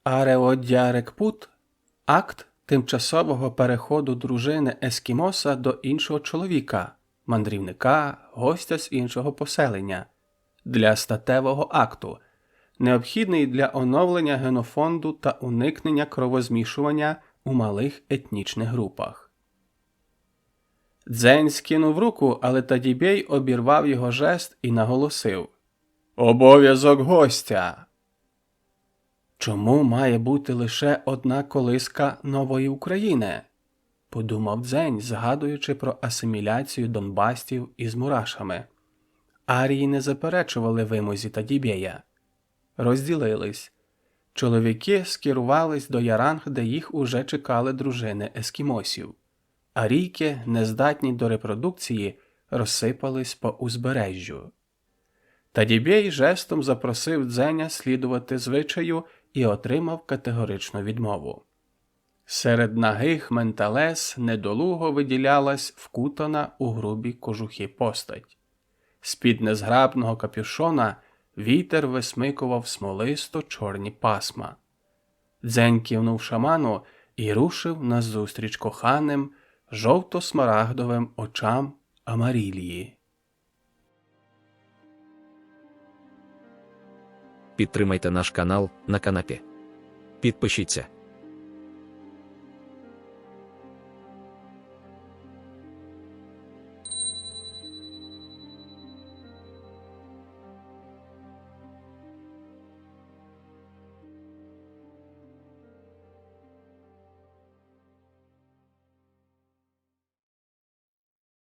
Ареодярек пут – акт тимчасового переходу дружини ескімоса до іншого чоловіка, мандрівника, гостя з іншого поселення, для статевого акту, необхідний для оновлення генофонду та уникнення кровозмішування у малих етнічних групах. Дзень скинув руку, але Тадібей обірвав його жест і наголосив. «Обов'язок гостя!» «Чому має бути лише одна колиска нової України?» – подумав Дзень, згадуючи про асиміляцію донбастів із мурашами. Арії не заперечували вимозі Тадібея. Розділились. Чоловіки скерувались до Яранг, де їх уже чекали дружини ескімосів. Арійки, нездатні до репродукції, розсипались по узбережжю. Тадібей жестом запросив Дзеня слідувати звичаю і отримав категоричну відмову. Серед нагих менталес недолуго виділялась вкутана у грубі кожухи постать. З-під незграбного капюшона вітер висмикував смолисто-чорні пасма. Дзень кивнув шаману і рушив назустріч коханим, жовто-смарагдовим очам Амарілії. Підтримайте наш канал на канапі. Підпишіться.